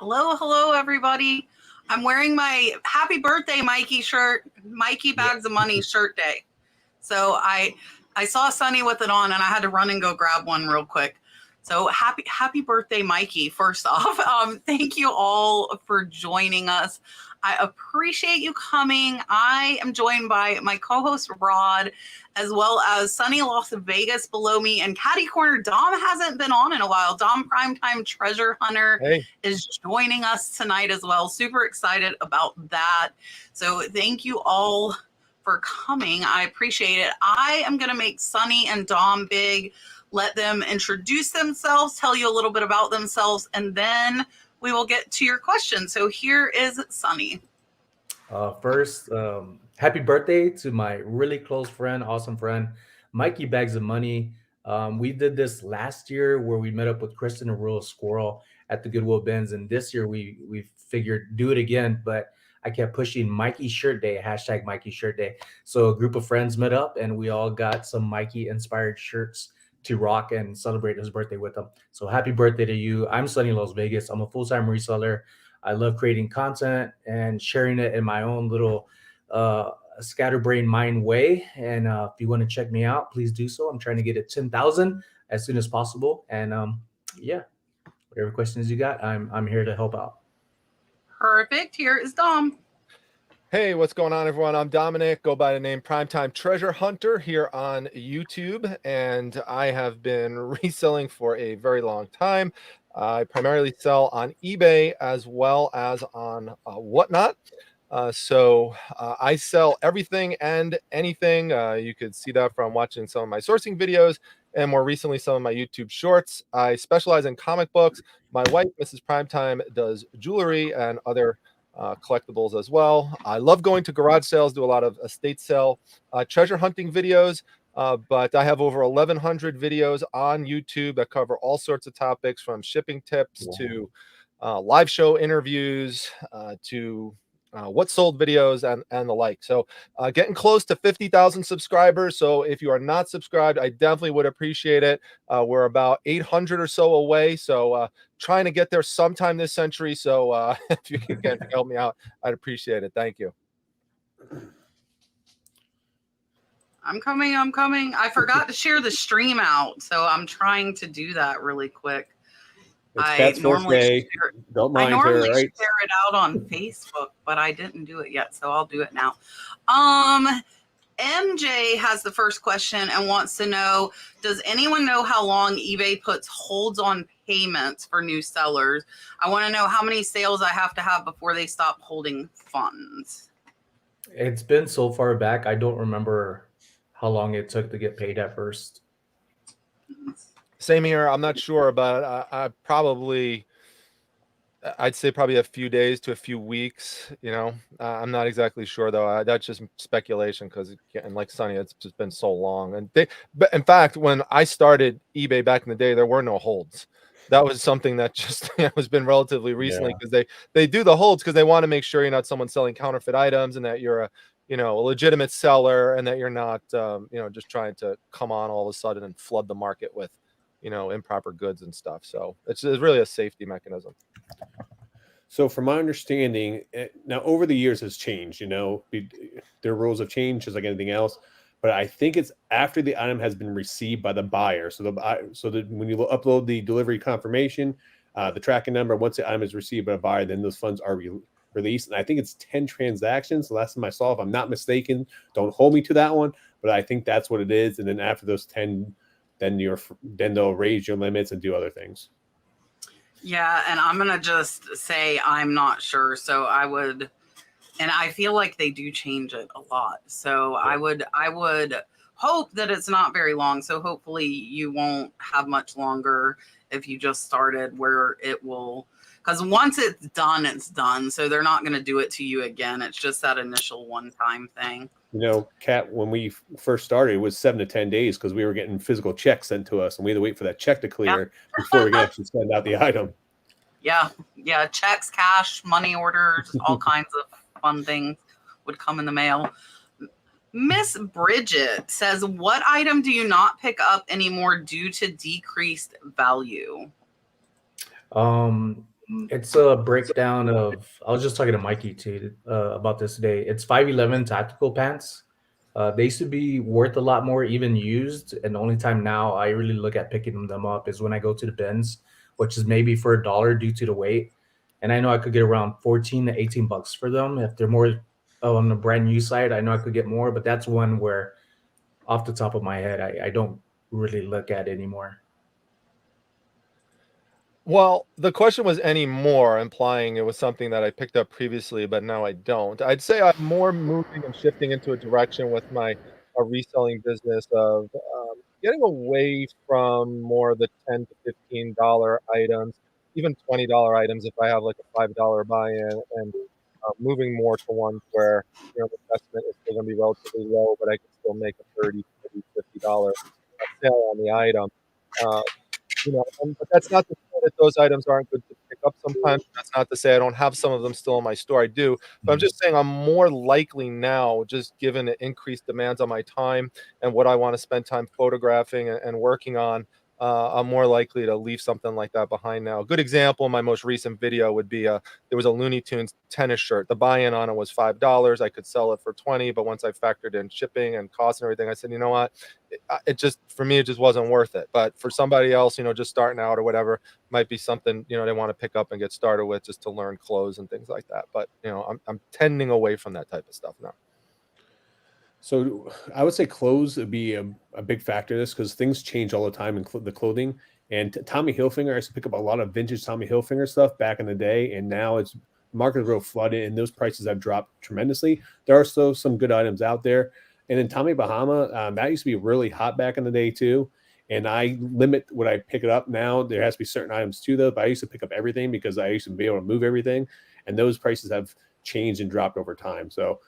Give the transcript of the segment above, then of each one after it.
Hello, everybody. I'm wearing my happy birthday, Mikey shirt, Mikey Bags of Money shirt day. So I saw Sonny with it on and I had to run and go grab one real quick. So happy birthday, Mikey, first off. Thank you all for joining us. I appreciate you coming. I am joined by my co-host, Rod, as well as Sonny Las Vegas below me, and Catty Corner. Dom hasn't been on in a while. Dom Primetime Treasure Hunter is joining us tonight as well. Super excited about that. So thank you all for coming. I appreciate it. I am going to make Sonny and Dom big, let them introduce themselves, tell you a little bit about themselves, and then we will get to your questions. So here is Sonny. First, happy birthday to my really close friend, awesome friend, Mikey Bags of Money. We did this last year where we met up with Kristen and Rural Squirrel at the Goodwill Bins, and this year we figured do it again, but I kept pushing Mikey Shirt Day, hashtag Mikey Shirt Day. So a group of friends met up and we all got some Mikey inspired shirts to rock and celebrate his birthday with him. So happy birthday to you. I'm Sonny Las Vegas. I'm a full-time reseller. I love creating content and sharing it in my own little scatterbrain mind way. And if you want to check me out, please do so. I'm trying to get it 10,000 as soon as possible. And yeah, whatever questions you got, I'm here to help out. Perfect. Here is Dom. Hey, what's going on, everyone? I'm Dominic, go by the name Primetime Treasure Hunter here on YouTube, and I have been reselling for a very long time. I primarily sell on eBay as well as on Whatnot. So I sell everything and anything. You could see that from watching some of my sourcing videos and more recently some of my YouTube shorts. I specialize in comic books. My wife, Mrs. Primetime, does jewelry and other collectibles as well. I love going to garage sales, do a lot of estate sale treasure hunting videos, but I have over 1,100 videos on YouTube that cover all sorts of topics, from shipping tips to live show interviews to what sold videos and the like. So getting close to 50,000 subscribers. So if you are not subscribed, I definitely would appreciate it. We're about 800 or so away. So trying to get there sometime this century. So if you can help me out, I'd appreciate it. Thank you. I'm coming. I forgot to share the stream out, so I'm trying to do that really quick. I normally share it out on Facebook, but I didn't do it yet, so I'll do it now. MJ has the first question and wants to know, does anyone know how long eBay puts holds on payments for new sellers? I want to know how many sales I have to have before they stop holding funds. It's been so far back, I don't remember how long it took to get paid at first. Same here. I'm not sure, but I'd say probably a few days to a few weeks. I'm not exactly sure though. That's just speculation because, and like Sonny, it's just been so long. But in fact, when I started eBay back in the day, there were no holds. That was something that just has been relatively recently, because they do the holds because they want to make sure you're not someone selling counterfeit items and that you're a legitimate seller and that you're not just trying to come on all of a sudden and flood the market with improper goods and stuff. So it's really a safety mechanism. So from my understanding, now over the years has changed, their rules have changed just like anything else, but I think it's after the item has been received by the buyer. So when you upload the delivery confirmation, the tracking number, once the item is received by a buyer, then those funds are released. And I think it's 10 transactions. The last time I saw, if I'm not mistaken, don't hold me to that one, but I think that's what it is. And then after those 10, then they'll raise your limits and do other things. Yeah, and I'm gonna just say I'm not sure. So I feel like they do change it a lot. So I would hope that it's not very long. So hopefully you won't have much longer if you just started, where it will, because once it's done, it's done. So they're not gonna do it to you again. It's just that initial one-time thing. Kat, when we first started, it was 7 to 10 days because we were getting physical checks sent to us, and we had to wait for that check to clear before we could actually send out the item. Yeah. Checks, cash, money orders, all kinds of fun things would come in the mail. Miss Bridget says, what item do you not pick up anymore due to decreased value? It's a breakdown of. I was just talking to Mikey too about this today. It's 511 tactical pants. They used to be worth a lot more, even used. And the only time now I really look at picking them up is when I go to the bins, which is maybe for $1 due to the weight. And I know I could get around 14 to 18 bucks for them. If they're more on the brand new side, I know I could get more. But that's one where, off the top of my head, I don't really look at anymore. Well, the question was any more, implying it was something that I picked up previously, but now I don't. I'd say I'm more moving and shifting into a direction with my reselling business of getting away from more of the $10 to $15 items, even $20 items if I have like a $5 buy-in, and moving more to ones where the investment is still going to be relatively low, but I can still make a $30, $40, $50 sale on the item. Uh, but that's not to say that those items aren't good to pick up sometimes. That's not to say I don't have some of them still in my store. I do. But I'm just saying I'm more likely now, just given the increased demands on my time and what I want to spend time photographing and working on. I'm more likely to leave something like that behind now. A good example in my most recent video would be there was a Looney Tunes tennis shirt. The buy-in on it was $5. I could sell it for 20, but once I factored in shipping and costs and everything, I said, you know what? It just, for me, it just wasn't worth it. But for somebody else, just starting out or whatever, might be something they want to pick up and get started with, just to learn clothes and things like that. But I'm tending away from that type of stuff now. So I would say clothes would be a big factor in this, because things change all the time in the clothing. And Tommy Hilfiger, I used to pick up a lot of vintage Tommy Hilfiger stuff back in the day, and now the market is real flooded, and those prices have dropped tremendously. There are still some good items out there. And then Tommy Bahama, that used to be really hot back in the day too. And I limit what I pick it up now. There has to be certain items too, though. But I used to pick up everything because I used to be able to move everything, and those prices have changed and dropped over time. So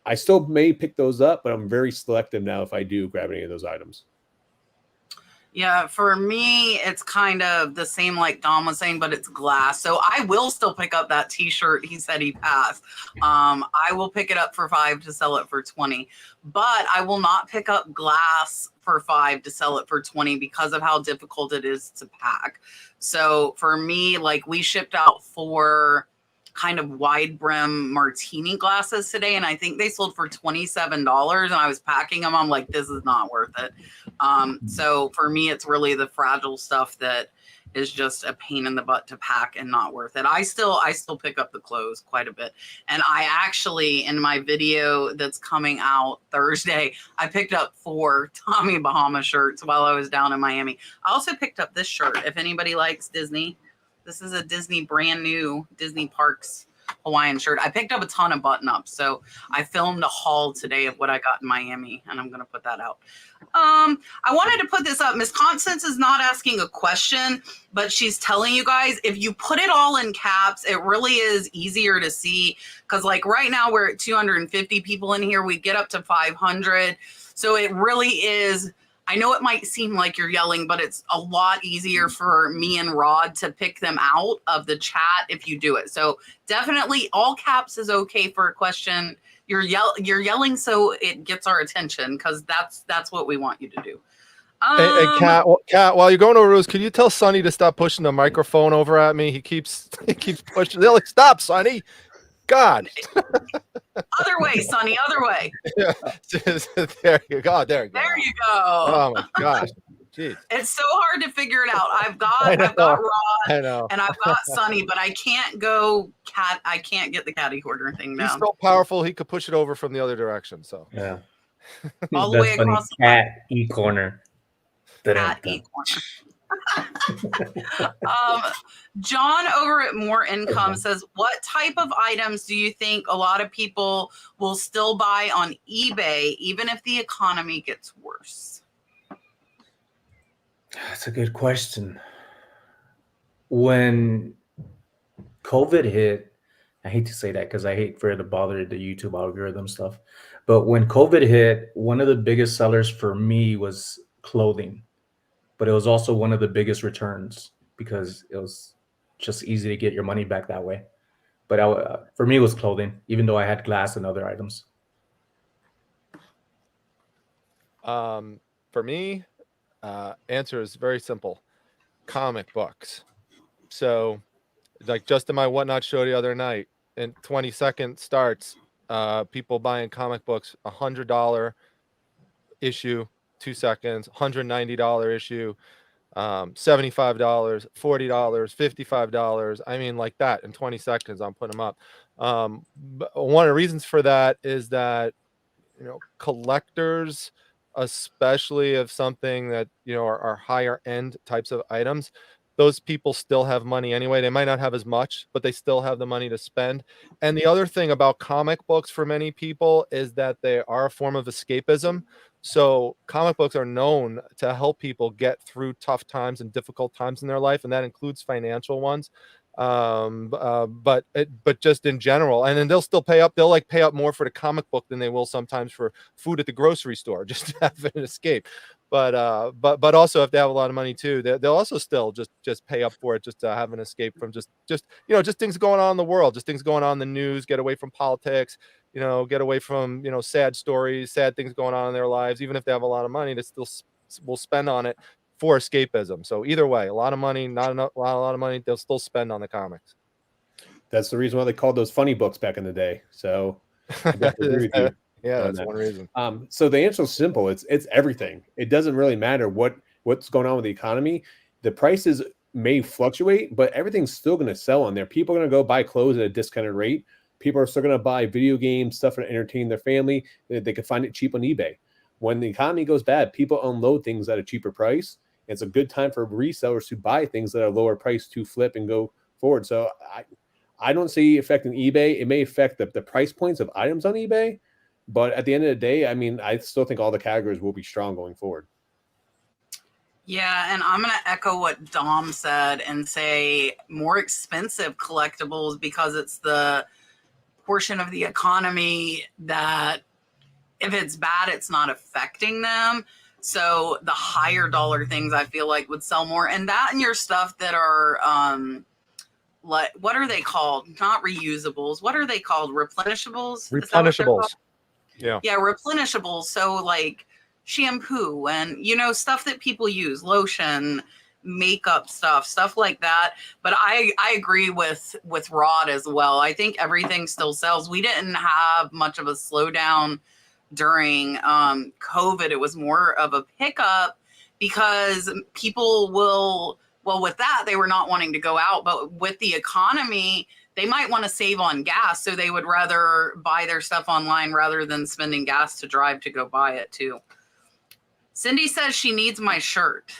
I still may pick those up, but I'm very selective now if I do grab any of those items. Yeah, for me, it's kind of the same like Dom was saying, but it's glass. So I will still pick up that t-shirt he said he passed. I will pick it up for $5 to sell it for 20, but I will not pick up glass for $5 to sell it for 20 because of how difficult it is to pack. So for me, like, we shipped out 4 kind of wide brim martini glasses today, and I think they sold for $27, and I was packing them. I'm like, this is not worth it. So for me, it's really the fragile stuff that is just a pain in the butt to pack and not worth it. I still pick up the clothes quite a bit. And I actually, in my video that's coming out Thursday, I picked up 4 Tommy Bahama shirts while I was down in Miami. I also picked up this shirt. If anybody likes Disney, this is a Disney brand new Disney Parks Hawaiian shirt. I picked up a ton of button ups. So I filmed a haul today of what I got in Miami, and I'm going to put that out. I wanted to put this up. Miss Constance is not asking a question, but she's telling you guys, if you put it all in caps, it really is easier to see. Because like right now we're at 250 people in here. We get up to 500. So it really is. I know it might seem like you're yelling, but it's a lot easier for me and Rod to pick them out of the chat if you do it. So definitely all caps is okay for a question. You're yelling so it gets our attention, because that's what we want you to do. Hey, Kat, while you're going over those, can you tell Sonny to stop pushing the microphone over at me? He keeps pushing. They're like, stop, Sonny. God. Other way, Sonny, other way. There you go. There you go. There you go. Oh my gosh. Jeez. It's so hard to figure it out. I've got Rod, I know, and I've got Sonny, but I can't go cat. I can't get the caddy hoarder thing down. He's so powerful, he could push it over from the other direction. So Yeah. All the way across the cat E corner. Cat E corner. John over at More Income says, what type of items do you think a lot of people will still buy on eBay even if the economy gets worse? That's a good question. When COVID hit, I hate to say that because I hate for it to bother the YouTube algorithm stuff, but when COVID hit, one of the biggest sellers for me was clothing. But it was also one of the biggest returns because it was just easy to get your money back that way. But for me, it was clothing, even though I had glass and other items. For me, answer is very simple. Comic books. So like just in my Whatnot show the other night, in 20-second starts, people buying comic books, $100 issue, 2 seconds, $190 issue, $75, $40, $55. I mean, like that in 20 seconds, I'm putting them up. But one of the reasons for that is that, collectors, especially of something that, are higher end types of items, those people still have money anyway. They might not have as much, but they still have the money to spend. And the other thing about comic books for many people is that they are a form of escapism. So comic books are known to help people get through tough times and difficult times in their life, and that includes financial ones. But just in general, and then they'll still pay up. They'll like pay up more for the comic book than they will sometimes for food at the grocery store, just to have an escape. But also if they have a lot of money too, they'll also still just pay up for it, just to have an escape from just things going on in the world, just things going on in the news, get away from politics, get away from sad stories, sad things going on in their lives. Even if they have a lot of money, they still will spend on it for escapism. So either way, a lot of money, not enough, a lot of money, they'll still spend on the comics. That's the reason why they called those funny books back in the day. So I definitely agree with you. Yeah, that's one reason. So the answer is simple. It's everything. It doesn't really matter what's going on with the economy. The prices may fluctuate, but everything's still going to sell on there. People are going to go buy clothes at a discounted rate. People are still going to buy video games, stuff to entertain their family. They can find it cheap on eBay. When the economy goes bad, people unload things at a cheaper price. It's a good time for resellers to buy things that are lower price to flip and go forward. So I don't see affecting eBay. It may affect the price points of items on eBay, but at the end of the day, I mean, I still think all the categories will be strong going forward. Yeah, and I'm going to echo what Dom said and say more expensive collectibles, because it's the portion of the economy that if it's bad, it's not affecting them. So the higher dollar things I feel like would sell more, and that and your stuff that are like, what are they called? Not reusables. What are they called? Replenishables? Replenishables. Yeah. Yeah, replenishables. So like shampoo and stuff that people use, lotion, makeup stuff like that. But I agree with Rod as well. I think everything still sells. We didn't have much of a slowdown during COVID. It was more of a pickup because people with that, they were not wanting to go out, but with the economy, they might want to save on gas. So they would rather buy their stuff online rather than spending gas to drive to go buy it too. Cindy says she needs my shirt.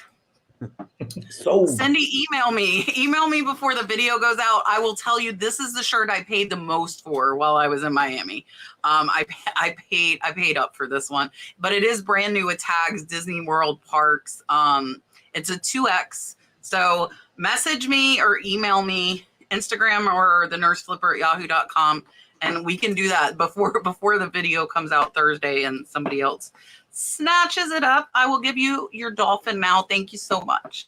So Cindy, email me before the video goes out. I will tell you, this is the shirt I paid the most for while I was in Miami. I paid up for this one, but it is brand new with tags, Disney World Parks. It's a 2X. So message me or email me, Instagram or the nurseflipper@yahoo.com, and we can do that before the video comes out Thursday and somebody else snatches it up. I will give you your dolphin now. Thank you so much.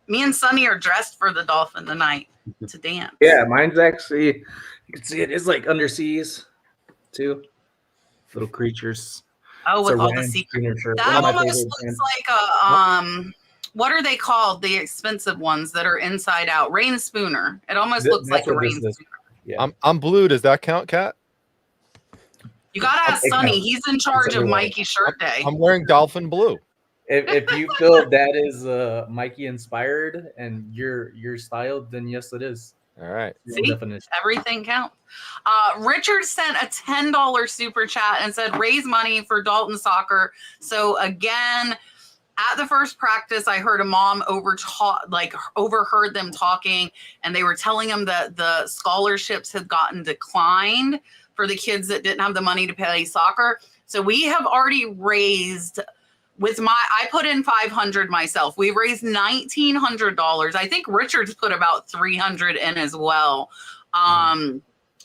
Me and Sonny are dressed for the dolphin tonight to dance. yeah, mine's actually, you can see it is like underseas too. Little creatures. Oh, with It's a all the Ryan secrets. Spooner shirt. That One of my almost favorite looks bands. like a what are they called? The expensive ones that are inside out. Rain Spooner. It almost Th- looks that's like a what rain this is. spooner. Yeah. I'm blue. Does that count, Kat? You gotta ask think Sonny. that- He's in charge of everyone. Mikey's shirt day. I'm wearing dolphin blue. If you feel that is Mikey inspired and your style, then yes, it is. All right. Real See? definition. Everything counts. Richard sent a $10 super chat and said, raise money for Dalton soccer. So again, at the first practice, I heard a mom overheard them talking, and they were telling them that the scholarships had gotten declined for the kids that didn't have the money to play soccer. So we have already raised I put in $500 myself. We raised $1,900. I think Richard's put about $300 in as well.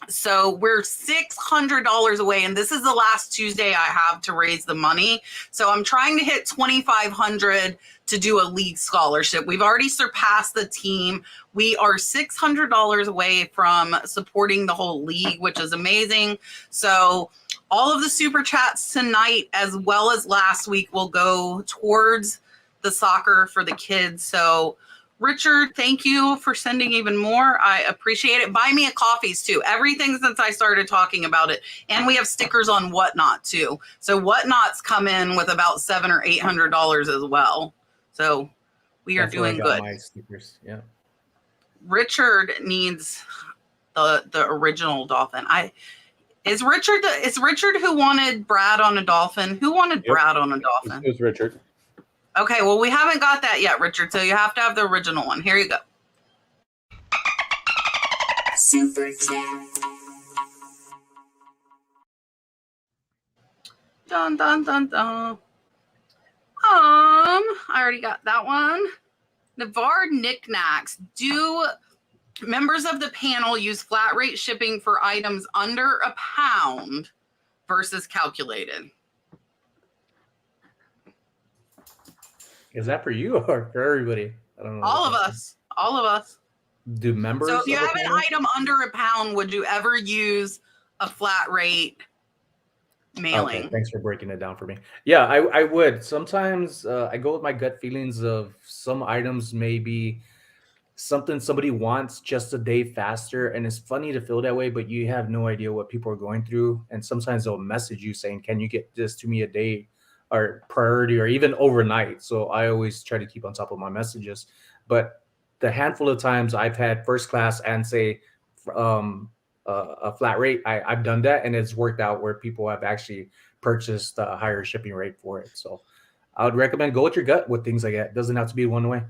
So we're $600 away, and this is the last Tuesday I have to raise the money. So I'm trying to hit $2,500 to do a league scholarship. We've already surpassed the team. We are $600 away from supporting the whole league, which is amazing. So all of the super chats tonight, as well as last week, will go towards the soccer for the kids. So Richard, thank you for sending even more. I appreciate it. Buy me a coffees too. Everything since I started talking about it. And we have stickers on Whatnot too. So Whatnot's come in with about $700 or $800 as well. So we are That's where I doing got good. my stickers. Yeah. Richard needs the original dolphin. Is Richard who wanted Brad on a dolphin? Who wanted Brad on a dolphin? It was Richard. Okay, well, we haven't got that yet, Richard, so you have to have the original one. Here you go. Super chat. Dun, dun, dun, dun. I already got that one. Navard Knickknacks. Do members of the panel use flat rate shipping for items under a pound versus calculated? Is that for you or for everybody? I don't know. All of us. All of us. Do members? So if you of the have an panel? item under a pound, would you ever use a flat rate mailing? Okay, thanks for breaking it down for me. Yeah, I would. Sometimes I go with my gut feelings of some items may be something somebody wants just a day faster. And it's funny to feel that way, but you have no idea what people are going through. And sometimes they'll message you saying, can you get this to me a day or priority or even overnight? So I always try to keep on top of my messages. But the handful of times I've had first class and say a flat rate, I've done that and it's worked out where people have actually purchased a higher shipping rate for it. So I would recommend go with your gut with things like that. It doesn't have to be one way.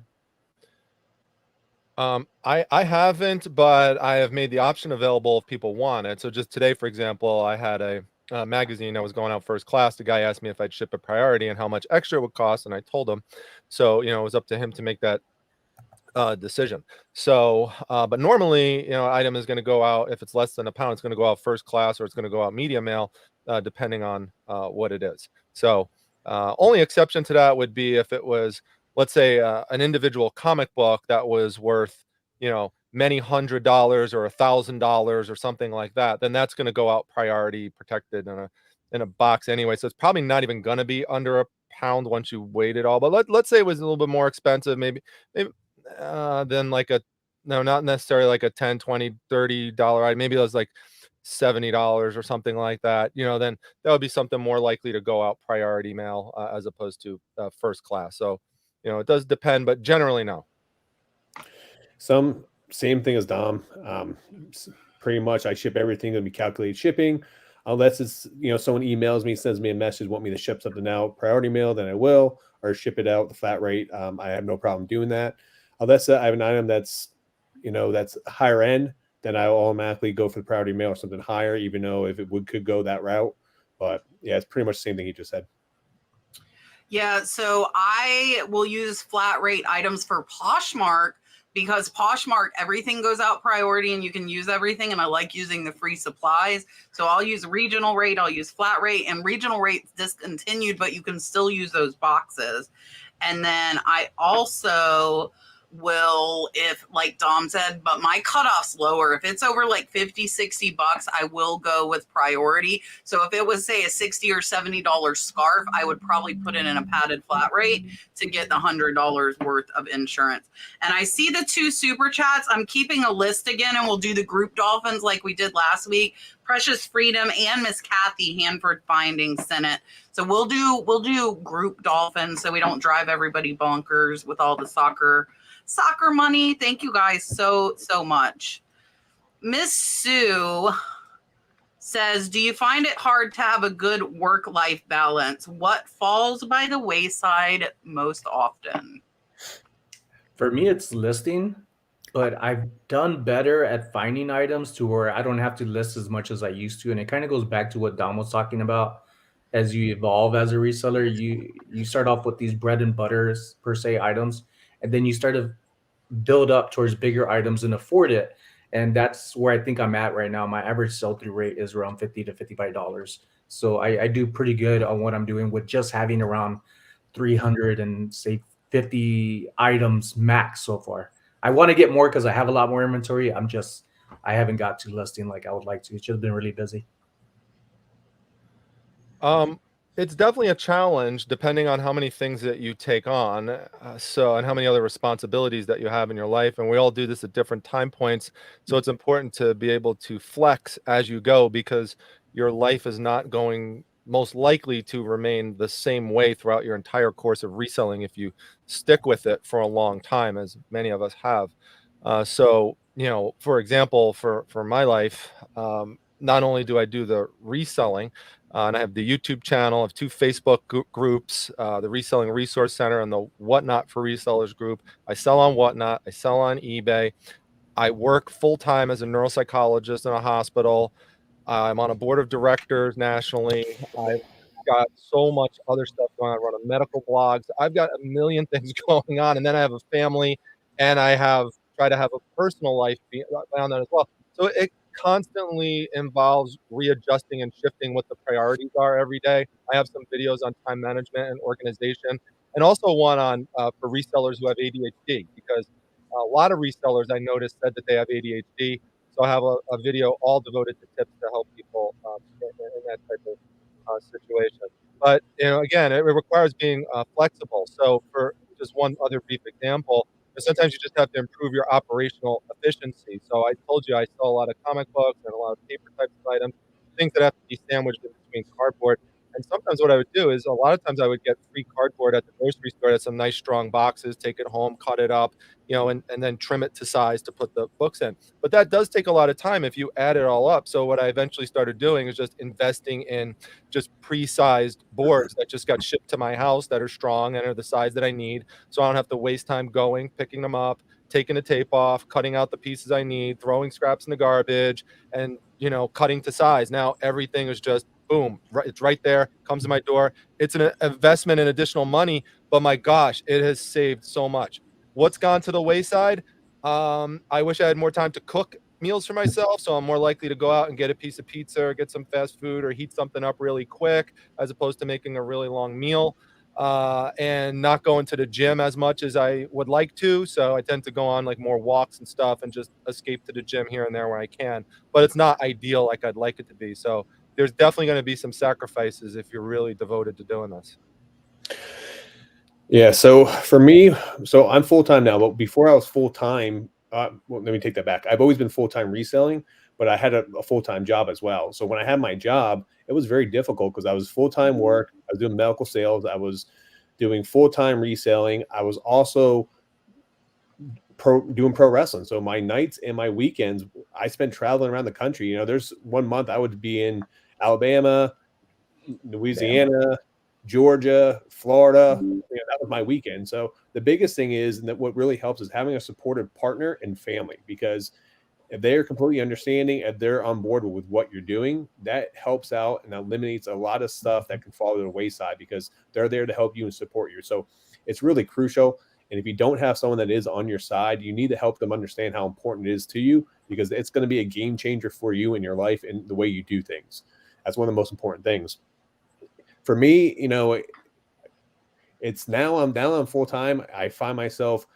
I haven't, but I have made the option available if people want it. So just today, for example, I had a magazine that was going out first class. The guy asked me if I'd ship a priority and how much extra it would cost, and I told him. So, it was up to him to make that decision. So, but normally, item is going to go out, if it's less than a pound, it's going to go out first class or it's going to go out medium mail, depending on what it is. So only exception to that would be if it was, let's say, an individual comic book that was worth, many $100s or $1,000 or something like that, then that's going to go out priority protected in a box anyway. So it's probably not even going to be under a pound once you weighed it all. But let's say it was a little bit more expensive, maybe than like not necessarily like a $10, $20, $30 item. Maybe it was like $70 or something like that. Then that would be something more likely to go out priority mail as opposed to first class. So, it does depend, but generally no. Same thing as Dom. Pretty much I ship everything to be calculated shipping. Unless it's, someone emails me, sends me a message, want me to ship something out priority mail, then I will, or ship it out the flat rate. I have no problem doing that. Unless I have an item that's, that's higher end, then I will automatically go for the priority mail or something higher, even though if it could go that route. But yeah, it's pretty much the same thing he just said. Yeah, so I will use flat rate items for Poshmark because Poshmark, everything goes out priority and you can use everything. And I like using the free supplies. So I'll use regional rate, I'll use flat rate, and regional rate's discontinued, but you can still use those boxes. And then I also will, if like Dom said, but my cutoff's lower. If it's over like $50-$60, I will go with priority. So if it was say a $60 or $70 scarf, I would probably put it in a padded flat rate to get the $100 worth of insurance. And I see the 2 super chats. I'm keeping a list again, and we'll do the group dolphins like we did last week. Precious Freedom and Miss Kathy Hanford Finding sent it. So we'll do group dolphins so we don't drive everybody bonkers with all the soccer money. Thank you guys so much. Miss Sue says, do you find it hard to have a good work-life balance? What falls by the wayside most often? For me, it's listing, but I've done better at finding items to where I don't have to list as much as I used to. And it kind of goes back to what Dom was talking about. As you evolve as a reseller, you start off with these bread and butters per se items, and then you start to build up towards bigger items and afford it. And that's where I think I'm at right now. My average sell-through rate is around $50 to $55. So I do pretty good on what I'm doing with just having around 300 and say 50 items max so far. I want to get more because I have a lot more inventory. I haven't got to listing like I would like to. It's just been really busy. It's definitely a challenge depending on how many things that you take on, and how many other responsibilities that you have in your life. And we all do this at different time points. So it's important to be able to flex as you go, because your life is not going most likely to remain the same way throughout your entire course of reselling if you stick with it for a long time, as many of us have. For example, for my life, not only do I do the reselling, and I have the YouTube channel, I have two Facebook groups, the Reselling Resource Center and the Whatnot for Resellers group. I sell on Whatnot, I sell on eBay. I work full time as a neuropsychologist in a hospital. I'm on a board of directors nationally. I've got so much other stuff going on. I run a medical blog. So I've got a million things going on. And then I have a family, and I have try to have a personal life around that as well. So it constantly involves readjusting and shifting what the priorities are every day. I have some videos on time management and organization, and also one on for resellers who have ADHD, because a lot of resellers I noticed said that they have ADHD. So I have a video all devoted to tips to help people in that type of situation. But again, it requires being flexible. So for just one other brief example, sometimes you just have to improve your operational efficiency. So I told you I sell a lot of comic books and a lot of paper types of items, things that have to be sandwiched in between cardboard. And sometimes what I would do is a lot of times I would get free cardboard at the grocery store at some nice strong boxes, take it home, cut it up, and then trim it to size to put the books in. But that does take a lot of time if you add it all up. So what I eventually started doing is just investing in just pre-sized boards that just got shipped to my house that are strong and are the size that I need. So I don't have to waste time going, picking them up, taking the tape off, cutting out the pieces I need, throwing scraps in the garbage, and cutting to size. Now everything is just boom, right, it's right there, comes to my door. It's an investment in additional money, but my gosh, it has saved so much. What's gone to the wayside? I wish I had more time to cook meals for myself, so I'm more likely to go out and get a piece of pizza or get some fast food or heat something up really quick, as opposed to making a really long meal. And not going to the gym as much as I would like to. So I tend to go on like more walks and stuff and just escape to the gym here and there when I can. But it's not ideal like I'd like it to be. So there's definitely going to be some sacrifices if you're really devoted to doing this. Yeah. So for me, so I'm full time now, but before I was full time, well, let me take that back. I've always been full time reselling, but I had a full time job as well. So when I had my job, it was very difficult because I was full time work. I was doing medical sales. I was doing full time reselling. I was also doing pro wrestling. So my nights and my weekends, I spent traveling around the country. There's one month I would be in Alabama, Louisiana, Georgia, Florida. That was my weekend. So the biggest thing is, and that what really helps is having a supportive partner and family, because if they're completely understanding, if they're on board with what you're doing, that helps out and eliminates a lot of stuff that can fall to the wayside, because they're there to help you and support you. So it's really crucial. And if you don't have someone that is on your side, you need to help them understand how important it is to you, because it's going to be a game changer for you in your life and the way you do things. That's one of the most important things. For me, it's now I'm full time. I find myself,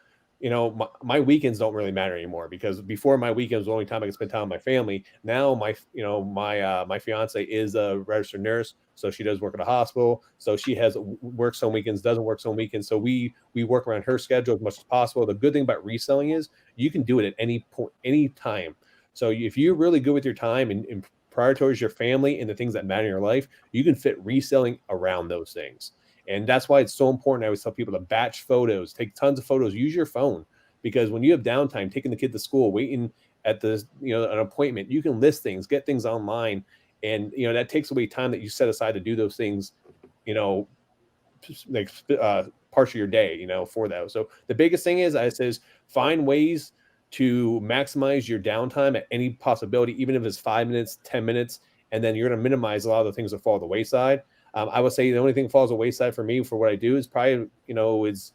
my weekends don't really matter anymore, because before my weekends was the only time I could spend time with my family. Now my fiance is a registered nurse, so she does work at a hospital. So she has works on weekends, doesn't work on weekends. So we work around her schedule as much as possible. The good thing about reselling is you can do it at any point, any time. So if you're really good with your time and prioritize your family and the things that matter in your life, you can fit reselling around those things. And that's why it's so important. I always tell people to batch photos, take tons of photos, use your phone, because when you have downtime, taking the kid to school, waiting at an appointment, you can list things, get things online. And, that takes away time that you set aside to do those things, like parts of your day, for that. So the biggest thing is, I says, find ways to maximize your downtime at any possibility, even if it's 5 minutes, 10 minutes, and then you're going to minimize a lot of the things that fall to the wayside. I would say the only thing that falls the wayside for me for what I do is probably, is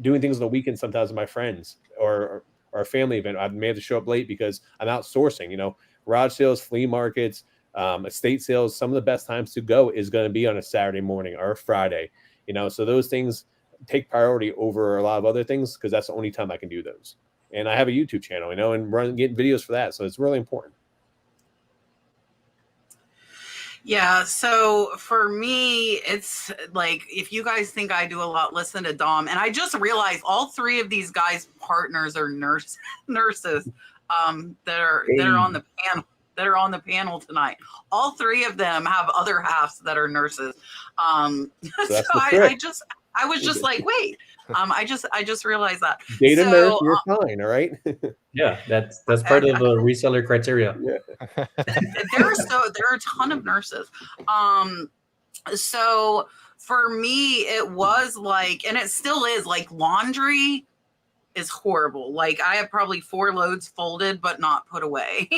doing things on the weekend sometimes with my friends or a family event. I may have to show up late because I'm outsourcing, garage sales, flea markets, estate sales. Some of the best times to go is going to be on a Saturday morning or a Friday, so those things take priority over a lot of other things, because that's the only time I can do those. And I have a YouTube channel, and getting videos for that. So it's really important. Yeah, so for me, it's like if you guys think I do a lot, listen to Dom. And I just realized all three of these guys' partners are nurses that are on the panel tonight. All three of them have other halves that are nurses. So so that's the I trick. was just like, wait. I just realized that. Data nurse, So you're fine, all right? Yeah, that's part of the reseller criteria. Yeah. there are a ton of nurses. So for me, it was like, and it still is like laundry is horrible. Like I have probably 4 loads folded but not put away.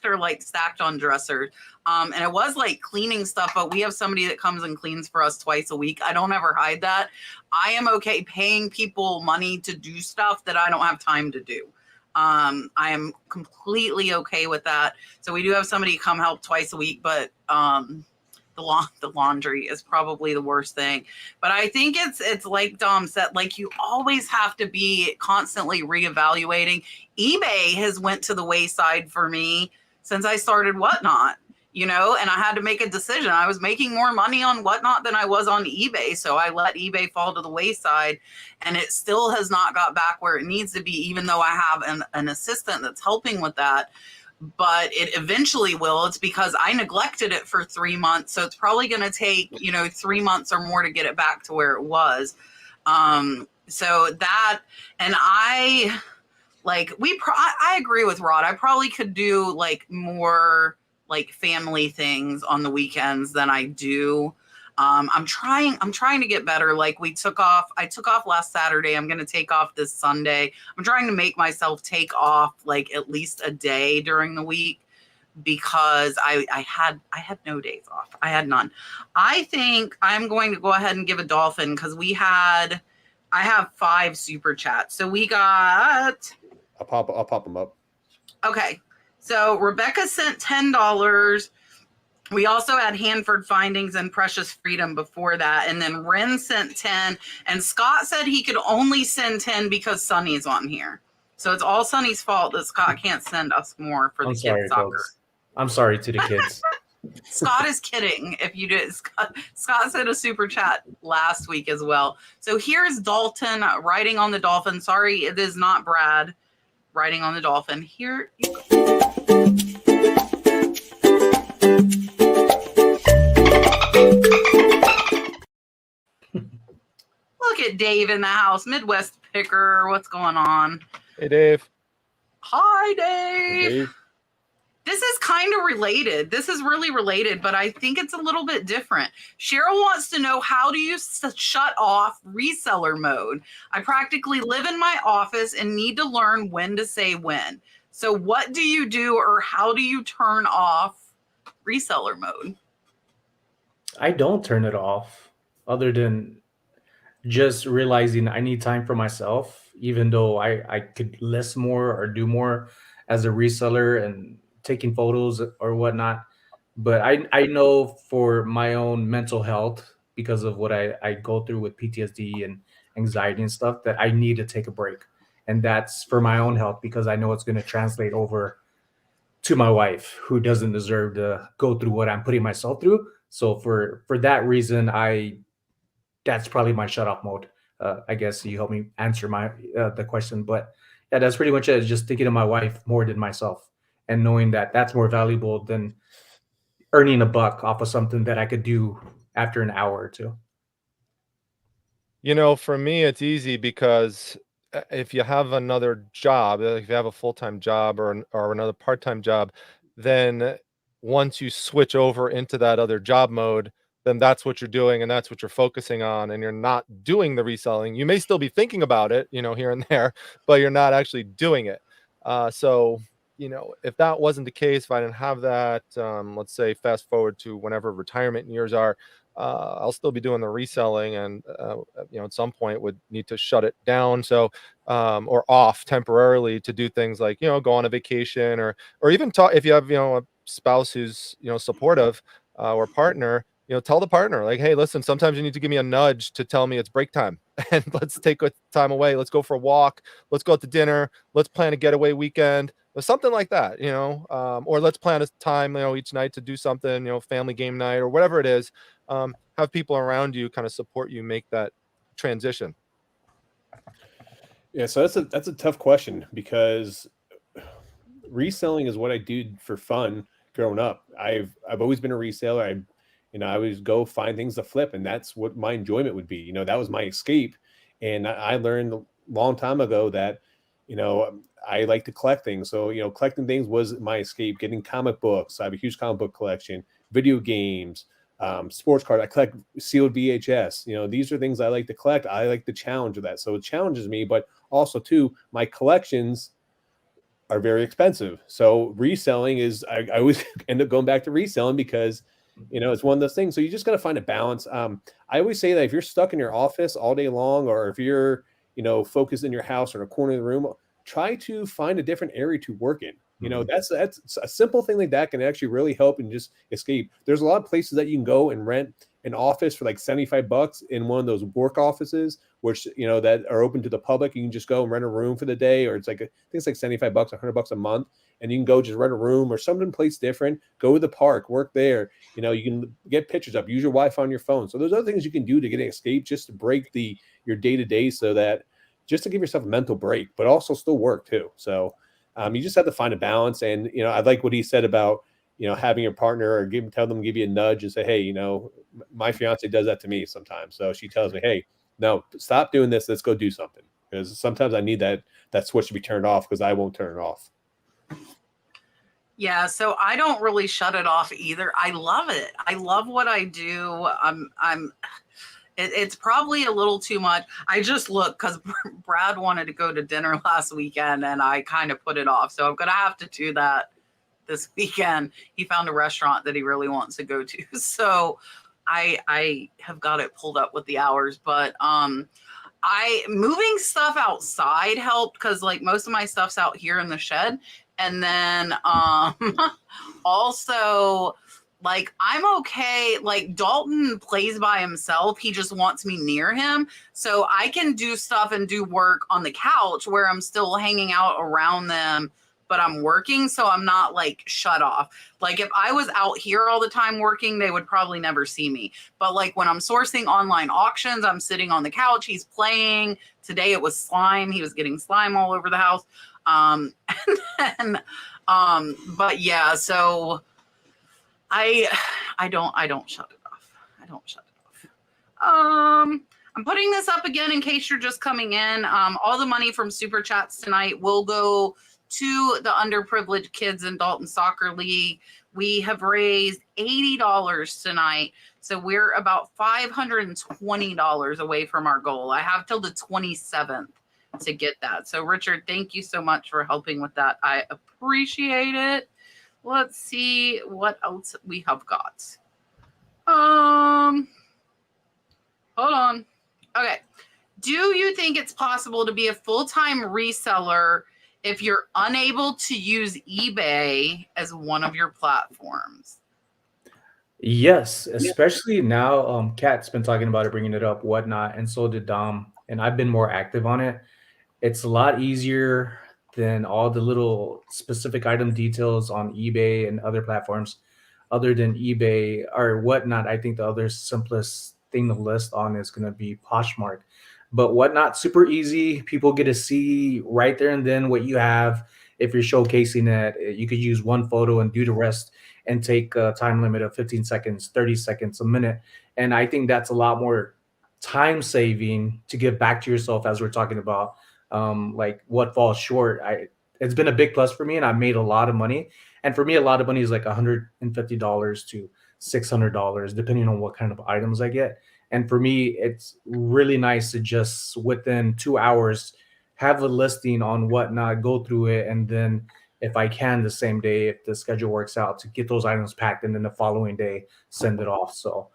They're like stacked on dressers. And it was like cleaning stuff, but we have somebody that comes and cleans for us twice a week. I don't ever hide that. I am okay paying people money to do stuff that I don't have time to do. I am completely okay with that. So we do have somebody come help twice a week, but the laundry is probably the worst thing. But I think it's like Dom said, like you always have to be constantly reevaluating. eBay has went to the wayside for me since I started Whatnot, and I had to make a decision. I was making more money on Whatnot than I was on eBay, so I let eBay fall to the wayside, and it still has not got back where it needs to be, even though I have an assistant that's helping with that. But it eventually will. It's because I neglected it for 3 months. So it's probably going to take, 3 months or more to get it back to where it was. So that, and I agree with Rod. I probably could do like more like family things on the weekends than I do. I'm trying to get better. Like I took off last Saturday. I'm going to take off this Sunday. I'm trying to make myself take off like at least a day during the week because I had no days off. I had none. I think I'm going to go ahead and give a dolphin because I have 5 super chats. So we got, I'll pop them up. okay. So Rebecca sent $10. We also had Hanford Findings and Precious Freedom before that. And then Ren sent 10. And Scott said he could only send 10 because Sonny's on here. So it's all Sonny's fault that Scott can't send us more for the kids' soccer. Folks. I'm sorry to the kids. Scott is kidding. If you did, Scott sent a super chat last week as well. So here's Dalton riding on the dolphin. Sorry, it is not Brad riding on the dolphin. Here you go. Look at Dave in the house. Midwest Picker. What's going on? Hey, Dave. Hi, Dave. Dave. This is kind of related. This is really related, but I think it's a little bit different. Cheryl wants to know, how do you shut off reseller mode? I practically live in my office and need to learn when to say when. So what do you do, or how do you turn off reseller mode? I don't turn it off other than just realizing I need time for myself, even though I could list more or do more as a reseller and taking photos or whatnot. But I know for my own mental health, because of what I go through with PTSD and anxiety and stuff, that I need to take a break. And that's for my own health, because I know it's going to translate over to my wife, who doesn't deserve to go through what I'm putting myself through. So for that reason, that's probably my shut off mode. I guess you help me answer the question, but yeah, that's pretty much it. It's just thinking of my wife more than myself, and knowing that that's more valuable than earning a buck off of something that I could do after an hour or two. For me, it's easy because if you have another job, if you have a full-time job or another part-time job, then once you switch over into that other job mode, then that's what you're doing and that's what you're focusing on, and you're not doing the reselling. You may still be thinking about it, here and there, but you're not actually doing it. So, if that wasn't the case, if I didn't have that, let's say fast forward to whenever retirement years are, I'll still be doing the reselling, and at some point would need to shut it down, so or off temporarily to do things like go on a vacation, or even talk if you have a spouse who's supportive, or partner, tell the partner, like, hey, listen, sometimes you need to give me a nudge to tell me it's break time and let's take a time away. Let's go for a walk. Let's go out to dinner. Let's plan a getaway weekend or something like that, or let's plan a time, each night to do something, family game night or whatever it is. Have people around you kind of support you make that transition. Yeah, so that's a tough question because reselling is what I did for fun growing up. I've always been a reseller. I always go find things to flip, and that's what my enjoyment would be. That was my escape. And I learned a long time ago that, I like to collect things. So, collecting things was my escape. Getting comic books. I have a huge comic book collection, video games, sports cards. I collect sealed VHS. These are things I like to collect. I like the challenge of that. So it challenges me, but also too, my collections are very expensive. So reselling is, I always end up going back to reselling because, it's one of those things. So you just got to find a balance. I always say that if you're stuck in your office all day long, or if you're, focused in your house or in a corner of the room, try to find a different area to work in. That's a simple thing like that can actually really help and just escape. There's a lot of places that you can go and rent an office for like $75 in one of those work offices, which, that are open to the public. You can just go and rent a room for the day, or I think it's like $75, $100 a month. And you can go just rent a room or something place different, go to the park, work there. You can get pictures up, use your Wi-Fi on your phone. So there's other things you can do to get an escape, just to break your day-to-day, so that just to give yourself a mental break, but also still work too. So you just have to find a balance. And, I like what he said about, having your partner or tell them, give you a nudge and say, hey, my fiance does that to me sometimes. So she tells me, hey, no, stop doing this. Let's go do something. Because sometimes I need that switch to be turned off, because I won't turn it off. Yeah, so I don't really shut it off either. I love it. I love what I do. It's probably a little too much. I just look because Brad wanted to go to dinner last weekend and I kind of put it off. So I'm going to have to do that this weekend. He found a restaurant that he really wants to go to. So I have got it pulled up with the hours, but moving stuff outside helped, because like most of my stuff's out here in the shed. And then also, like, I'm okay. Like, Dalton plays by himself. He just wants me near him. So I can do stuff and do work on the couch where I'm still hanging out around them, but I'm working. So I'm not like shut off. Like, if I was out here all the time working, they would probably never see me. But like when I'm sourcing online auctions, I'm sitting on the couch. He's playing. Today it was slime. He was getting slime all over the house. And then, but yeah, so I don't shut it off. I don't shut it off. I'm putting this up again in case you're just coming in. All the money from Super Chats tonight will go to the underprivileged kids in Dalton Soccer League. We have raised $80 tonight. So we're about $520 away from our goal. I have till the 27th to get that. So Richard, thank you so much for helping with that. I appreciate it. Let's see what else we have got. Hold on. Okay. Do you think it's possible to be a full-time reseller if you're unable to use eBay as one of your platforms? Yes, especially now. Kat's been talking about it, bringing it up, whatnot, and so did Dom. And I've been more active on it. It's a lot easier than all the little specific item details on eBay and other platforms. Other than eBay or whatnot, I think the other simplest thing to list on is going to be Poshmark. But whatnot, super easy. People get to see right there and then what you have. If you're showcasing it, you could use one photo and do the rest and take a time limit of 15 seconds, 30 seconds, a minute. And I think that's a lot more time saving to give back to yourself, as we're talking about. Like what falls short, it's been a big plus for me, and I made a lot of money. And for me, a lot of money is like $150 to $600, depending on what kind of items I get. And for me, it's really nice to just within 2 hours have a listing on whatnot, go through it, and then if I can the same day, if the schedule works out, to get those items packed, and then the following day send it off. So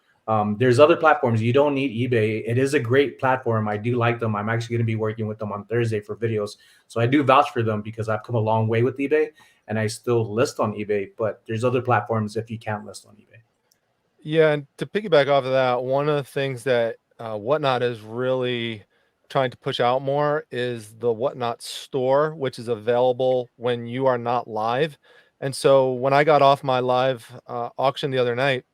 there's other platforms. You don't need eBay. It is a great platform. I do like them. I'm actually going to be working with them on Thursday for videos. So I do vouch for them because I've come a long way with eBay and I still list on eBay, but there's other platforms if you can't list on eBay. Yeah, and to piggyback off of that, one of the things that Whatnot is really trying to push out more is the Whatnot store, which is available when you are not live. And so when I got off my live auction the other night,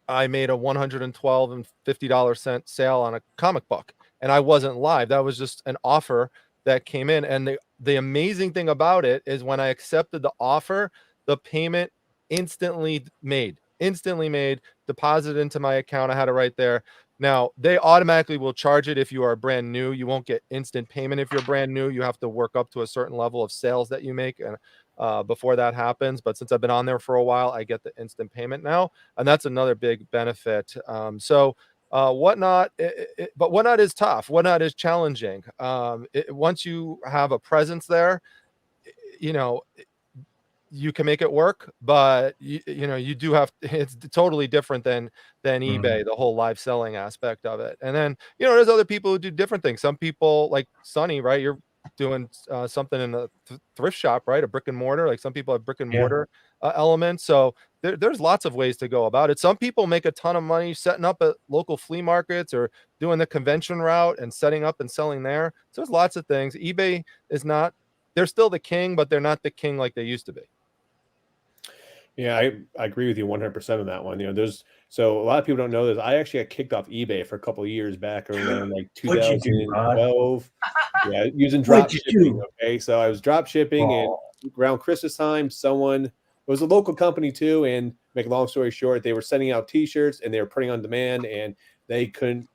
I made a $112 and $50 sale on a comic book, and I wasn't live. That was just an offer that came in. And the amazing thing about it is when I accepted the offer, the payment instantly made, deposited into my account. I had it right there. Now they automatically will charge it if you are brand new. You won't get instant payment if you're brand new. You have to work up to a certain level of sales that you make, and before that happens. But since I've been on there for a while, I get the instant payment now, and that's another big benefit. Whatnot, but Whatnot is tough. Whatnot is challenging. Once you have a presence there, you know, you can make it work, but you do have it's totally different than eBay, the whole live selling aspect of it. And then there's other people who do different things. Some people like Sonny, right? You're doing something in a thrift shop, right? A brick and mortar. Like some people have brick and Yeah. mortar elements. So there's lots of ways to go about it. Some people make a ton of money setting up at local flea markets or doing the convention route and setting up and selling there. So there's lots of things. eBay is not, they're still the king, but they're not the king like they used to be. Yeah, I agree with you 100% on that one. So a lot of people don't know this. I actually got kicked off eBay for a couple of years back around like What'd you do, Rod? 2012. Yeah, using What'd drop you shipping. do? Okay, so I was drop shipping, and Oh, around Christmas time, it was a local company too. And make a long story short, they were sending out T-shirts and they were putting on demand, and they couldn't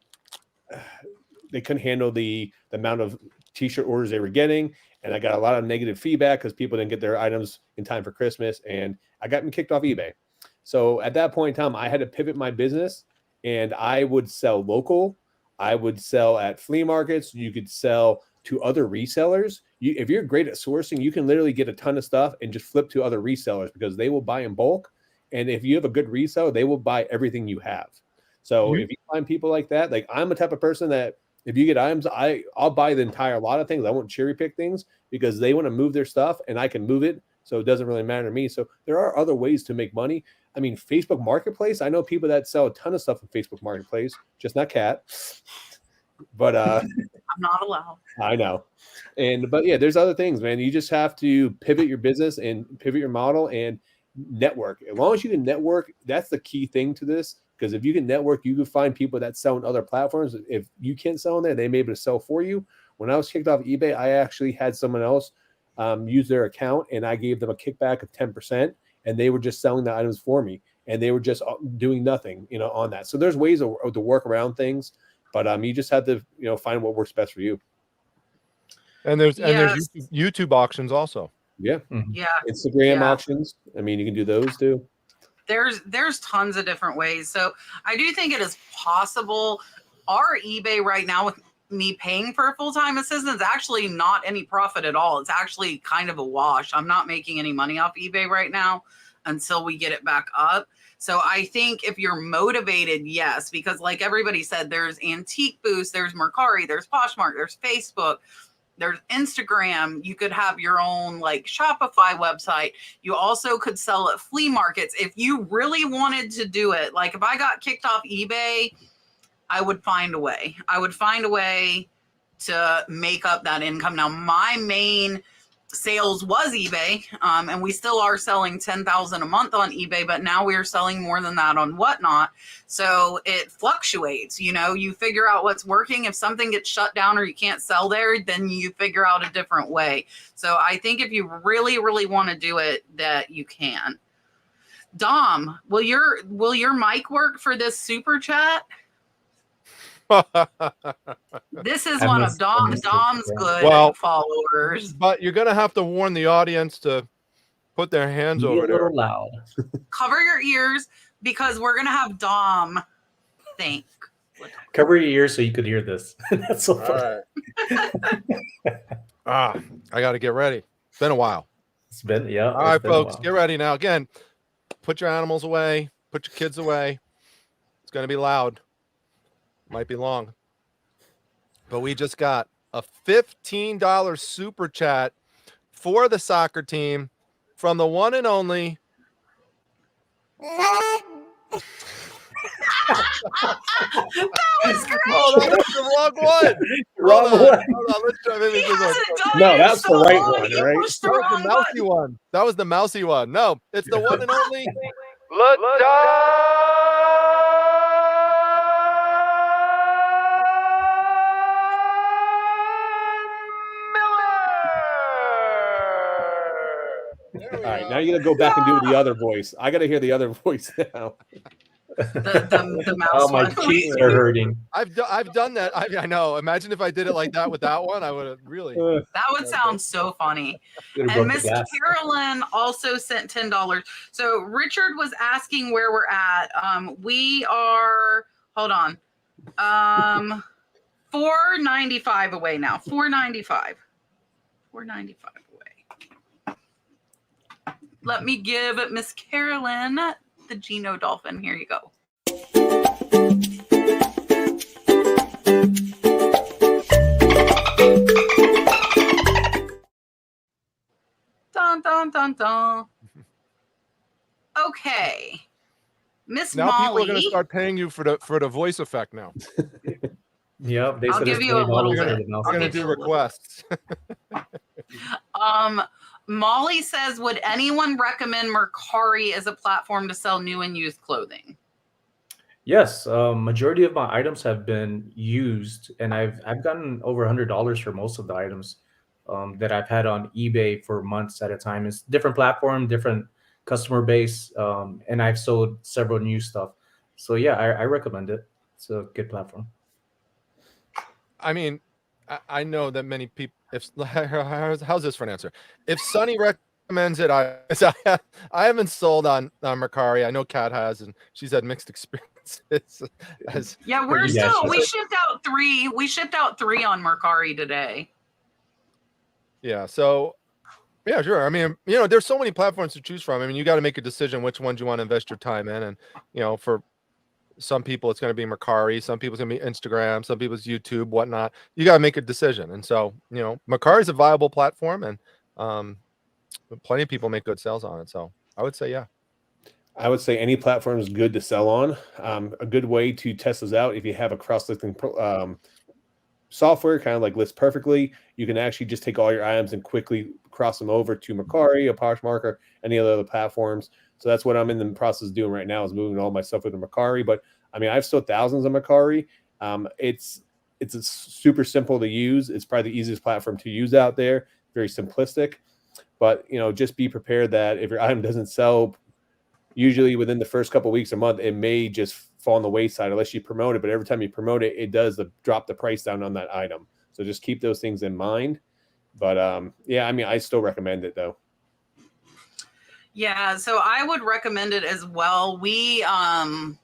handle the amount of T-shirt orders they were getting. And I got a lot of negative feedback because people didn't get their items in time for Christmas, and I got me kicked off eBay. So at that point in time, I had to pivot my business, and I would sell local. I would sell at flea markets. You could sell to other resellers. If you're great at sourcing, you can literally get a ton of stuff and just flip to other resellers because they will buy in bulk. And if you have a good reseller, they will buy everything you have. So if you find people like that, like I'm a type of person that if you get items, I'll buy the entire lot of things. I won't cherry pick things because they want to move their stuff and I can move it. So it doesn't really matter to me. So there are other ways to make money. I mean, Facebook Marketplace, I know people that sell a ton of stuff in Facebook Marketplace, just not cat. But I'm not allowed. I know. But yeah, there's other things, man. You just have to pivot your business and pivot your model and network. As long as you can network, that's the key thing to this. Because if you can network, you can find people that sell on other platforms. If you can't sell on there, they may be able to sell for you. When I was kicked off eBay, I actually had someone else use their account, and I gave them a kickback of 10%, and they were just selling the items for me, and they were just doing nothing, on that. So there's ways to work around things, but you just have to, find what works best for you. And there's Yes. YouTube auctions also. Yeah. Yeah. Instagram Yeah. auctions. I mean, you can do those too. There's tons of different ways. So I do think it is possible. Our eBay right now with me paying for a full-time assistant is actually not any profit at all. It's actually kind of a wash. I'm not making any money off eBay right now until we get it back up. So I think if you're motivated, yes, because like everybody said, there's Antique Boost, there's Mercari, there's Poshmark, there's Facebook, there's Instagram. You could have your own like Shopify website. You also could sell at flea markets. If you really wanted to do it, like if I got kicked off eBay, I would find a way. I would find a way to make up that income. Now, my main sales was eBay, and we still are selling 10,000 a month on eBay, but now we're selling more than that on Whatnot. So it fluctuates. You figure out what's working. If something gets shut down or you can't sell there, then you figure out a different way. So I think if you really, really want to do it, that you can. Dom, will your mic work for this super chat? This is one of Dom's good followers. But you're gonna have to warn the audience to put their hands be over a there. little loud. Cover your ears because we're gonna have Dom think. Cover your ears so you could hear this. That's so All funny. right. I got to get ready. It's been a while. It's been, yeah. All right, folks, get ready now. Again, put your animals away. Put your kids away. It's gonna be loud. Might be long. But we just got a $15 super chat for the soccer team from the one and only That was great. Oh, no, that's the wrong one. Wrong Hold on, one. hold on, let's try maybe He this one. hasn't done No, it that's so the right long. one, You right? pushed the That was the wrong mousy button. one. That was the mousy one. No, it's the one and only. There All we right, go. now you gotta go back and do the other voice. I gotta hear the other voice now. The mouse Oh, my one. cheeks are hurting. I've done that. I know. Imagine if I did it like that with that one. I would have really. That would sound so funny. Could've And broke the Miss glass. Carolyn also sent $10. So Richard was asking where we're at. We are, hold on, 495 away now. 495 away. Let me give Miss Carolyn the Geno Dolphin. Here you go. Dun, dun, dun, dun. Okay. Miss Now people Molly. are going to start paying you for the voice effect now. Yep, they I'll said give it's you a little $20 for bit. the mouse. They're going give to you do a little requests. Molly says, would anyone recommend Mercari as a platform to sell new and used clothing? Yes, majority of my items have been used, and I've gotten over $100 for most of the items that I've had on eBay for months at a time. It's different platform, different customer base, and I've sold several new stuff. So yeah, I recommend it. It's a good platform. I mean, I know that many people. If how's this for an answer? If Sonny recommends it, I haven't sold on Mercari. I know Kat has, and she's had mixed experiences. Yeah, we're Yeah, still, she we shipped out 3. We shipped out 3 on Mercari today. Yeah. So, yeah, sure. I mean, there's so many platforms to choose from. I mean, you got to make a decision which ones you want to invest your time in, and for some people it's going to be Mercari, some people it's going to be Instagram, some people it's YouTube, whatnot. You got to make a decision. And so, Mercari is a viable platform, and plenty of people make good sales on it. So I would say, yeah. I would say any platform is good to sell on. A good way to test this out, if you have a cross-listing software, kind of like List Perfectly, you can actually just take all your items and quickly cross them over to Mercari, a Poshmark, any other platforms. So that's what I'm in the process of doing right now, is moving all my stuff over to Mercari. But I mean, I've sold thousands of Mercari. It's super simple to use. It's probably the easiest platform to use out there. Very simplistic, but just be prepared that if your item doesn't sell, usually within the first couple of weeks or month, it may just fall on the wayside unless you promote it. But every time you promote it, it does drop the price down on that item. So just keep those things in mind. But yeah, I mean, I still recommend it though. Yeah, so I would recommend it as well. We don't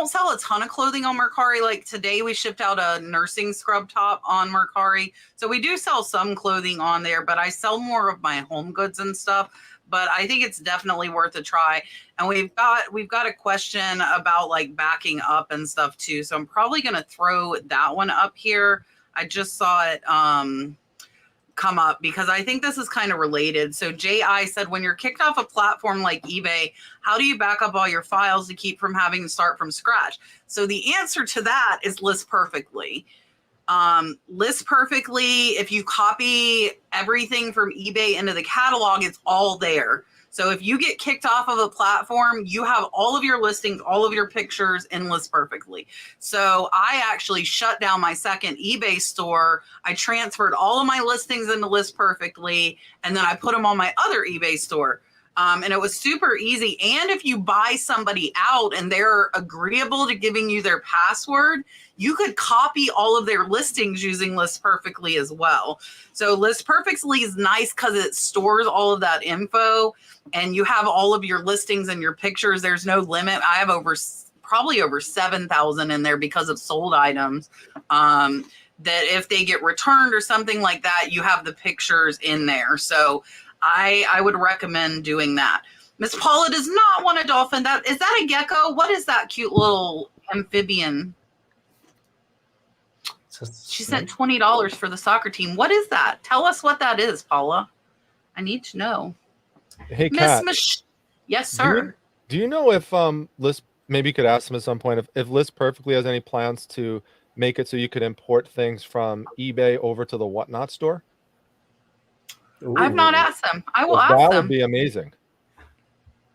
sell a ton of clothing on Mercari. Like today we shipped out a nursing scrub top on Mercari. So we do sell some clothing on there, but I sell more of my home goods and stuff. But I think it's definitely worth a try. And we've got a question about like backing up and stuff too. So I'm probably going to throw that one up here. I just saw it come up because I think this is kind of related. So J.I. said, when you're kicked off a platform like eBay, how do you back up all your files to keep from having to start from scratch? So the answer to that is List Perfectly. List Perfectly, if you copy everything from eBay into the catalog, it's all there. So if you get kicked off of a platform, you have all of your listings, all of your pictures in List Perfectly. So I actually shut down my second eBay store. I transferred all of my listings into List Perfectly, and then I put them on my other eBay store. And it was super easy. And if you buy somebody out and they're agreeable to giving you their password, you could copy all of their listings using List Perfectly as well. So List Perfectly is nice because it stores all of that info and you have all of your listings and your pictures. There's no limit. I have probably over 7,000 in there because of sold items. That if they get returned or something like that, you have the pictures in there. So I would recommend doing that. Miss Paula does not want a dolphin. Is that a gecko? What is that cute little amphibian? She sent $20 for the soccer team. What is that? Tell us what that is, Paula. I need to know. Hey, Kat. Yes, sir. Do you know if maybe you could ask them at some point if List Perfectly has any plans to make it so you could import things from eBay over to the Whatnot store. I've not Ooh. asked them. I will That ask would them. be amazing.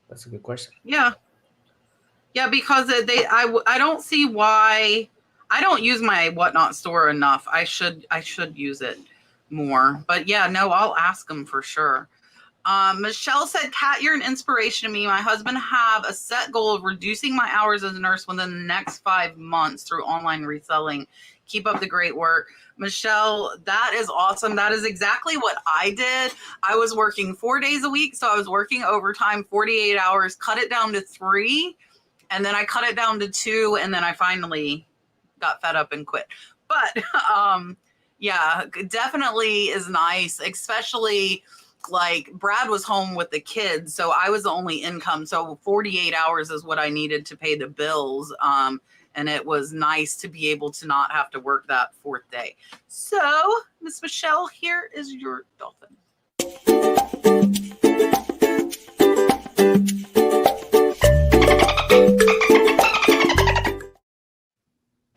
That's a good question. Yeah. Yeah, because I don't see why. I don't use my Whatnot store enough. I should use it more. But yeah, no, I'll ask them for sure. Michelle said, Kat, you're an inspiration to me. My husband have a set goal of reducing my hours as a nurse within the next 5 months through online reselling. Keep up the great work. Michelle, that is awesome. That is exactly what I did. I was working 4 days a week. So I was working overtime, 48 hours, cut it down to 3. And then I cut it down to 2. And then I finally got fed up and quit. But yeah, definitely is nice, especially like Brad was home with the kids, so I was the only income. So 48 hours is what I needed to pay the bills. And it was nice to be able to not have to work that 4th day. So, Miss Michelle, here is your dolphin.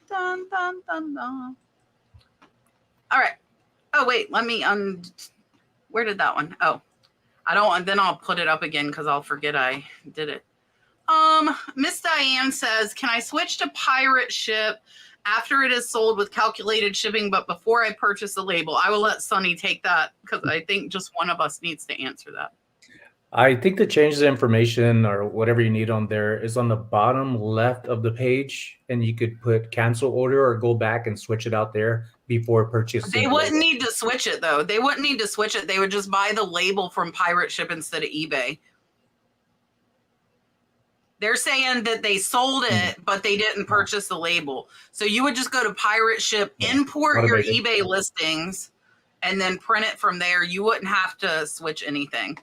Dun, dun, dun, dun. All right. Oh, wait, let me where did that one? Oh, I don't want, then I'll put it up again because I'll forget I did it. Miss Diane says, can I switch to pirate ship after it is sold with calculated shipping, but before I purchase the label? I will let Sonny take that because I think just one of us needs to answer that. I think to change the information or whatever you need on there is on the bottom left of the page, and you could put cancel order or go back and switch it out there before purchasing. They wouldn't need to switch it though. They wouldn't need to switch it. They would just buy the label from Pirate Ship instead of eBay. They're saying that they sold it, but they didn't purchase the label. So you would just go to Pirate Ship, import your eBay listings, and then print it from there. You wouldn't have to switch anything.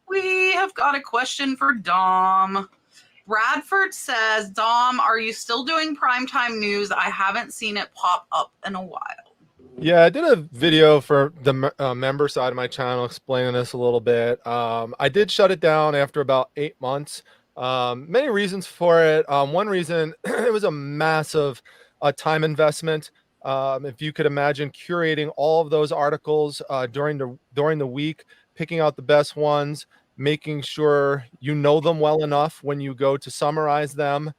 We have got a question for Dom. Bradford says, Dom, are you still doing primetime news? I haven't seen it pop up in a while. Yeah, I did a video for the member side of my channel explaining this a little bit. I did shut it down after about 8 months. Many reasons for it. One reason, it was a massive time investment. If you could imagine curating all of those articles during the week, picking out the best ones, making sure you know them well enough when you go to summarize them,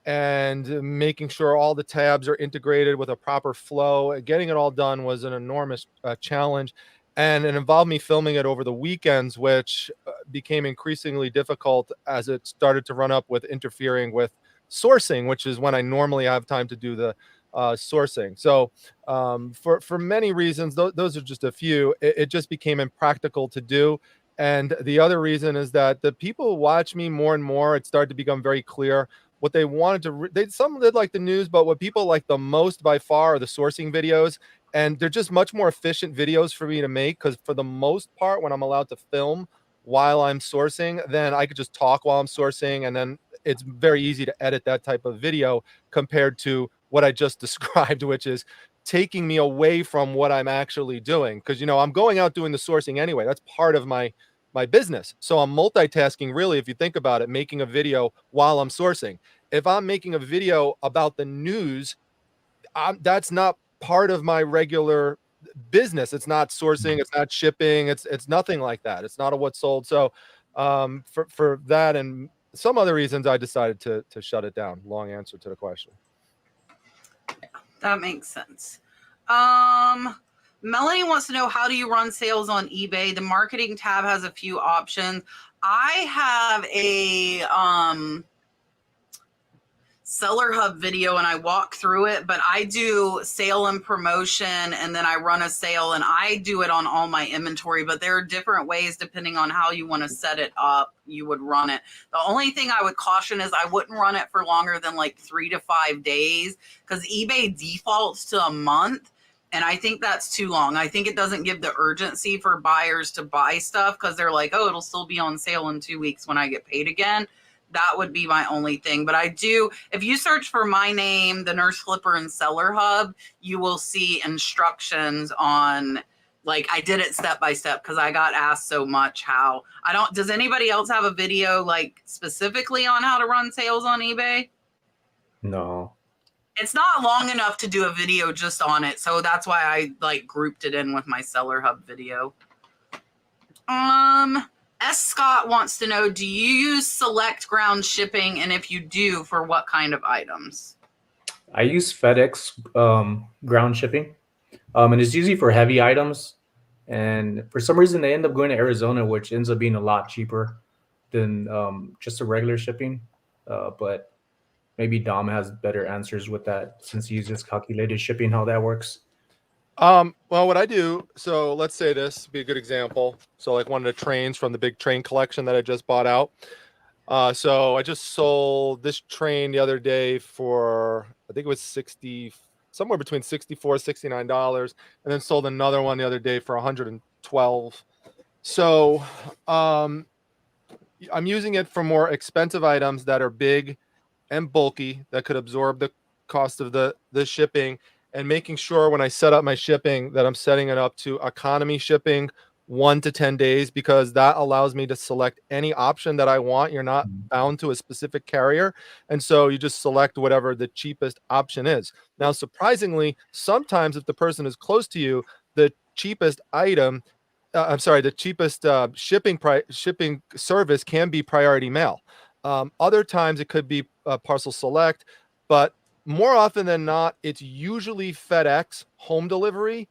and making sure all the tabs are integrated with a proper flow. Getting it all done was an enormous challenge, and it involved me filming it over the weekends, which became increasingly difficult as it started to run up with interfering with sourcing, which is when I normally have time to do the sourcing. So for many reasons, those are just a few, it just became impractical to do. And the other reason is that the people who watch me more and more, it started to become very clear what they wanted to some did like the news, but what people like the most by far are the sourcing videos. And they're just much more efficient videos for me to make, because for the most part, when I'm allowed to film while I'm sourcing, then I could just talk while I'm sourcing, and then it's very easy to edit that type of video compared to what I just described, which is taking me away from what I'm actually doing. Because, I'm going out doing the sourcing anyway. That's part of my business. So I'm multitasking, really, if you think about it, making a video while I'm sourcing. If I'm making a video about the news, that's not part of my regular business. It's not sourcing, it's not shipping, it's nothing like that. It's not a what's sold. So for that and some other reasons, I decided to shut it down. Long answer to the question. That makes sense. Melanie wants to know, how do you run sales on eBay? The marketing tab has a few options. I have a Seller Hub video and I walk through it, but I do sale and promotion, and then I run a sale, and I do it on all my inventory. But there are different ways depending on how you want to set it up. You would run it. The only thing I would caution is I wouldn't run it for longer than like 3 to 5 days, because eBay defaults to a month. And I think that's too long. I think it doesn't give the urgency for buyers to buy stuff, because they're like, oh, it'll still be on sale in 2 weeks when I get paid again. That would be my only thing. But I do, if you search for my name, the Nurse Flipper and Seller Hub, you will see instructions on Like I did it step by step because I got asked so much how. Does anybody else have a video like specifically on how to run sales on eBay? No. It's not long enough to do a video just on it, so that's why I like grouped it in with my Seller Hub video. S. Scott wants to know, do you use select ground shipping, and if you do, for what kind of items? I use FedEx ground shipping, and it's usually for heavy items. And for some reason, they end up going to Arizona, which ends up being a lot cheaper than just a regular shipping. But maybe Dom has better answers with that since he uses calculated shipping, how that works. Well, what I do, so let's say this would be a good example. So like one of the trains from the big train collection that I just bought out. So I just sold this train the other day for, I think it was somewhere between $64, $69, and then sold another one the other day for $112. So I'm using it for more expensive items that are big and bulky that could absorb the cost of the shipping, and making sure when I set up my shipping that I'm setting it up to economy shipping 1 to 10 days, because that allows me to select any option that I want. You're not bound to a specific carrier. And so you just select whatever the cheapest option is. Now, surprisingly, sometimes if the person is close to you, the cheapest item, the cheapest shipping service can be priority mail. Other times it could be parcel select, but more often than not, it's usually FedEx home delivery.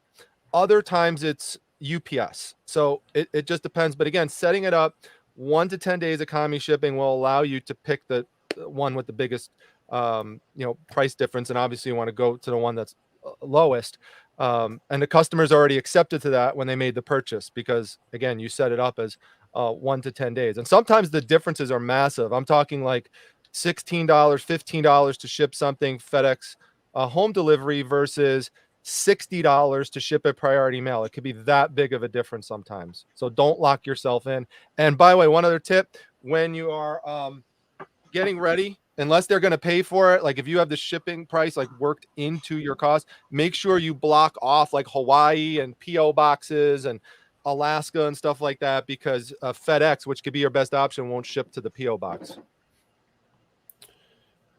Other times it's UPS. So it just depends. But again, setting it up 1 to 10 days economy shipping will allow you to pick the one with the biggest price difference. And obviously you want to go to the one that's lowest. And the customer's already accepted to that when they made the purchase, because again, you set it up as 1 to 10 days. And sometimes the differences are massive. I'm talking like $16, $15 to ship something FedEx home delivery versus $60 to ship it priority mail. It could be that big of a difference sometimes. So don't lock yourself in. And by the way, one other tip, when you are getting ready, unless they're going to pay for it, like if you have the shipping price like worked into your cost, make sure you block off like Hawaii and PO boxes and Alaska and stuff like that, because FedEx, which could be your best option, won't ship to the PO box.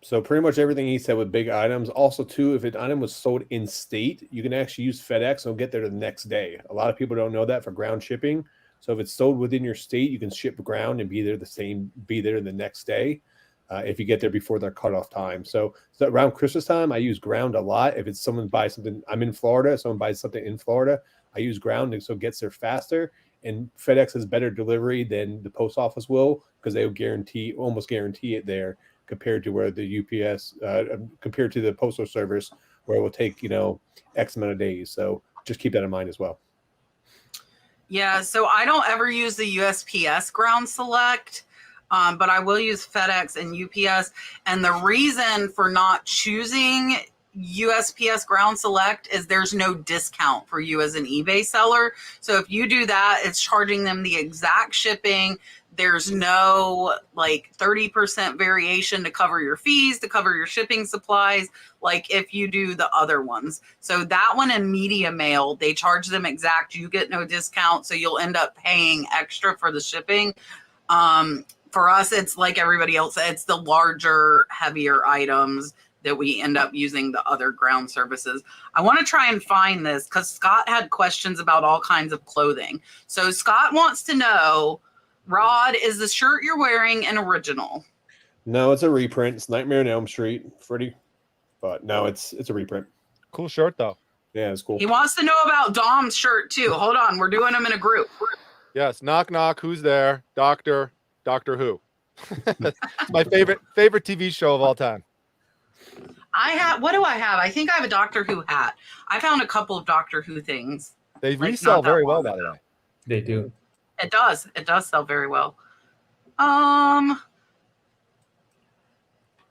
So pretty much everything he said with big items. Also, too, if an item was sold in state, you can actually use FedEx and it'll get there the next day. A lot of people don't know that for ground shipping. So if it's sold within your state, you can ship ground and be there the next day if you get there before their cutoff time. So around Christmas time, I use ground a lot. If it's someone buys something, I'm in Florida, someone buys something in Florida, I use ground, and so it gets there faster. And FedEx has better delivery than the post office will, because they will almost guarantee it there, compared to where the UPS, compared to the postal service, where it will take, X amount of days. So just keep that in mind as well. Yeah, so I don't ever use the USPS ground select, but I will use FedEx and UPS. And the reason for not choosing USPS ground select is there's no discount for you as an eBay seller. So if you do that, it's charging them the exact shipping. There's no like 30% variation to cover your fees, to cover your shipping supplies, like if you do the other ones. So that one in media mail, they charge them exact. You get no discount. So you'll end up paying extra for the shipping. For us, it's like everybody else. It's the larger, heavier items that we end up using the other ground services. I want to try and find this because Scott had questions about all kinds of clothing. So Scott wants to know, Rod, is the shirt you're wearing an original? No, it's a reprint. It's Nightmare on Elm Street, Freddy. But no, it's a reprint. Cool shirt though. Yeah, it's cool. He wants to know about Dom's shirt too. Hold on, we're doing them in a group. Yes, knock knock. Who's there? Doctor Who. It's my favorite TV show of all time. What do I have? I think I have a Doctor Who hat. I found a couple of Doctor Who things. They resell very well, by the way. They do. It does. It does sell very well.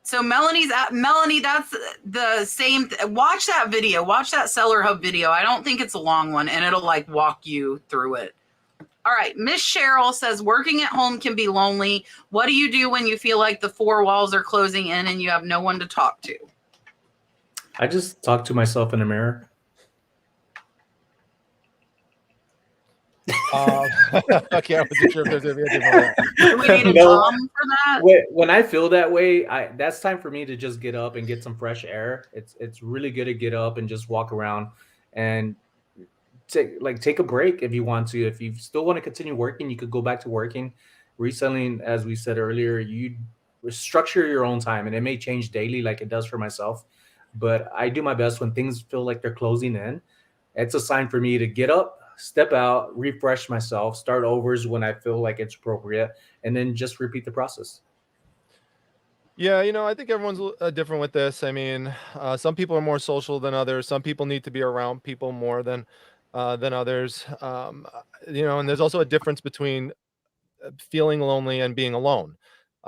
So Melanie, that's the same. Watch that video. Watch that Seller Hub video. I don't think it's a long one, and it'll like walk you through it. All right. Miss Cheryl says, working at home can be lonely. What do you do when you feel like the four walls are closing in and you have no one to talk to? I just talk to myself in the mirror. Okay, I wasn't sure if there's anything more than that. Do we need a No. Dom for that? When I feel that way, that's time for me to just get up and get some fresh air. It's really good to get up and just walk around and take a break if you want to. If you still want to continue working, you could go back to working. Reselling, as we said earlier, you structure your own time, and it may change daily like it does for myself. But I do my best when things feel like they're closing in. It's a sign for me to get up, step out, refresh myself, start overs when I feel like it's appropriate, and then just repeat the process. Yeah, I think everyone's different with this. I mean, some people are more social than others. Some people need to be around people more than others. And there's also a difference between feeling lonely and being alone.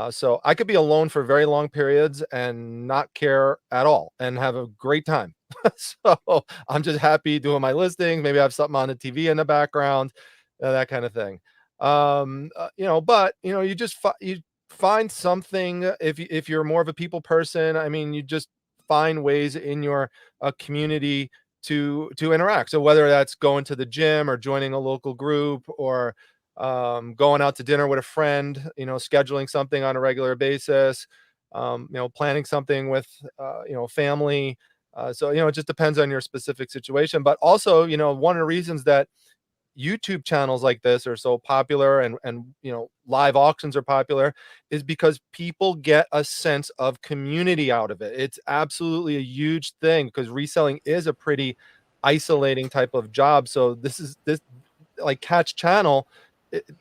So I could be alone for very long periods and not care at all and have a great time. So I'm just happy doing my listings. Maybe I have something on the TV in the background, that kind of thing. But you find something if you're more of a people person. I mean, you just find ways in your community to interact. So whether that's going to the gym or joining a local group or going out to dinner with a friend, scheduling something on a regular basis, planning something with, family. So, it just depends on your specific situation. But also, one of the reasons that YouTube channels like this are so popular and live auctions are popular is because people get a sense of community out of it. It's absolutely a huge thing because reselling is a pretty isolating type of job. So this like Catch channel,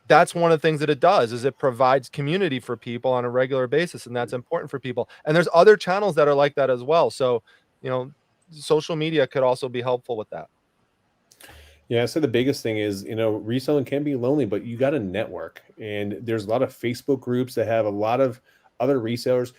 that's one of the things that it does is it provides community for people on a regular basis, and that's important for people. And there's other channels that are like that as well. So, social media could also be helpful with that. Yeah, so the biggest thing is, reselling can be lonely, but you got to network. And there's a lot of Facebook groups that have a lot of other resellers.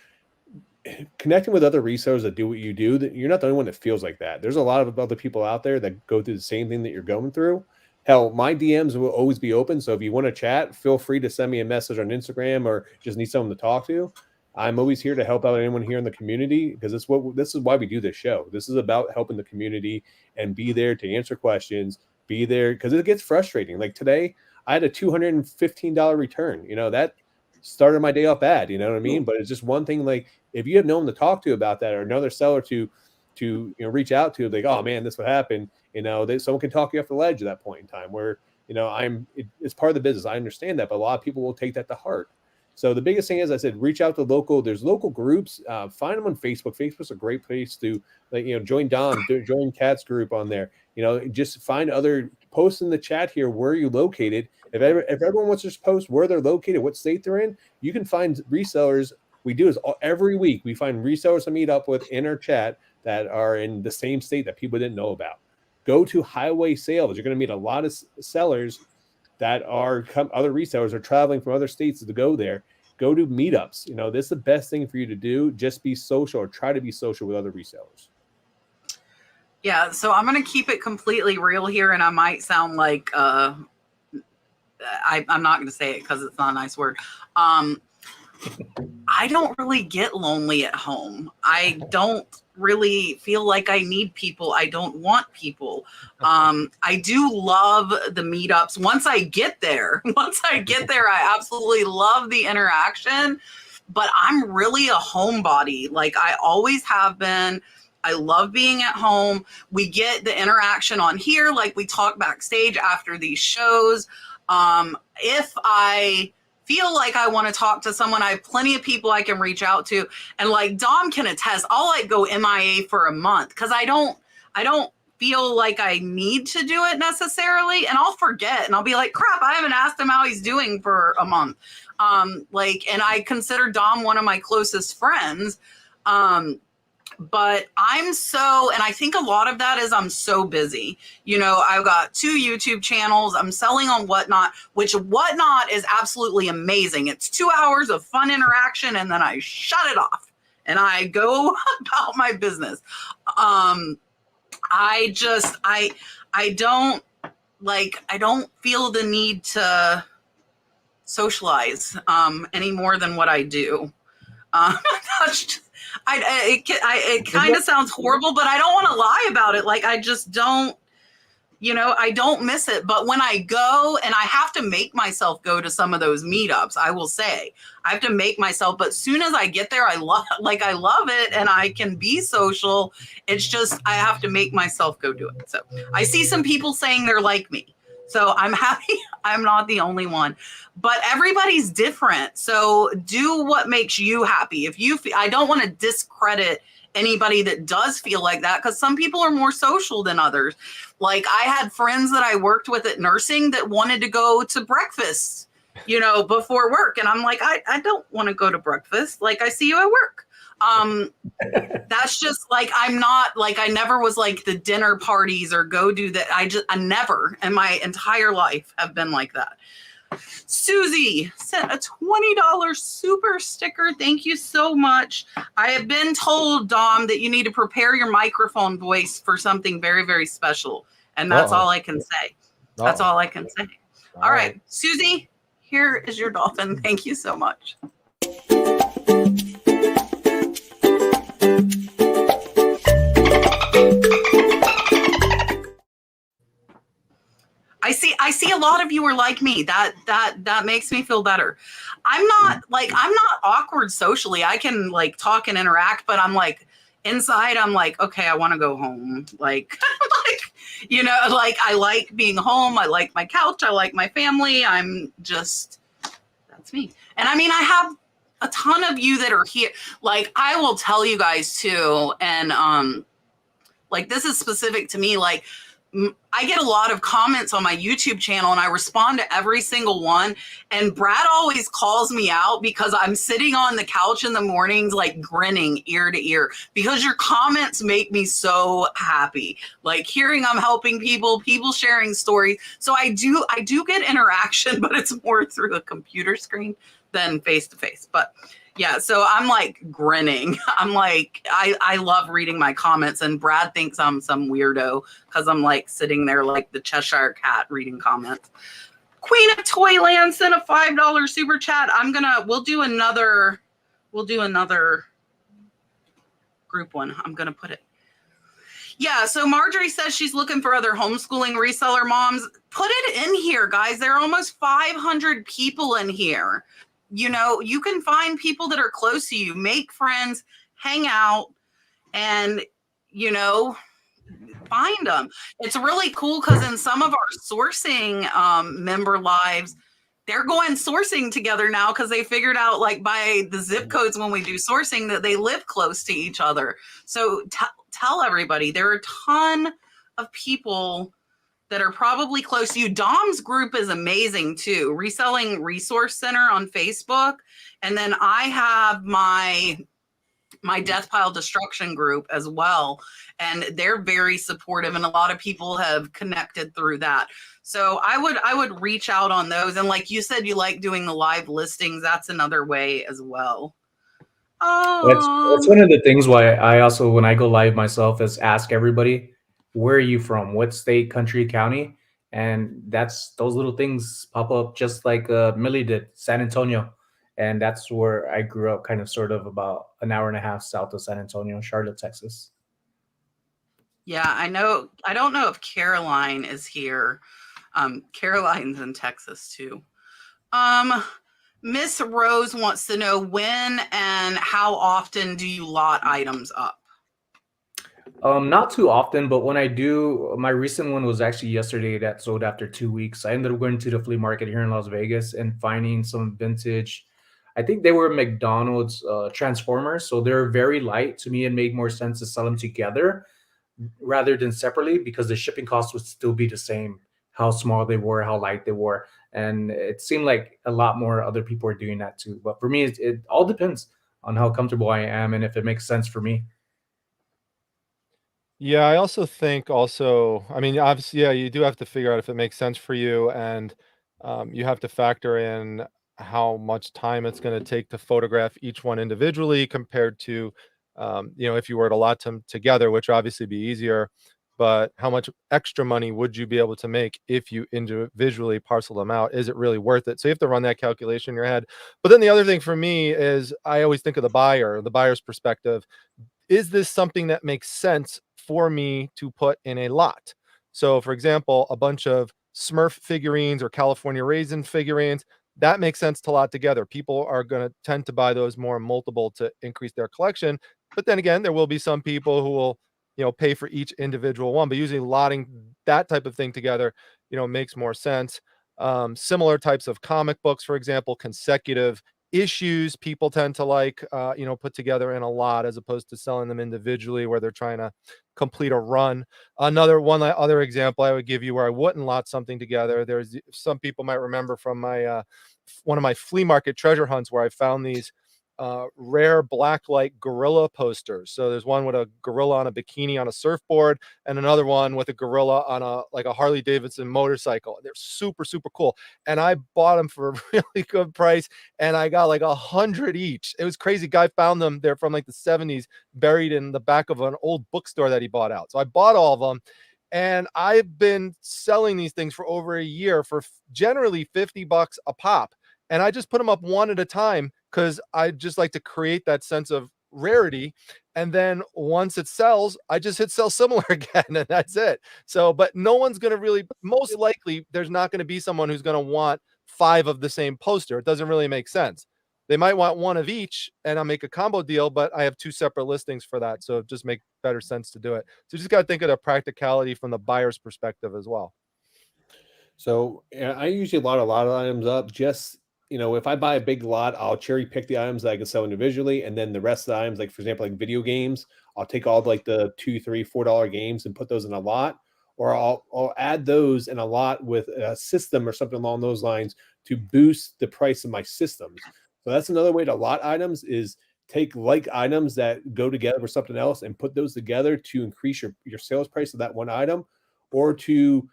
Connecting with other resellers that do what you do, that you're not the only one that feels like that. There's a lot of other people out there that go through the same thing that you're going through. Hell, my DMs will always be open. So if you want to chat, feel free to send me a message on Instagram or just need someone to talk to. I'm always here to help out anyone here in the community because this is why we do this show. This is about helping the community and be there to answer questions, be there because it gets frustrating. Like today, I had a $215 return. That started my day off bad. You know what I mean? But it's just one thing. Like if you have no one to talk to about that or another seller to reach out to, like, oh man, this would happen. Someone can talk you off the ledge at that point in time where, it's part of the business. I understand that, but a lot of people will take that to heart. So the biggest thing is, I said, reach out to there's local groups, find them on Facebook. Facebook's a great place to join Dom, join Kat's group on there. Just find other posts in the chat here. Where are you located? If everyone wants to just post where they're located, what state they're in, you can find resellers. We do this every week. We find resellers to meet up with in our chat that are in the same state that people didn't know about. Go to highway sales. You're going to meet a lot of sellers that are other resellers are traveling from other states to go there. Go to meetups. This is the best thing for you to do. Just be social or try to be social with other resellers. Yeah, so I'm going to keep it completely real here, and I might sound like I'm not going to say it because it's not a nice word. I don't really get lonely at home. I don't really feel like I need people. I don't want people. I do love the meetups. Once I get there, I absolutely love the interaction, but I'm really a homebody. Like I always have been. I love being at home. We get the interaction on here. Like we talk backstage after these shows. If I feel like I want to talk to someone, I have plenty of people I can reach out to. And like Dom can attest, I'll like go MIA for a month because I don't feel like I need to do it necessarily. And I'll forget and I'll be like, crap, I haven't asked him how he's doing for a month. And I consider Dom one of my closest friends. But and I think a lot of that is I'm so busy. I've got 2 YouTube channels. I'm selling on Whatnot, which Whatnot is absolutely amazing. It's 2 hours of fun interaction and then I shut it off and I go about my business. I don't feel the need to socialize any more than what I do. That's just, it kind of sounds horrible, but I don't want to lie about it. Like I just don't. I don't miss it. But when I go, and I have to make myself go to some of those meetups, I will say I have to make myself. But soon as I get there, I love it, and I can be social. It's just I have to make myself go do it. So I see some people saying they're like me. So I'm happy I'm not the only one, but everybody's different. So do what makes you happy. If you I don't want to discredit anybody that does feel like that, because some people are more social than others. Like I had friends that I worked with at nursing that wanted to go to breakfast, before work. And I'm like, I don't want to go to breakfast. Like I see you at work. That's just like, I'm not like, I never was like the dinner parties or go do that. I never in my entire life have been like that. Susie sent a $20 super sticker. Thank you so much. I have been told, Dom, that you need to prepare your microphone voice for something very, very special. And that's all I can say. That's all I can say. All right, Susie, here is your dolphin. Thank you so much. I see a lot of you are like me. That makes me feel better. I'm not awkward socially. I can like talk and interact, but I'm like inside I'm like, okay, I want to go home. Like I like being home. I like my couch. I like my family. That's me. And I mean, I have a ton of you that are here. Like I will tell you guys too. And like this is specific to me. Like I get a lot of comments on my YouTube channel and I respond to every single one. And Brad always calls me out because I'm sitting on the couch in the mornings, like grinning ear to ear, because your comments make me so happy. Like hearing I'm helping people sharing stories. So I do get interaction, but it's more through a computer screen than face to face. But yeah, so I'm like grinning. I'm like, I love reading my comments, and Brad thinks I'm some weirdo because I'm like sitting there like the Cheshire Cat reading comments. Queen of Toyland sent a $5 super chat. We'll do another group one. I'm gonna put it. Yeah, so Marjorie says she's looking for other homeschooling reseller moms. Put it in here, guys. There are almost 500 people in here. You can find people that are close to you, make friends, hang out, and, find them. It's really cool because in some of our sourcing member lives, they're going sourcing together now because they figured out like by the zip codes when we do sourcing that they live close to each other. So tell everybody, there are a ton of people that are probably close to you. Dom's group is amazing too. Reselling Resource Center on Facebook. And then I have my Death Pile Destruction group as well. And they're very supportive. And a lot of people have connected through that. So I would reach out on those. And like you said, you like doing the live listings. That's another way as well. That's one of the things why I also, when I go live myself, is ask everybody, where are you from? What state, country, county? And those little things pop up just like Millie did, San Antonio. And that's where I grew up, kind of sort of about an hour and a half south of San Antonio, Charlotte, Texas. Yeah, I know. I don't know if Caroline is here. Caroline's in Texas too. Miss Rose wants to know when and how often do you lot items up? Not too often, but when I do, my recent one was actually yesterday that sold after 2 weeks. I ended up going to the flea market here in Las Vegas and finding some vintage. I think they were McDonald's Transformers, so they're very light. To me, it made more sense to sell them together rather than separately because the shipping cost would still be the same, how small they were, how light they were. And it seemed like a lot more other people are doing that too. But for me, it all depends on how comfortable I am and if it makes sense for me. Yeah, I also think I mean, obviously, yeah, you do have to figure out if it makes sense for you, and you have to factor in how much time it's going to take to photograph each one individually compared to, if you were to lot them together, which would obviously be easier, but how much extra money would you be able to make if you individually parcel them out? Is it really worth it? So you have to run that calculation in your head. But then the other thing for me is I always think of the buyer's perspective. Is this something that makes sense for me to put in a lot? So for example, a bunch of Smurf figurines or California Raisin figurines, that makes sense to lot together. People are going to tend to buy those more multiple to increase their collection. But then again, there will be some people who will, pay for each individual one, but usually lotting that type of thing together, makes more sense. Similar types of comic books, for example, consecutive issues, people tend to like, put together in a lot as opposed to selling them individually where they're trying to complete a run. Other example I would give you where I wouldn't lot something together. There's some people might remember from my one of my flea market treasure hunts where I found these rare blacklight gorilla posters. So there's one with a gorilla on a bikini on a surfboard, and another one with a gorilla on a Harley Davidson motorcycle. They're super, super cool. And I bought them for a really good price, and I got like 100 each. It was crazy. Guy found them. They're from like the 70s, buried in the back of an old bookstore that he bought out. So I bought all of them. And I've been selling these things for over a year for generally $50 a pop. And I just put them up one at a time because I just like to create that sense of rarity. And then once it sells, I just hit sell similar again, and that's it. So, but no one's going to really, most likely, there's not going to be someone who's going to want 5 of the same poster. It doesn't really make sense. They might want one of each, and I'll make a combo deal, but I have 2 separate listings for that. So it just makes better sense to do it. So you just got to think of the practicality from the buyer's perspective as well. So I usually lot a lot of items up. Just, if I buy a big lot, I'll cherry pick the items that I can sell individually, and then the rest of the items, like for example, like video games, I'll take all like the $2, $3, $4 games and put those in a lot, or I'll add those in a lot with a system or something along those lines to boost the price of my systems. So that's another way to lot items, is take like items that go together with something else and put those together to increase your sales price of that one item, or to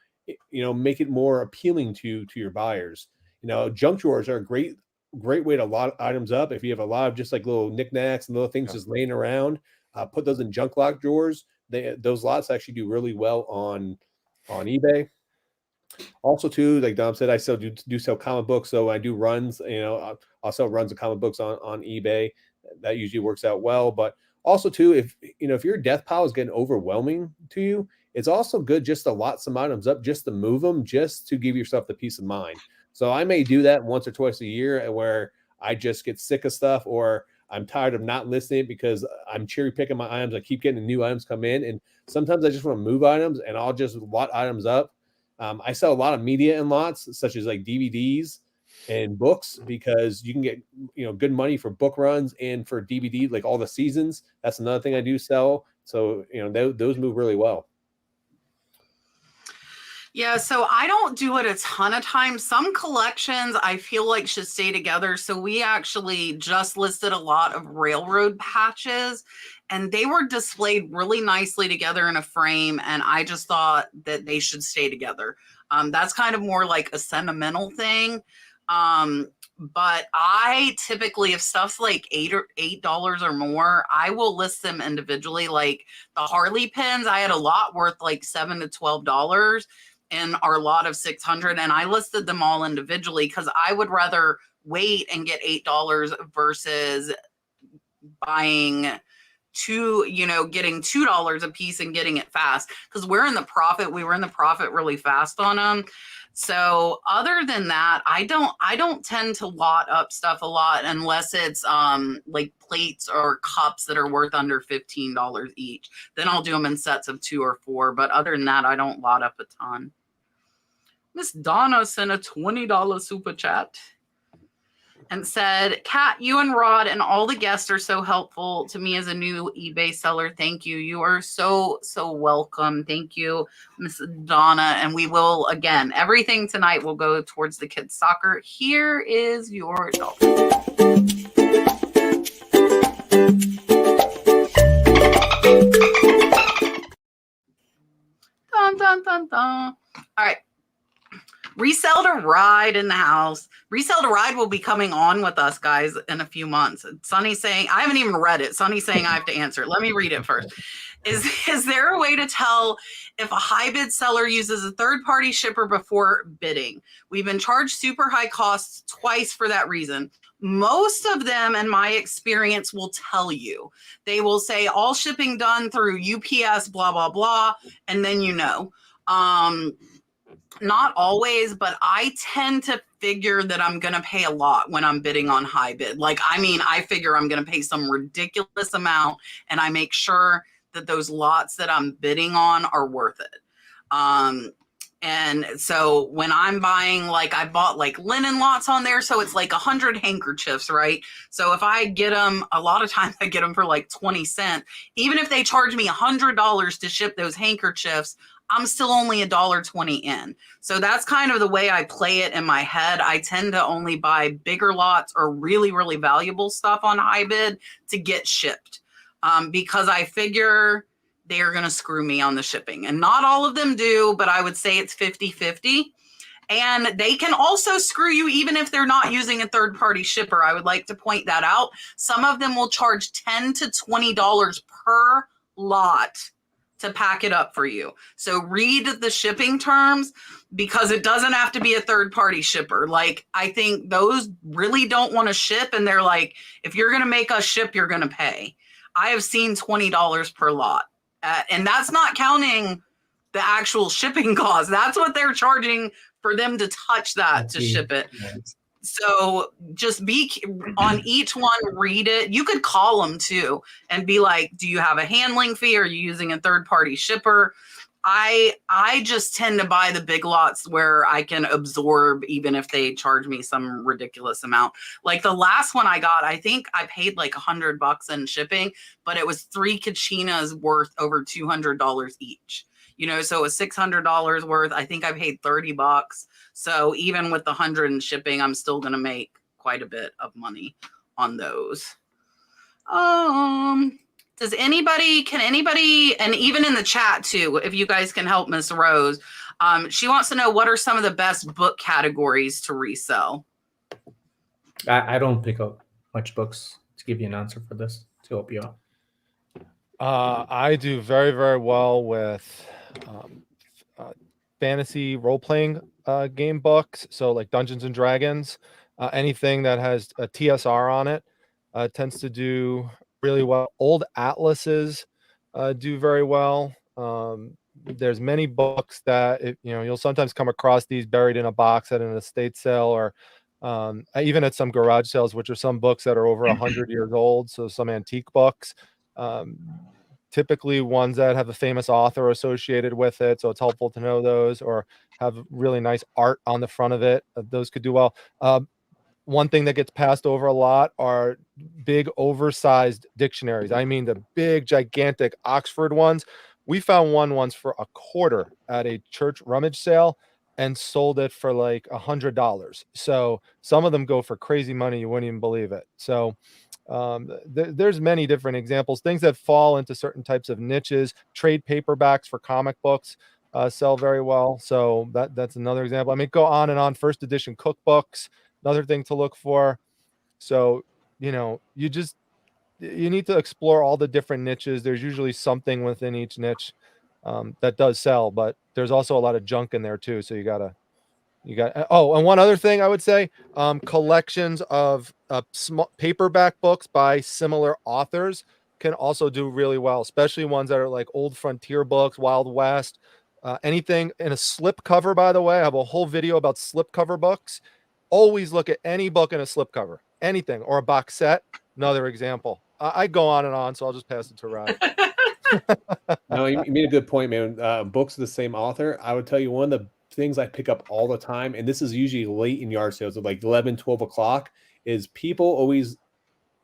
make it more appealing to your buyers. Junk drawers are a great way to lot items up. If you have a lot of just like little knickknacks and little things just laying around, put those in junk lock drawers. Those lots actually do really well on eBay. Also, too, like Dom said, I still do sell comic books. So I do runs. I'll sell runs of comic books on eBay. That usually works out well. But also, too, if your death pile is getting overwhelming to you, it's also good just to lot some items up, just to move them, just to give yourself the peace of mind. So I may do that once or twice a year, where I just get sick of stuff, or I'm tired of not listening because I'm cherry picking my items. I keep getting new items come in, and sometimes I just want to move items, and I'll just lot items up. I sell a lot of media in lots, such as like DVDs and books, because you can get good money for book runs and for DVD, like all the seasons. That's another thing I do sell. So those move really well. Yeah, so I don't do it a ton of times. Some collections I feel like should stay together. So we actually just listed a lot of railroad patches, and they were displayed really nicely together in a frame. And I just thought that they should stay together. That's kind of more like a sentimental thing. But I typically, if stuff's like $8 or more, I will list them individually. Like the Harley pins, I had a lot worth like $7 to $12 in our lot of 600, and I listed them all individually because I would rather wait and get $8 versus buying getting $2 a piece and getting it fast, because we were in the profit really fast on them. So other than that, I don't tend to lot up stuff a lot unless it's like plates or cups that are worth under $15 each. Then I'll do them in sets of 2 or 4. But other than that, I don't lot up a ton. Miss Donna sent a $20 super chat and said, Kat, you and Rod and all the guests are so helpful to me as a new eBay seller. Thank you. You are so, so welcome. Thank you, Miss Donna. And we will, again, everything tonight will go towards the kids' soccer. Here is your dollar. Dun, dun, dun, dun. All right. Resell to Ride in the house. Resell to Ride will be coming on with us, guys, in a few months. Sonny's saying, I haven't even read it. Sonny's saying I have to answer it. Let me read it first. Is there a way to tell if a high bid seller uses a third-party shipper before bidding? We've been charged super high costs twice for that reason. Most of them, in my experience, will tell you. They will say all shipping done through UPS, blah, blah, blah, and then Not always, but I tend to figure that I'm going to pay a lot when I'm bidding on high bid. Like, I mean, I figure I'm going to pay some ridiculous amount, and I make sure that those lots that I'm bidding on are worth it. And so when I'm buying, like, I bought like linen lots on there, so it's like 100 handkerchiefs, right? So if I get them, a lot of times I get them for like 20 cents. Even if they charge me $100 to ship those handkerchiefs, I'm still only $1.20 in. So that's kind of the way I play it in my head. I tend to only buy bigger lots or really, really valuable stuff on high bid to get shipped, because I figure they're going to screw me on the shipping. And not all of them do, but I would say it's 50-50. And they can also screw you even if they're not using a third-party shipper. I would like to point that out. Some of them will charge $10 to $20 per lot to pack it up for you. So read the shipping terms, because it doesn't have to be a third-party shipper. Like, I think those really don't want to ship, and they're like, if you're going to make us ship, you're going to pay. I have seen $20 per lot. And that's not counting the actual shipping cost. That's what they're charging for them to touch that, to ship it. So just be on each one, read it. You could call them too and be like, do you have a handling fee? Are you using a third-party shipper? I just tend to buy the big lots where I can absorb, even if they charge me some ridiculous amount. Like the last one I got, I think I paid like $100 in shipping, but it was 3 Kachinas worth over $200 each. You know, so it was $600 worth. I think I paid $30. So even with the 100 in shipping, I'm still going to make quite a bit of money on those. Can anybody, and even in the chat too, if you guys can help Miss Rose, she wants to know, what are some of the best book categories to resell? I don't pick up much books to give you an answer for this, to help you out. I do very, very well with fantasy role-playing game books. So like Dungeons and Dragons, anything that has a TSR on it tends to do really well. Old atlases do very well. There's many books that you'll sometimes come across these buried in a box at an estate sale, or even at some garage sales, which are some books that are over 100 years old. So some antique books, typically ones that have a famous author associated with it. So it's helpful to know those, or have really nice art on the front of it. Those could do well. One thing that gets passed over a lot are big oversized dictionaries. I mean, the big, gigantic Oxford ones. We found one once for $0.25 at a church rummage sale and sold it for like $100. So some of them go for crazy money. You wouldn't even believe it. So there's many different examples, things that fall into certain types of niches. Trade paperbacks for comic books sell very well. So that's another example. I mean, go on and on. First edition cookbooks, another thing to look for. So, you need to explore all the different niches. There's usually something within each niche that does sell, but there's also a lot of junk in there too. So you got, and one other thing I would say, collections of small paperback books by similar authors can also do really well, especially ones that are like old frontier books, Wild West, anything in a slip cover. By the way, I have a whole video about slip cover books. Always look at any book in a slip cover, anything, or a box set. Another example. I go on and on, so I'll just pass it to Rod. No, you made a good point, man. Books of the same author. I would tell you, one of the things I pick up all the time, and this is usually late in yard sales, of like 11, 12 o'clock, is people always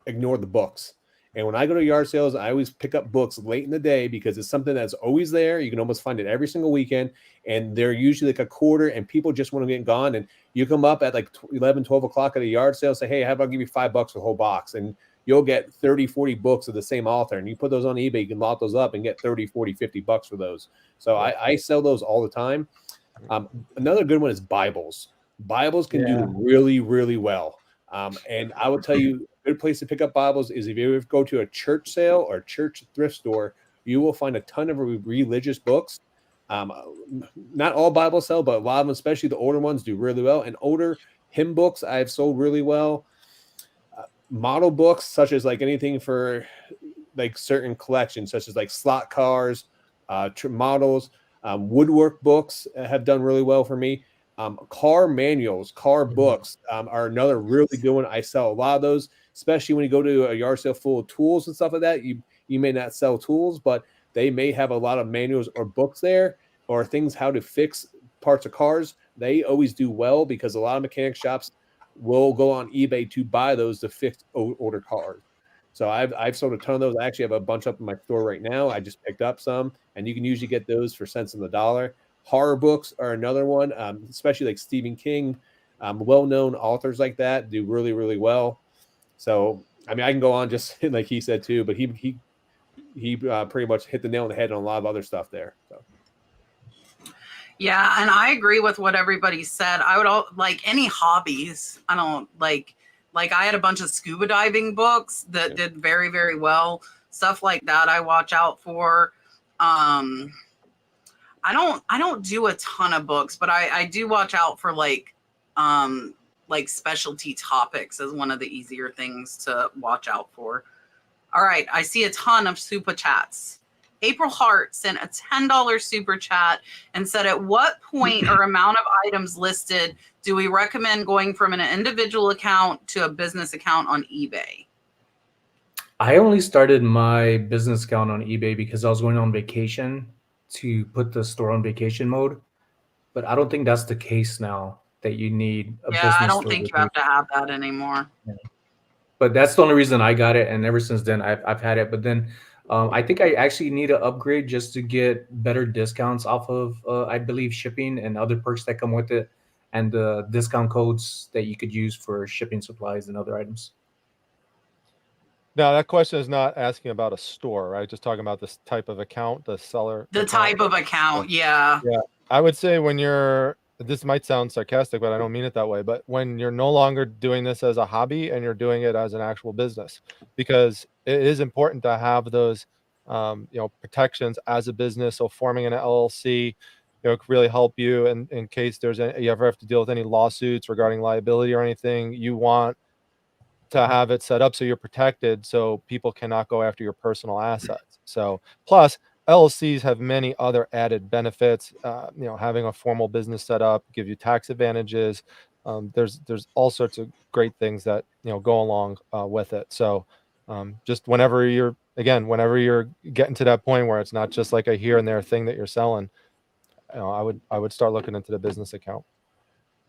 ignore the books. And when I go to yard sales, I always pick up books late in the day, because it's something that's always there. You can almost find it every single weekend, and they're usually like $0.25, and people just want to get gone. And you come up at like 11, 12 o'clock at a yard sale, say, hey, how about I give you $5 for the whole box? And you'll get 30, 40 books of the same author, and you put those on eBay, you can lot those up and get 30, 40, $50 for those. So I sell those all the time. Another good one is Bibles. Bibles can do really, really well. And I will tell you, a good place to pick up Bibles is if you ever go to a church sale or church thrift store, you will find a ton of religious books. Not all Bibles sell, but a lot of them, especially the older ones, do really well. And older hymn books I've sold really well. Model books, such as like anything for like certain collections, such as like slot cars, models. Woodwork books have done really well for me. Car manuals, car books are another really good one. I sell a lot of those, especially when you go to a yard sale full of tools and stuff like that. You may not sell tools, but they may have a lot of manuals or books there or things how to fix parts of cars. They always do well because a lot of mechanic shops will go on eBay to buy those to fix older cars. So I've sold a ton of those. I actually have a bunch up in my store right now. I just picked up some, and you can usually get those for cents on the dollar. Horror books are another one, especially like Stephen King, well-known authors like that do really, really well. So I mean, I can go on just like he said too, but he pretty much hit the nail on the head on a lot of other stuff there. So. Yeah, and I agree with what everybody said. I would like any hobbies. I don't like I had a bunch of scuba diving books that did very, very well. Stuff like that I watch out for. I don't do a ton of books, but I do watch out for like specialty topics as one of the easier things to watch out for. All right, I see a ton of super chats. April Hart sent a $10 super chat and said, at what point or amount of items listed do we recommend going from an individual account to a business account on eBay? I only started my business account on eBay because I was going on vacation to put the store on vacation mode. But I don't think that's the case now that you need a business. I don't think you have to have that anymore. Yeah. But that's the only reason I got it. And ever since then, I've had it. But then I think I actually need to upgrade just to get better discounts off of, I believe, shipping and other perks that come with it, and the discount codes that you could use for shipping supplies and other items. Now, that question is not asking about a store, right? Just talking about this type of account, the seller. The type of account, yeah. Yeah. I would say when you're, this might sound sarcastic, but I don't mean it that way, but when you're no longer doing this as a hobby and you're doing it as an actual business, because it is important to have those, protections as a business. So forming an LLC, could really help you in case you ever have to deal with any lawsuits regarding liability or anything. You want to have it set up so you're protected, so people cannot go after your personal assets. So plus LLCs have many other added benefits. Having a formal business set up give you tax advantages. There's all sorts of great things that go along with it. So just whenever you're getting to that point where it's not just like a here and there thing that you're selling, I would start looking into the business account.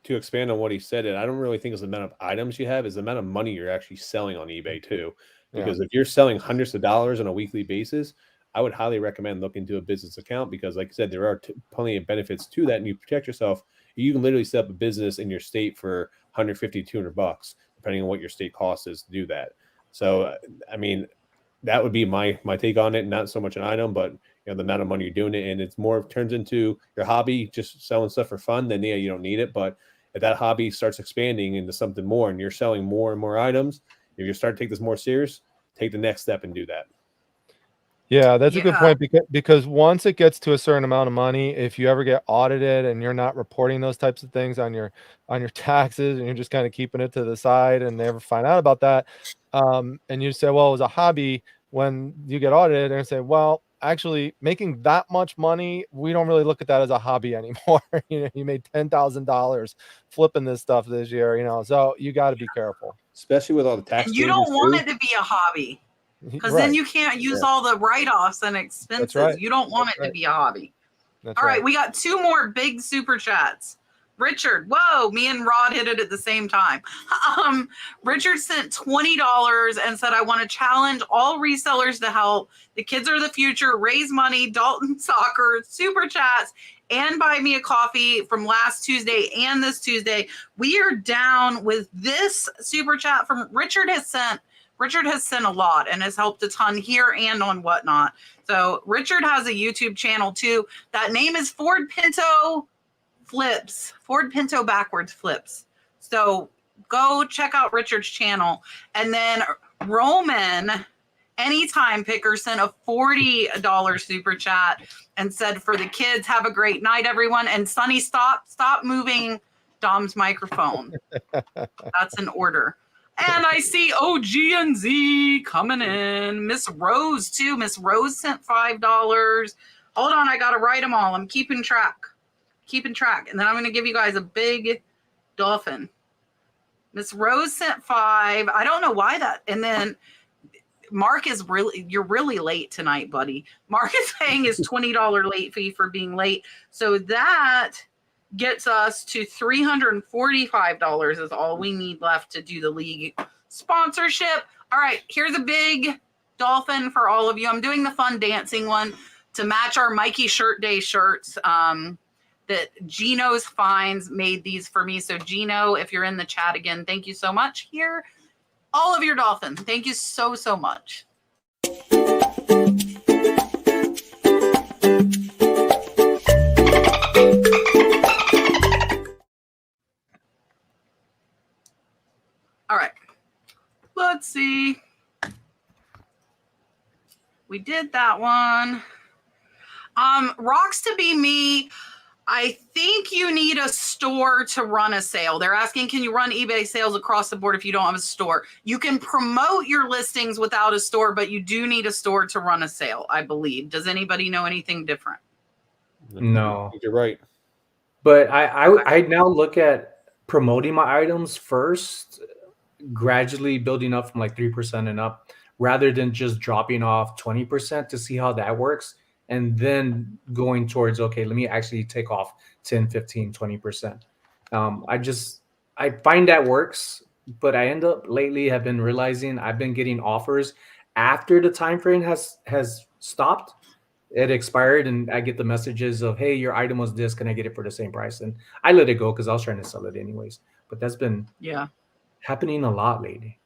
To expand on what he said, I don't really think it's the amount of items you have, is the amount of money you're actually selling on eBay too. Because if you're selling hundreds of dollars on a weekly basis, I would highly recommend looking into a business account because, like I said, there are plenty of benefits to that, and you protect yourself. You can literally set up a business in your state for $150, $200, depending on what your state cost is to do that. So, I mean, that would be my take on it. Not so much an item, but the amount of money you're doing it, and it's more turns into your hobby, just selling stuff for fun. Then you don't need it, but if that hobby starts expanding into something more and you're selling more and more items, if you start to take this more serious, take the next step and do that. Yeah, that's a good point, because once it gets to a certain amount of money, if you ever get audited and you're not reporting those types of things on your taxes and you're just kind of keeping it to the side and they ever find out about that, and you say, well, it was a hobby, when you get audited and say, well, actually making that much money, we don't really look at that as a hobby anymore. You made $10,000 flipping this stuff this year, so you got to be careful, especially with all the tax. And you don't want it to be a hobby, because then you can't use all the write-offs and expenses. That's right. You don't want it to be a hobby. That's all right. We got two more big super chats. Richard, whoa, me and Rod hit it at the same time. Richard sent $20 and said, I want to challenge all resellers to help. The kids are the future. Raise money, Dalton Soccer, super chats, and buy me a coffee from last Tuesday and this Tuesday. We are down with this super chat from Richard has sent a lot and has helped a ton here and on Whatnot. So Richard has a YouTube channel too. That name is Ford Pinto backwards flips. So go check out Richard's channel. And then Roman Anytime Picker sent a $40 super chat and said, for the kids, have a great night, everyone. And Sonny, stop moving Dom's microphone. That's an order. And I see OG and Z coming in. Miss Rose too. Miss Rose sent $5. Hold on, I gotta write them all. I'm keeping track. And then I'm gonna give you guys a big dolphin. Miss Rose sent 5. I don't know why that. And then Mark is you're really late tonight, buddy. Mark is paying his $20 late fee for being late. So that gets us to $345 is all we need left to do the league sponsorship. All right, here's a big dolphin for all of you. I'm doing the fun dancing one to match our Mikey Shirt Day shirts. That Gino's Finds made these for me. So Gino, if you're in the chat again, thank you so much. Here, all of your dolphins. Thank you so, so much. All right, let's see. We did that one. Rocks to be me. I think you need a store to run a sale. They're asking, can you run eBay sales across the board if you don't have a store? You can promote your listings without a store, but you do need a store to run a sale, I believe. Does anybody know anything different? No. You're right. But I now look at promoting my items first, gradually building up from like 3% and up, rather than just dropping off 20% to see how that works. And then going towards, okay, let me actually take off 10, 15, 20%. I find that works, but I end up lately have been realizing I've been getting offers after the time frame has stopped. It expired and I get the messages of, hey, your item was this, can I get it for the same price? And I let it go because I was trying to sell it anyways. But that's been happening a lot lately.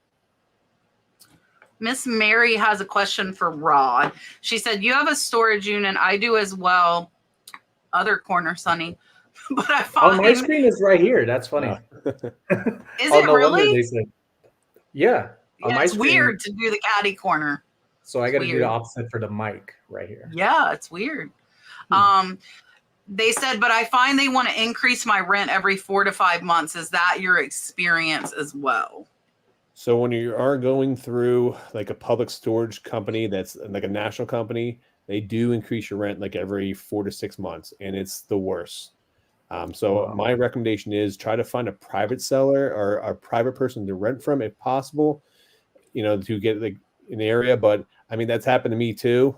Miss Mary has a question for Rod. She said, you have a storage unit. I do as well. Other corner, Sonny. But I find my screen is right here. That's funny. Is it no really? They said, yeah. Yeah, it's weird to do the caddy corner. So I got to do the opposite for the mic right here. Yeah, it's weird. They said, but I find they want to increase my rent every 4 to 5 months. Is that your experience as well? So when you are going through like a public storage company that's like a national company, they do increase your rent like every 4 to 6 months, and it's the worst. My recommendation is try to find a private seller or a private person to rent from if possible, to get like in the area. But I mean, that's happened to me too.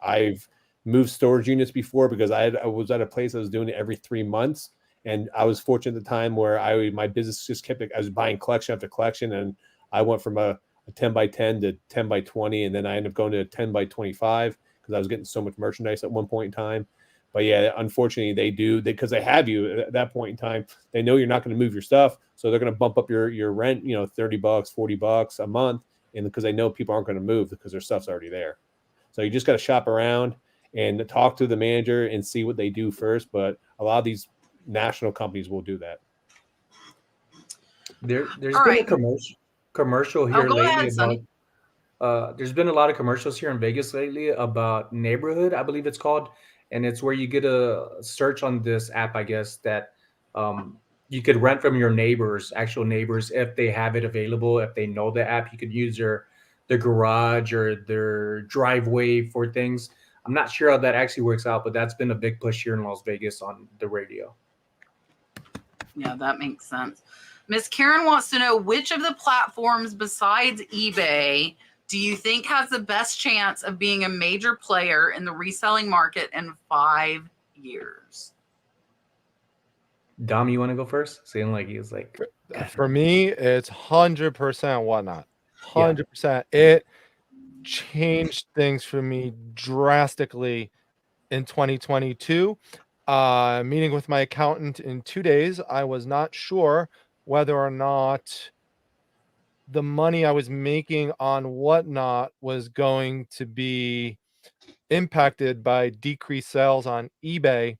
I've moved storage units before because I was at a place I was doing it every 3 months. And I was fortunate at the time where my business just kept, I was buying collection after collection, and I went from a 10 by 10 to 10 by 20. And then I ended up going to a 10 by 25 because I was getting so much merchandise at one point in time. But yeah, unfortunately because they have you at that point in time, they know you're not going to move your stuff. So they're going to bump up your rent, $30, $40 a month. And because they know people aren't going to move because their stuff's already there. So you just got to shop around and talk to the manager and see what they do first. But a lot of these national companies will do that. There's been a commercial here lately about there's been a lot of commercials here in Vegas lately about Neighborhood, I believe it's called, and it's where you get a search on this app, I guess, that you could rent from your actual neighbors, if they have it available. If they know the app, you could use their garage or their driveway for things. I'm not sure how that actually works out, but that's been a big push here in Las Vegas on the radio. Yeah, that makes sense. Miss Karen wants to know, which of the platforms besides eBay do you think has the best chance of being a major player in the reselling market in 5 years? Dom, you want to go first? Saying like he was like, for me, it's 100% Whatnot. 100%. It changed things for me drastically in 2022. Meeting with my accountant in 2 days, I was not sure whether or not the money I was making on Whatnot was going to be impacted by decreased sales on eBay.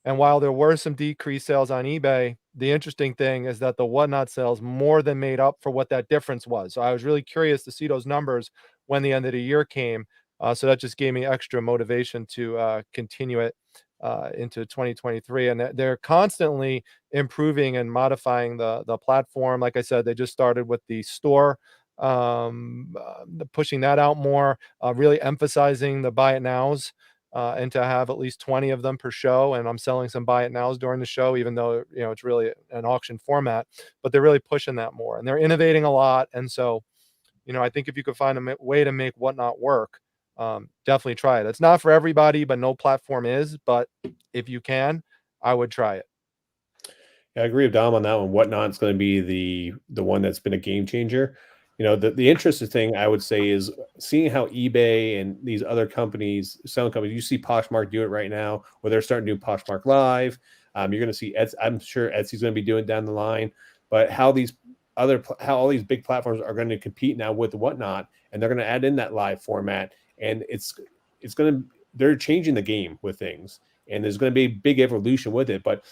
And while there were some decreased sales on eBay, the interesting thing is that the Whatnot sales more than made up for what that difference was. So I was really curious to see those numbers when the end of the year came. So that just gave me extra motivation to continue it into 2023. And they're constantly improving and modifying the platform. Like I said, they just started with the store, pushing that out more, really emphasizing the buy it nows. and to have at least 20 of them per show. And I'm selling some buy it nows during the show, even though, it's really an auction format, but they're really pushing that more and they're innovating a lot. And so, I think if you could find a way to make Whatnot work, definitely try it. It's not for everybody, but no platform is. But if you can, I would try it. Yeah, I agree with Dom on that one. Whatnot's going to be the one that's been a game changer. The interesting thing I would say is seeing how eBay and these other companies, selling companies, you see Poshmark do it right now, where they're starting to do Poshmark Live. You're going to see I'm sure Etsy's going to be doing it down the line, but how all these big platforms are going to compete now with Whatnot, and they're going to add in that live format, and they're changing the game with things, and there's going to be a big evolution with it, but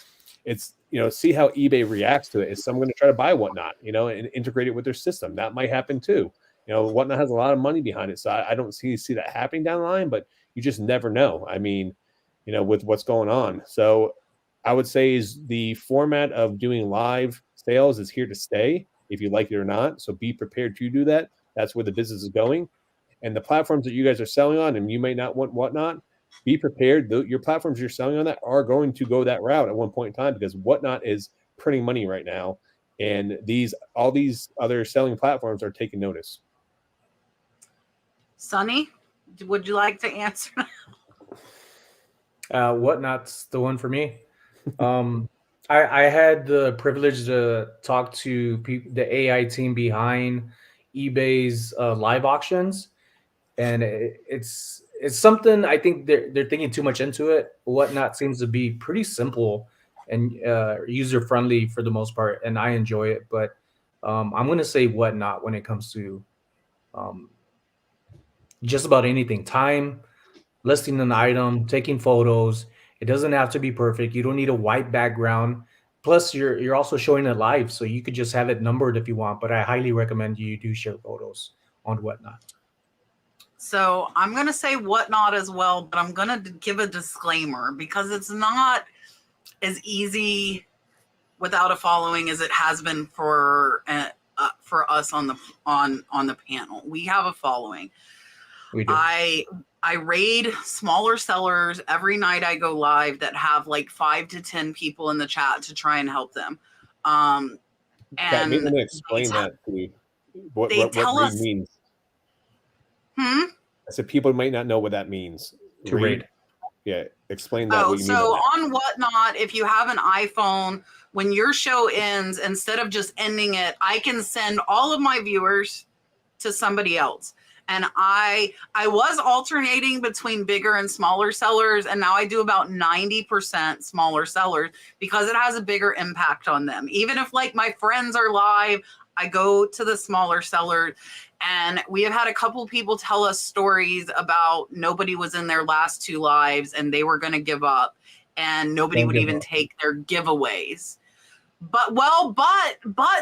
it's see how eBay reacts to it. Is someone going to try to buy Whatnot, and integrate it with their system? That might happen too. Whatnot has a lot of money behind it, so I don't see that happening down the line. But you just never know. I mean, with what's going on. So I would say is the format of doing live sales is here to stay, if you like it or not. So be prepared to do that. That's where the business is going, and the platforms that you guys are selling on, and you may not want Whatnot. Be prepared. Your platforms you're selling on that are going to go that route at one point in time, because Whatnot is printing money right now, and all these other selling platforms are taking notice. Sonny, would you like to answer? Whatnot's the one for me. I had the privilege to talk to the AI team behind eBay's live auctions, and it's something I think they're thinking too much into it. Whatnot seems to be pretty simple and user friendly for the most part, and I enjoy it. But I'm going to say Whatnot when it comes to just about anything. Time, listing an item, taking photos. It doesn't have to be perfect. You don't need a white background. Plus, you're also showing it live, so you could just have it numbered if you want. But I highly recommend you do share photos on Whatnot. So I'm going to say Whatnot as well, but I'm going to give a disclaimer because it's not as easy without a following as it has been for us on the panel. We have a following. We do. I raid smaller sellers every night I go live that have like 5 to 10 people in the chat to try and help them. And maybe I'm going to explain that to you. What raid means. I said people might not know what that means. To raid. Yeah, explain that. What you mean on Whatnot, if you have an iPhone, when your show ends, instead of just ending it, I can send all of my viewers to somebody else. And I was alternating between bigger and smaller sellers, and now I do about 90% smaller sellers because it has a bigger impact on them. Even if like my friends are live, I go to the smaller sellers. And we have had a couple people tell us stories about nobody was in their last 2 lives and they were going to give up, and nobody would even take their giveaways. But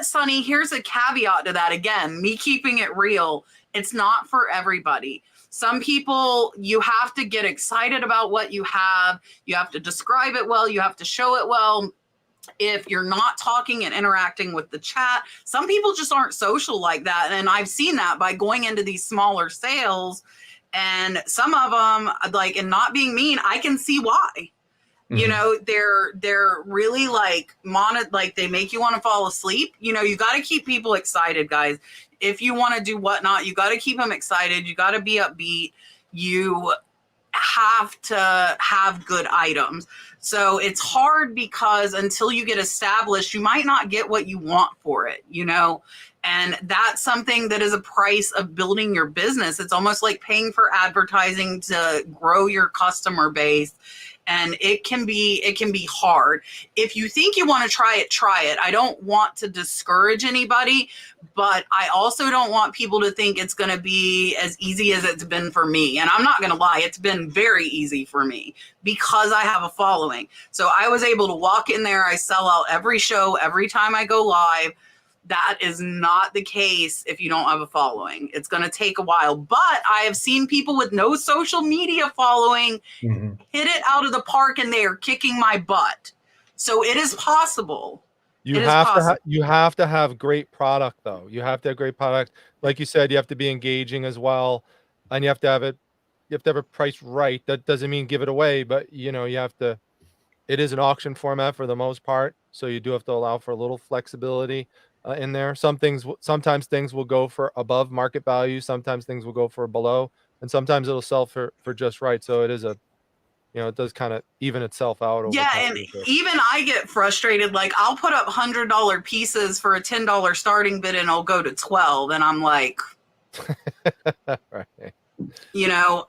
Sonny, here's a caveat to that. Again, me keeping it real. It's not for everybody. Some people, you have to get excited about what you have. You have to describe it well. You have to show it well. If you're not talking and interacting with the chat, some people just aren't social like that. And I've seen that by going into these smaller sales, and some of them, like, and not being mean, I can see why. Mm-hmm. They're really like they make you want to fall asleep. You got to keep people excited, guys. If you want to do Whatnot, you got to keep them excited. You got to be upbeat. You have to have good items. So it's hard because until you get established, you might not get what you want for it, and that's something that is a price of building your business. It's almost like paying for advertising to grow your customer base. And it can be hard. If you think you want to try it. I don't want to discourage anybody, but I also don't want people to think it's going to be as easy as it's been for me. And I'm not going to lie, it's been very easy for me because I have a following. So I was able to walk in there. I sell out every show, every time I go live. That is not the case if you don't have a following. It's going to take a while, but I have seen people with no social media following hit it out of the park, and they are kicking my butt. So it is possible. You have to have great product, though. You have to have great product. Like you said, you have to be engaging as well, and you have to have it, you have to have it priced right. That doesn't mean give it away, but you know, you have to, it is an auction format for the most part. So you do have to allow for a little flexibility in there. Sometimes things will go for above market value. Sometimes things will go for below, and sometimes it'll sell for just right. So it is a, you know, it does kind of even itself out over Yeah, time. and even I get frustrated. Like, I'll put up $100 pieces for a $10 starting bid, and it'll go to 12, and I'm like, Right. you know,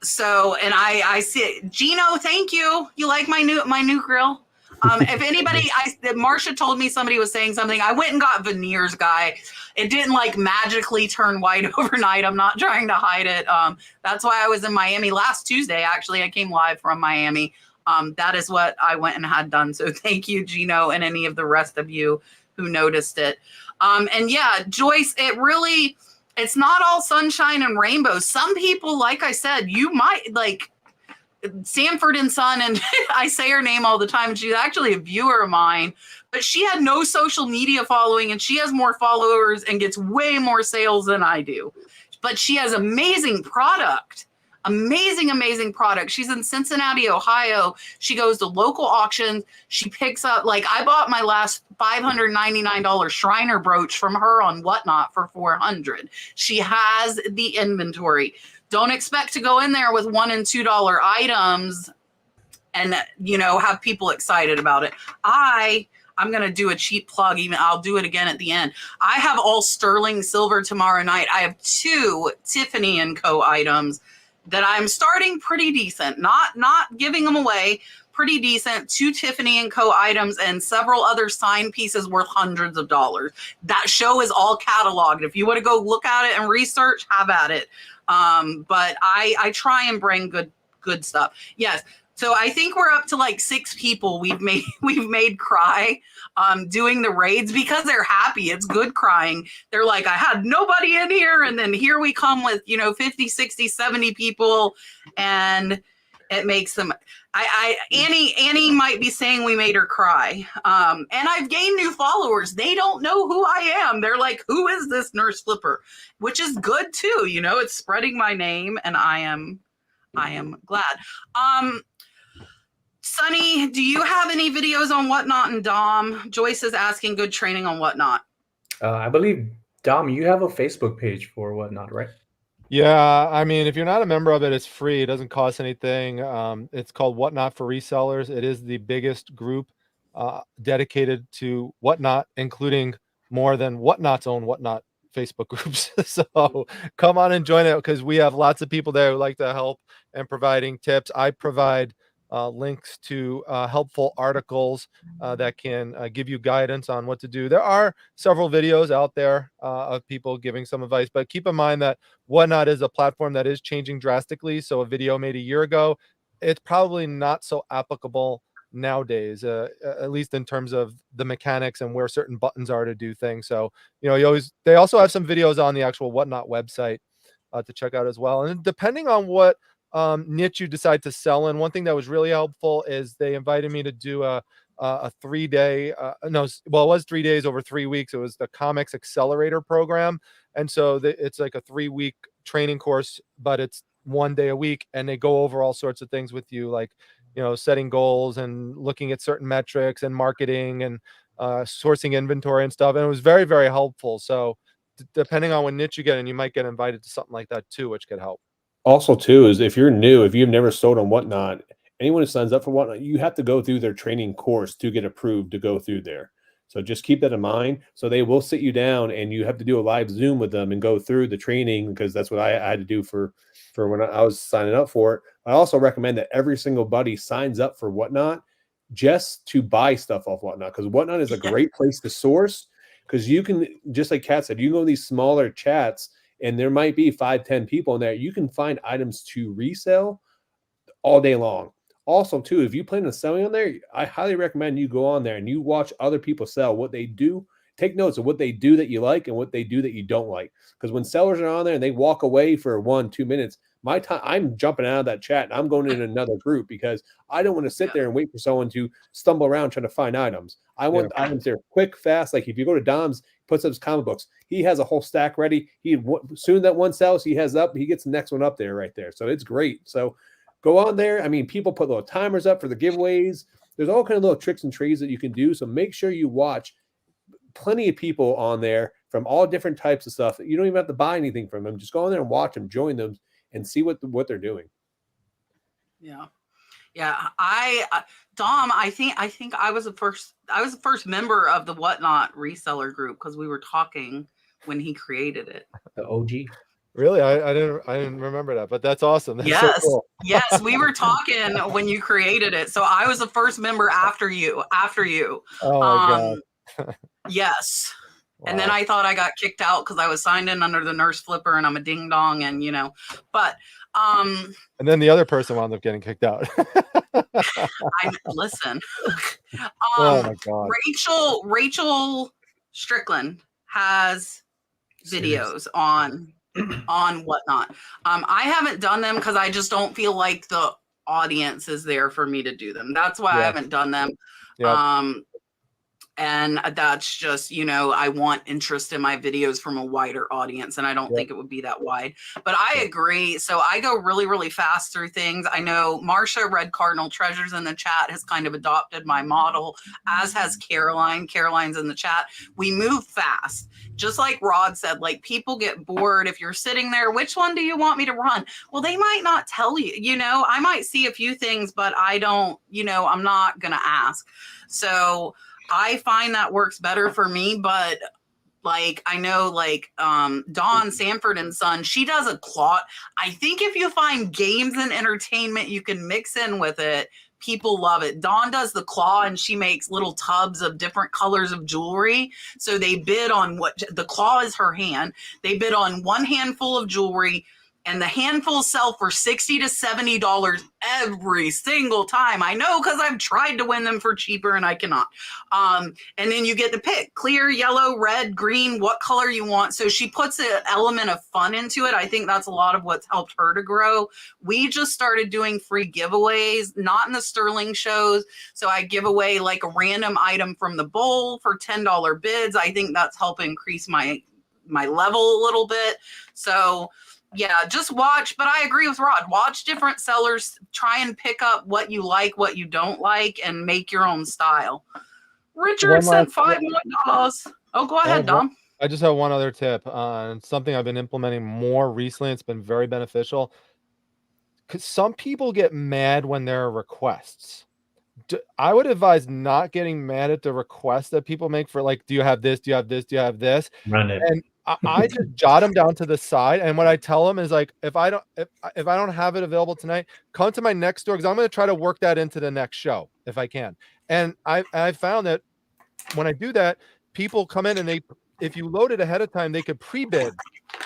so, and I see Gino, thank you. You like my new grill? If anybody, Marcia told me somebody was saying something. I went and got veneers, guy. It didn't like magically turn white overnight. I'm not trying to hide it. That's why I was in Miami last Tuesday. Actually, I came live from Miami. That is what I went and had done. So thank you, Gino, and any of the rest of you who noticed it. And yeah, Joyce, it's not all sunshine and rainbows. Some people, like I said, you might like Sanford and Son, and I say her name all the time. She's actually a viewer of mine, but she had no social media following, and she has more followers and gets way more sales than I do. But she has amazing product. Amazing product. She's in Cincinnati, Ohio. She goes to local auctions. She picks up, like, I bought my last $599 Shriner brooch from her on Whatnot for $400. She has the inventory. Don't expect to go in there with $1 and $2 items and, you know, have people excited about it. I'm going to do a cheap plug. Even I'll do it again at the end. I have all sterling silver tomorrow night. I have 2 Tiffany & Co. items that I'm starting pretty decent, not giving them away, pretty decent. 2 Tiffany & Co. items and several other signed pieces worth hundreds of dollars. That show is all cataloged. If you want to go look at it and research, have at it. But I try and bring good stuff. Yes. So I think we're up to like 6 people we've made cry doing the raids because they're happy. It's good crying. They're like, I had nobody in here, and then here we come with, you know, 50, 60, 70 people, and it makes them Annie might be saying we made her cry. And I've gained new followers. They don't know who I am. They're like, who is this Nurse Flipper? Which is good too, you know, it's spreading my name, and I am glad. Sonny, do you have any videos on Whatnot and Dom? Joyce is asking good training on Whatnot. I believe, Dom, you have a Facebook page for Whatnot, right? Yeah, I mean, if you're not a member of it, it's free. It doesn't cost anything. It's called Whatnot for Resellers. It is the biggest group dedicated to Whatnot, including more than Whatnot's own Whatnot Facebook groups. So come on and join it, because we have lots of people there who like to help and providing tips. I provide links to helpful articles that can give you guidance on what to do. There are several videos out there of people giving some advice, but keep in mind that Whatnot is a platform that is changing drastically. So a video made a year ago, it's probably not so applicable nowadays, at least in terms of the mechanics and where certain buttons are to do things. So, you know, they also have some videos on the actual Whatnot website to check out as well. And depending on what niche you decide to sell in, one thing that was really helpful is they invited me to do a 3-day, it was 3 days over 3 weeks. It was the Comics Accelerator program. And so it's like a 3-week training course, but it's 1 day a week. And they go over all sorts of things with you, like, you know, setting goals and looking at certain metrics and marketing and sourcing inventory and stuff. And it was very, very helpful. So depending on what niche you get in, you might get invited to something like that too, which could help. Also, too, is if you're new, if you've never sold on Whatnot, anyone who signs up for Whatnot, you have to go through their training course to get approved to go through there. So just keep that in mind. So they will sit you down, and you have to do a live Zoom with them and go through the training, because that's what I had to do for when I was signing up for it. I also recommend that every single buddy signs up for Whatnot just to buy stuff off Whatnot, because Whatnot is a great place to source, because you can, just like Kat said, you can go to these smaller chats, and there might be 5-10 people in there. You can find items to resell all day long. Also, too, if you plan on selling on there, I highly recommend you go on there and you watch other people sell, what they do. Take notes of what they do that you like and what they do that you don't like. Because when sellers are on there and they walk away for 1-2 minutes, my time, I'm jumping out of that chat and I'm going in another group because I don't want to sit there and wait for someone to stumble around trying to find items. I want items there quick, fast. Like if you go to Dom's, puts up his comic books, he has a whole stack ready. Soon that one sells, he gets the next one up there right there. So it's great. So go on there. I mean, people put little timers up for the giveaways. There's all kind of little tricks and trades that you can do. So make sure you watch. Plenty of people on there from all different types of stuff. You don't even have to buy anything from them. Just go on there and watch them, join them, and see what they're doing. Yeah. Dom, I think I was the first member of the Whatnot reseller group because we were talking when he created it. The OG. Really? I didn't remember that, but that's awesome. That's yes. So cool. Yes, we were talking when you created it. So I was the first member after you. Oh my God. Yes. Wow. And then I thought I got kicked out because I was signed in under the nurse flipper and I'm a ding dong and but and then the other person wound up getting kicked out. Listen. Oh my God. Rachel Strickland has videos on Whatnot. I haven't done them because I just don't feel like the audience is there for me to do them. That's why I haven't done them. Yeah. And that's just, I want interest in my videos from a wider audience, and I don't think it would be that wide. But I agree. So I go really, really fast through things. I know Marsha, Red Cardinal Treasures in the chat, has kind of adopted my model, as has Caroline. Caroline's in the chat. We move fast. Just like Rod said, like people get bored if you're sitting there. Which one do you want me to run? Well, they might not tell you, I might see a few things, but I don't, I'm not going to ask. So I find that works better for me, but I know Dawn Sanford and Son, she does a claw. I think if you find games and entertainment you can mix in with it, people love it. Dawn does the claw and she makes little tubs of different colors of jewelry. So they bid on the claw is her hand. They bid on one handful of jewelry, and the handfuls sell for $60 to $70 every single time. I know because I've tried to win them for cheaper and I cannot. And then you get to pick clear, yellow, red, green, what color you want. So she puts an element of fun into it. I think that's a lot of what's helped her to grow. We just started doing free giveaways, not in the Sterling shows. So I give away a random item from the bowl for $10 bids. I think that's helped increase my level a little bit. So yeah, just watch. But I agree with Rod. Watch different sellers. Try and pick up what you like, what you don't like, and make your own style. Richard said $5 more. Oh, go ahead, Dom. I just have one other tip on something I've been implementing more recently. It's been very beneficial. Because some people get mad when there are requests. I would advise not getting mad at the requests that people make for do you have this? Do you have this? Do you have this? Run it. And I just jot them down to the side. And what I tell them is if I don't have it available tonight, come to my next store, because I'm going to try to work that into the next show if I can. And I found that when I do that, people come in and if you load it ahead of time, they could pre-bid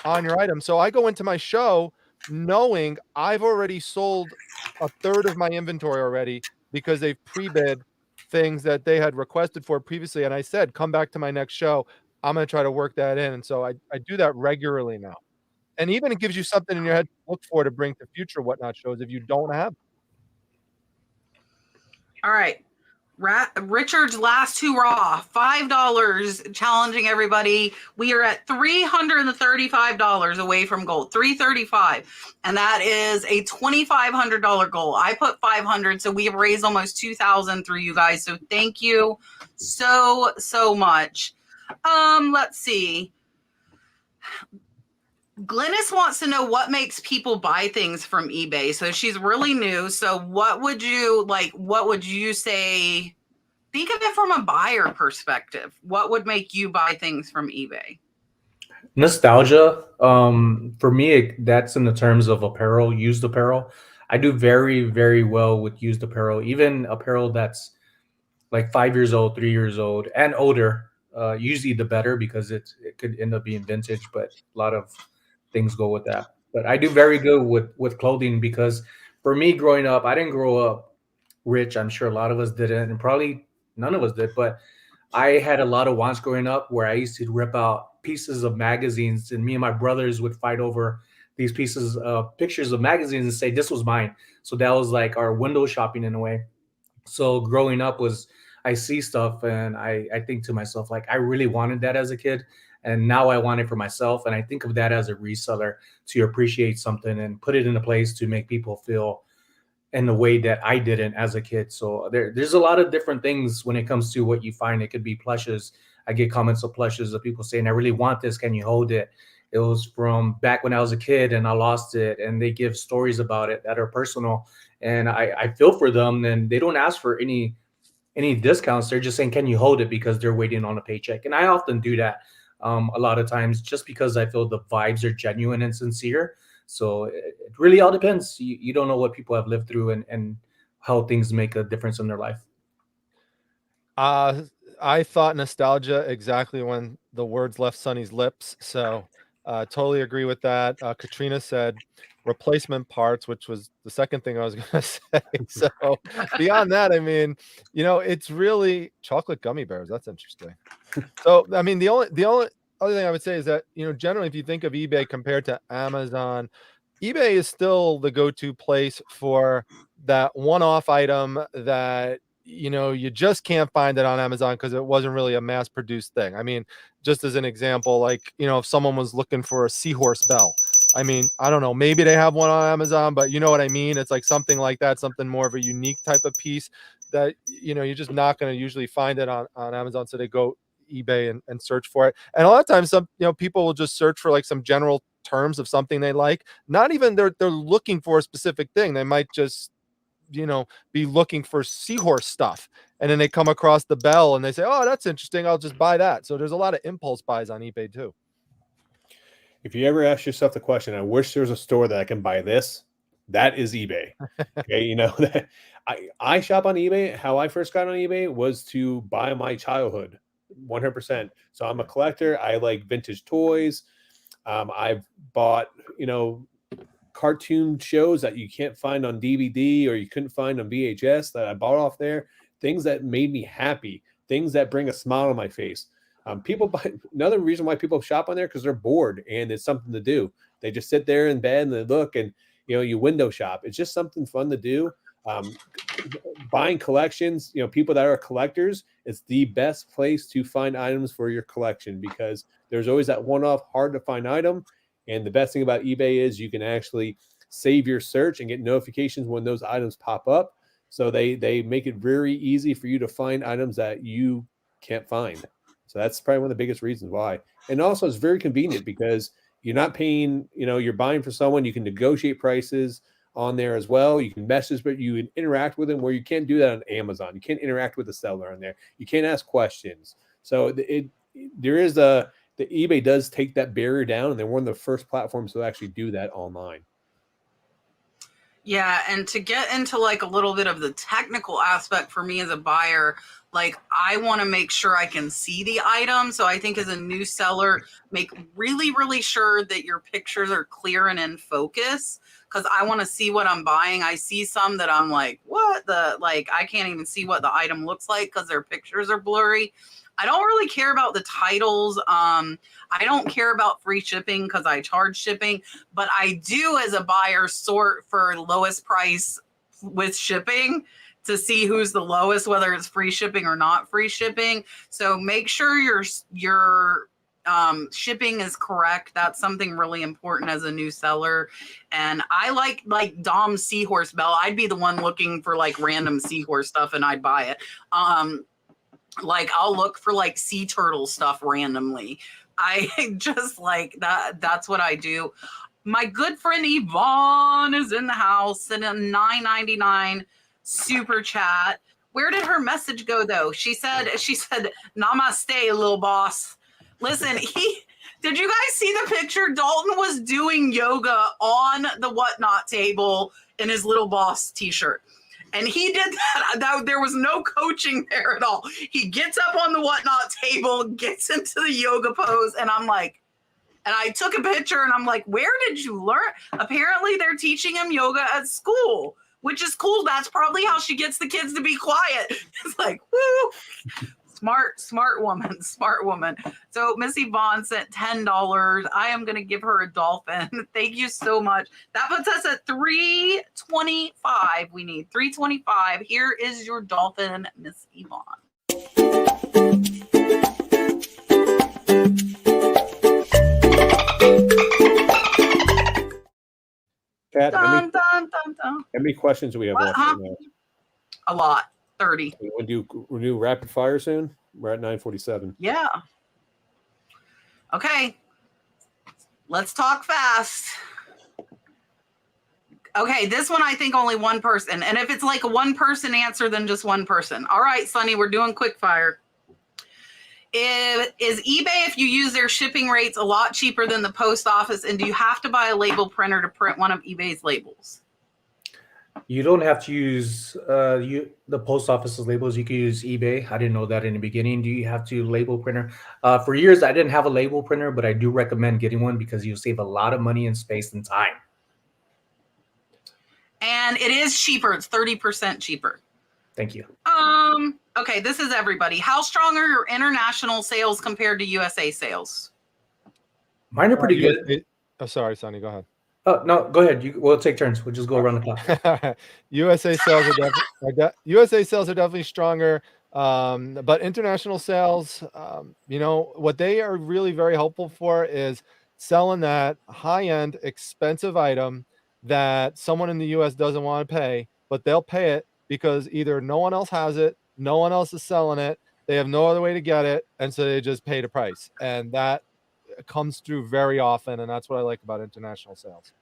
on your item. So I go into my show knowing I've already sold a third of my inventory already, because they've pre-bid things that they had requested for previously. And I said, come back to my next show. I'm going to try to work that in. And so I do that regularly now. And even it gives you something in your head to look for to bring to future Whatnot shows if you don't have. All right. Richard's last hurrah, $5, challenging everybody. We are at $335 away from goal, $335, and that is a $2,500 goal. I put $500, so we have raised almost $2,000 through you guys. So thank you so much. Let's see. Glynis wants to know what makes people buy things from eBay. So she's really new. So what would you say? Think of it from a buyer perspective. What would make you buy things from eBay? Nostalgia. For me, that's in the terms of apparel, used apparel. I do very, very well with used apparel, even apparel that's 5 years old, 3 years old, and older. Usually the better, because it could end up being vintage, but a lot of things go with that. But I do very good with clothing, because for me growing up, I didn't grow up rich. I'm sure a lot of us didn't, and probably none of us did, but I had a lot of wants growing up where I used to rip out pieces of magazines, and me and my brothers would fight over these pieces of pictures of magazines and say this was mine. So that was like our window shopping in a way. So growing up was, I see stuff and I think to myself, like, I really wanted that as a kid. And now I want it for myself. And I think of that as a reseller, to appreciate something and put it in a place to make people feel in the way that I didn't as a kid. So there's a lot of different things when it comes to what you find. It could be plushes. I get comments of plushes of people saying, I really want this. Can you hold it? It was from back when I was a kid and I lost it. And they give stories about it that are personal. And I feel for them, and they don't ask for any discounts. They're just saying, can you hold it? Because they're waiting on a paycheck. And I often do that a lot of times, just because I feel the vibes are genuine and sincere. So it really all depends. You don't know what people have lived through and how things make a difference in their life. I thought nostalgia exactly when the words left Sonny's lips. So totally agree with that. Katrina said replacement parts, which was the second thing I was going to say. So beyond that, I mean, it's really chocolate gummy bears. That's interesting. So, I mean, the only other thing I would say is that, generally, if you think of eBay compared to Amazon, eBay is still the go-to place for that one-off item that, you just can't find it on Amazon because it wasn't really a mass-produced thing. I mean, just as an example, like, if someone was looking for a seahorse bell, I mean, I don't know, maybe they have one on Amazon, but you know what I mean? It's like something like that, something more of a unique type of piece that, you're just not going to usually find it on Amazon. So they go eBay and search for it. And a lot of times some people will just search for like some general terms of something they like. Not even they're looking for a specific thing. They might just be looking for seahorse stuff, and then they come across the bell and they say, oh, that's interesting, I'll just buy that. So there's a lot of impulse buys on eBay too. If you ever ask yourself the question, I wish there was a store that I can buy this, that is eBay. Okay, that I shop on eBay. How I first got on eBay was to buy my childhood, 100%. So I'm a collector. I like vintage toys. I've bought, cartoon shows that you can't find on DVD or you couldn't find on VHS that I bought off there. Things that made me happy. Things that bring a smile on my face. People buy, another reason why people shop on there, because they're bored and it's something to do. They just sit there in bed and they look and you window shop. It's just something fun to do. Buying collections, people that are collectors, it's the best place to find items for your collection, because there's always that one-off hard to find item. And the best thing about eBay is you can actually save your search and get notifications when those items pop up. So they make it very easy for you to find items that you can't find. So that's probably one of the biggest reasons why. And also it's very convenient because you're not paying, you're buying for someone. You can negotiate prices on there as well. You can message, but you can interact with them, where you can't do that on Amazon. You can't interact with the seller on there. You can't ask questions. So the eBay does take that barrier down, and they're one of the first platforms to actually do that online. Yeah, and to get into like a little bit of the technical aspect for me as a buyer, like I want to make sure I can see the item. So I think as a new seller, make really, really sure that your pictures are clear and in focus, because I want to see what I'm buying. I see some that I'm like, I can't even see what the item looks like because their pictures are blurry. I don't really care about the titles. I don't care about free shipping because I charge shipping, but I do as a buyer sort for lowest price with shipping to see who's the lowest, whether it's free shipping or not free shipping. So make sure your shipping is correct. That's something really important as a new seller. And I like Dom's seahorse bell. I'd be the one looking for like random seahorse stuff and I'd buy it. Like I'll look for like sea turtle stuff randomly. I just like that. That's what I do. My good friend Yvonne is in the house and a $9.99 super chat. Where did her message go though? She said, namaste, little boss. Listen, did you guys see the picture? Dalton was doing yoga on the whatnot table in his little boss t-shirt. And he did that. There was no coaching there at all. He gets up on the whatnot table, gets into the yoga pose, and I'm like, and I took a picture and I'm like, where did you learn? Apparently they're teaching him yoga at school, which is cool. That's probably how she gets the kids to be quiet. It's like, woo. Smart woman, smart woman. So Missy Vaughn sent $10. I am going to give her a dolphin. Thank you so much. That puts us at 325. We need 325. Here is your dolphin, Miss Yvonne. Kat, Dun, dun, dun, dun. how many questions do we have What, left? huh? Right now? A lot. 30. We'll do rapid fire soon. We're at 9:47. Yeah. Okay. Let's talk fast. Okay, this one I think only one person. And if it's like a one person answer, then just one person. All right, Sonny, we're doing quick fire. Is eBay, if you use their shipping rates, a lot cheaper than the post office? And do you have to buy a label printer to print one of eBay's labels? You don't have to use the post office's labels. You can use eBay. I didn't know that in the beginning. Do you have to label printer? For years, I didn't have a label printer, but I do recommend getting one because you'll save a lot of money and space and time. And it is cheaper. It's 30% cheaper. Thank you. Okay, this is everybody. How strong are your international sales compared to USA sales? Mine are pretty good. Oh, sorry, Sonny. Go ahead. Oh, no, go ahead. We'll take turns. We'll just go around the clock. USA sales USA sales are definitely stronger, but international sales, what they are really very helpful for is selling that high-end, expensive item that someone in the US doesn't want to pay, but they'll pay it because either no one else has it, no one else is selling it, they have no other way to get it, and so they just pay the price. And that comes through very often, and that's what I like about international sales.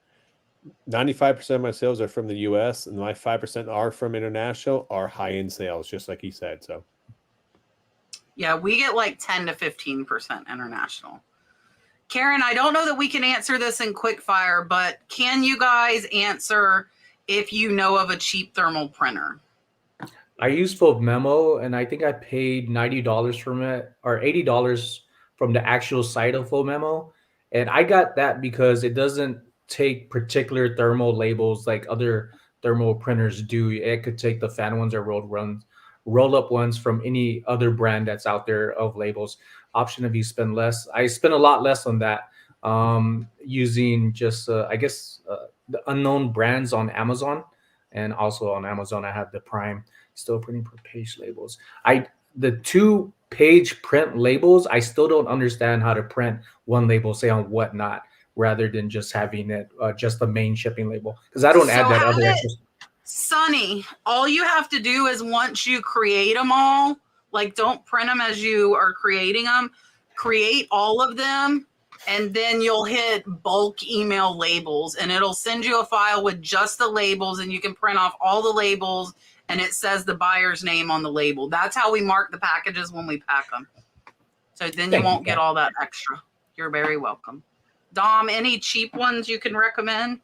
95% of my sales are from the US, and my 5% are from international, are high-end sales, just like he said. So Yeah, we get like 10 to 15% international. Karen, I don't know that we can answer this in quick fire, but can you guys answer if you know of a cheap thermal printer? I use Full Memo, and I think I paid $90 from it, or $80 from the actual site of Full Memo. And I got that because it doesn't take particular thermal labels like other thermal printers do. It could take the fan ones or roll up ones from any other brand that's out there of labels. Option if you spend less. I spend a lot less on that using just the unknown brands on Amazon, and also on Amazon I have the Prime still printing per page labels. The 2-page print labels, I still don't understand how to print one label, say on whatnot, rather than just having it just the main shipping label, because I don't add that other extra. Sonny, all you have to do is once you create them all, like don't print them as you are creating them, create all of them, and then you'll hit bulk email labels, and it'll send you a file with just the labels, and you can print off all the labels, and it says the buyer's name on the label. That's how we mark the packages when we pack them. So then you won't get all that extra. You're very welcome. Dom, any cheap ones you can recommend?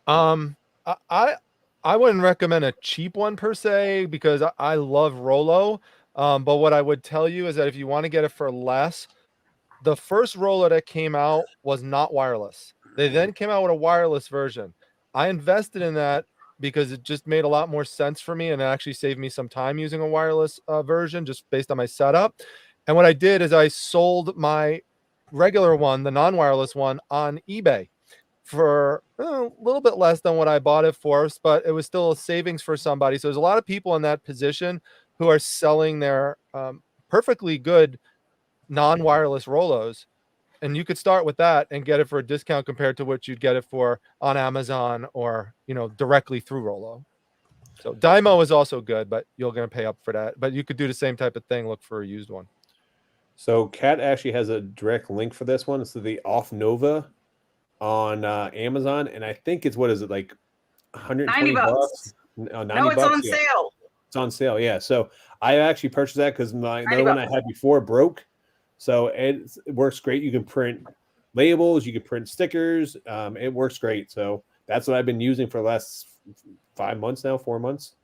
I wouldn't recommend a cheap one per se, because I love Rollo. But what I would tell you is that if you want to get it for less, the first Rollo that came out was not wireless. They then came out with a wireless version. I invested in that because it just made a lot more sense for me, and it actually saved me some time using a wireless version just based on my setup. And what I did is I sold my regular one, the non-wireless one, on eBay for a little bit less than what I bought it for, but it was still a savings for somebody. So there's a lot of people in that position who are selling their perfectly good non-wireless Rollos, and you could start with that and get it for a discount compared to what you'd get it for on Amazon or directly through Rollo. So Dymo is also good, but you're going to pay up for that. But you could do the same type of thing, look for a used one. So Kat actually has a direct link for this one. It's the Off Nova on Amazon, and I think it's, what is it, like 120 bucks? No, it's on sale. It's on sale, yeah. So I actually purchased that because the other one I had before broke. So it works great. You can print labels, you can print stickers. It works great. So that's what I've been using for the last 5 months now, 4 months.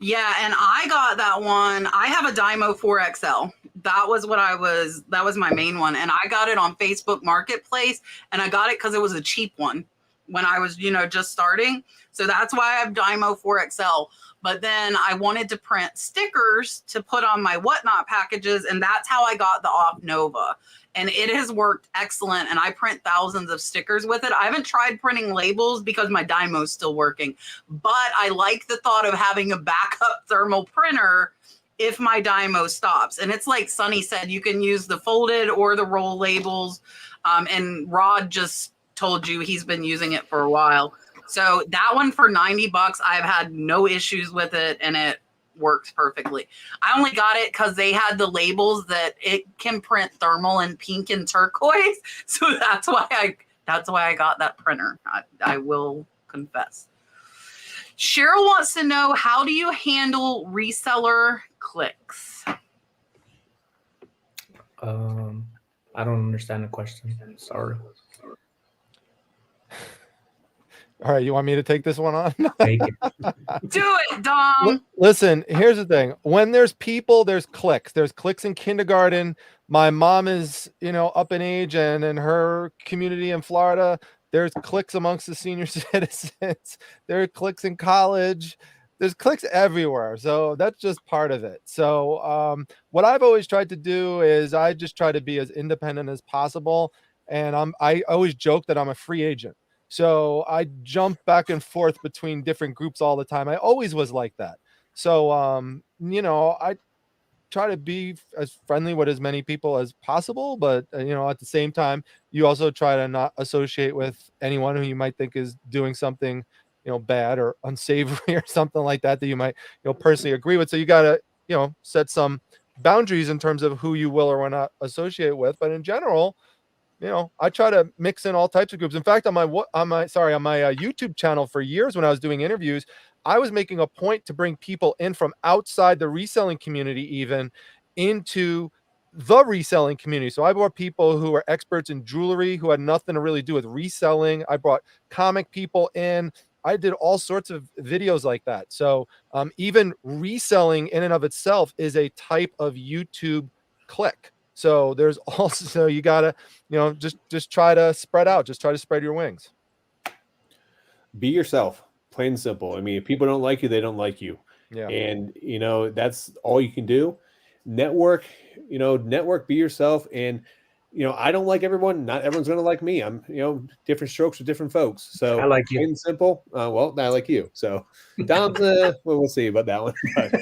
Yeah, and I got that one. I have a Dymo 4XL. That was my main one. And I got it on Facebook Marketplace, and I got it because it was a cheap one. when I was, just starting. So that's why I have Dymo 4XL. But then I wanted to print stickers to put on my Whatnot packages, and that's how I got the Off Nova. And it has worked excellent, and I print thousands of stickers with it. I haven't tried printing labels because my Dymo's still working, but I like the thought of having a backup thermal printer if my Dymo stops. And it's like Sonny said, you can use the folded or the roll labels, and Rod just told you he's been using it for a while. So that one for $90, I've had no issues with it, and it works perfectly. I only got it because they had the labels that it can print thermal and pink and turquoise. So that's why I got that printer. I will confess. Cheryl wants to know, how do you handle reseller clicks? I don't understand the question. Sorry. All right, you want me to take this one on? Take it. Do it, Dom. Listen, here's the thing. When there's people, there's clicks. There's clicks in kindergarten. My mom is, up in age, and in her community in Florida, there's clicks amongst the senior citizens. There are clicks in college. There's clicks everywhere. So that's just part of it. So what I've always tried to do is I just try to be as independent as possible. And I always joke that I'm a free agent. So I jump back and forth between different groups all the time. I always was like that. So, I try to be as friendly with as many people as possible. But, at the same time, you also try to not associate with anyone who you might think is doing something, bad or unsavory or something like that you might, personally agree with. So you got to, set some boundaries in terms of who you will or will not associate with. But in general, I try to mix in all types of groups. In fact, on my YouTube channel for years, when I was doing interviews, I was making a point to bring people in from outside the reselling community, even into the reselling community. So I brought people who are experts in jewelry, who had nothing to really do with reselling. I brought comic people in. I did all sorts of videos like that. So even reselling in and of itself is a type of YouTube click. So there's also, you gotta, just try to spread out, just try to spread your wings. Be yourself, plain and simple. I mean, if people don't like you, they don't like you. Yeah. And, that's all you can do. Network, be yourself. And, I don't like everyone. Not everyone's going to like me. I'm, different strokes for different folks. So I like you. plain and simple. Well, I like you. So Dom's, well, we'll see about that one. But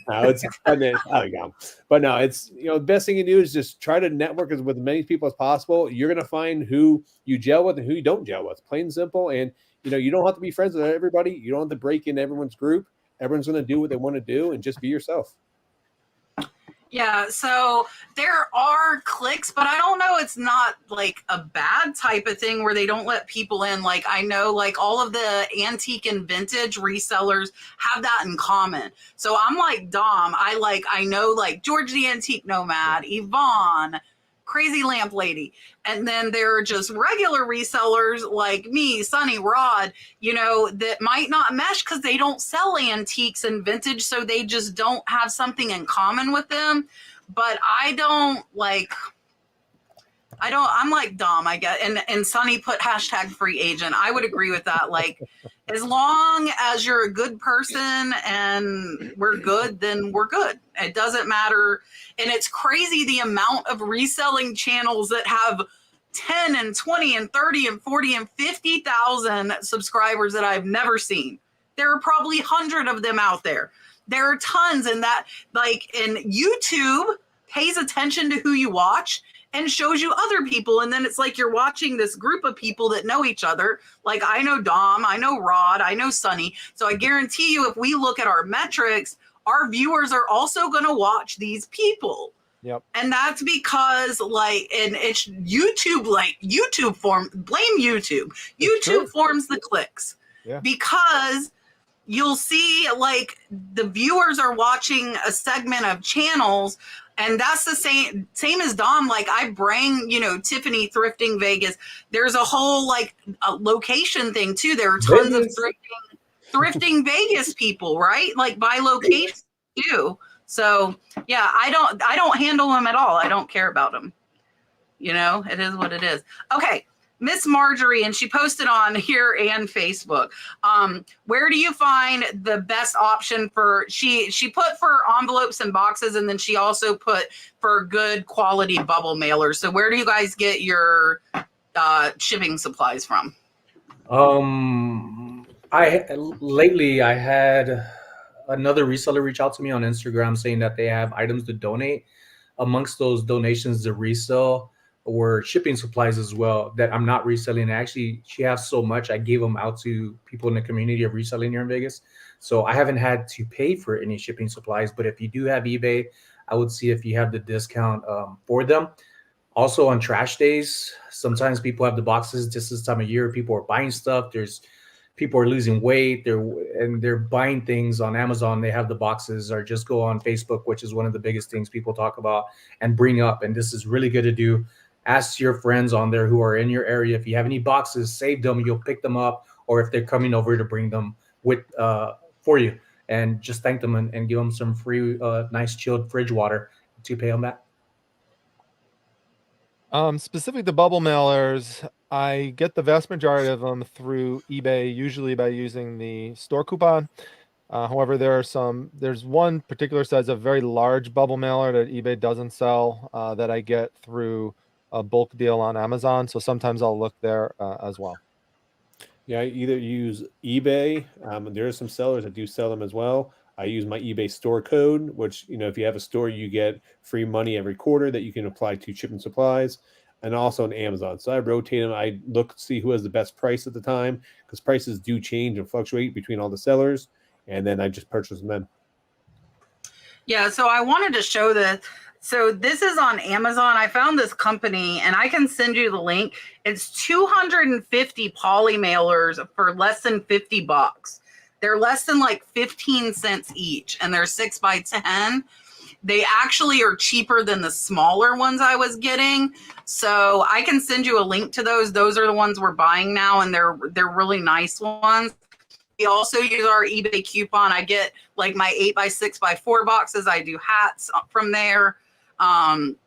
no, it's, I like Dom. But no, it's, the best thing you do is just try to network with as many people as possible. You're going to find who you gel with and who you don't gel with. Plain and simple. And, you don't have to be friends with everybody. You don't have to break in everyone's group. Everyone's going to do what they want to do, and just be yourself. Yeah, so there are clicks, but I don't know, it's not like a bad type of thing where they don't let people in. Like, I know like all of the antique and vintage resellers have that in common. So I'm like Dom, I know like George the Antique Nomad, Yvonne, Crazy Lamp Lady. And then there are just regular resellers like me, Sonny, Rod, that might not mesh because they don't sell antiques and vintage. So they just don't have something in common with them. But I'm like Dom, I guess. And Sonny put hashtag free agent. I would agree with that. Like, as long as you're a good person and we're good, then we're good. It doesn't matter. And it's crazy the amount of reselling channels that have 10 and 20 and 30 and 40 and 50,000 subscribers that I've never seen. There are probably 100 of them out there. There are tons, and and YouTube pays attention to who you watch and shows you other people. And then it's like you're watching this group of people that know each other. Like, I know Dom, I know Rod, I know Sonny. So I guarantee you, if we look at our metrics, our viewers are also going to watch these people. Yep. And that's because and it's YouTube, blame YouTube. YouTube forms the clicks. Yeah. Because you'll see the viewers are watching a segment of channels. And that's the same as Dom. Like, I bring, Tiffany Thrifting Vegas. There's a whole a location thing too. There are tons of thrifting Vegas people, right? Like, by location too. So yeah, I don't handle them at all. I don't care about them. It is what it is. Okay. Miss Marjorie, and she posted on here and Facebook. Where do you find the best option for? She put for envelopes and boxes, and then she also put for good quality bubble mailers. So where do you guys get your shipping supplies from? Lately I had another reseller reach out to me on Instagram saying that they have items to donate. Amongst those donations to resell were shipping supplies as well that I'm not reselling. Actually, she has so much, I gave them out to people in the community of reselling here in Vegas. So I haven't had to pay for any shipping supplies. But if you do have eBay, I would see if you have the discount for them. Also on trash days, sometimes people have the boxes just this time of year. People are buying stuff. There's people are losing weight. They're buying things on Amazon. They have the boxes, or just go on Facebook, which is one of the biggest things people talk about and bring up. And this is really good to do. Ask your friends on there who are in your area if you have any boxes, save them. You'll pick them up, or if they're coming over to bring them with for you, and just thank them and give them some free, nice chilled fridge water to pay them back. Specific to bubble mailers, I get the vast majority of them through eBay, usually by using the store coupon. However, there's one particular size of very large bubble mailer that eBay doesn't sell that I get through a bulk deal on Amazon. So sometimes I'll look there as well. Yeah, I either use eBay. There are some sellers that do sell them as well. I use my eBay store code, which, if you have a store, you get free money every quarter that you can apply to shipping supplies, and also on Amazon. So I rotate them. I look to see who has the best price at the time, because prices do change and fluctuate between all the sellers, and then I just purchase them then. Yeah, so I wanted to show this. So this is on Amazon. I found this company, and I can send you the link. It's 250 poly mailers for less than $50. They're less than like 15 cents each, and they're 6x10. They actually are cheaper than the smaller ones I was getting. So I can send you a link to those. Those are the ones we're buying now, and they're really nice ones. We also use our eBay coupon. I get like my 8x6x4 boxes. I do hats from there. And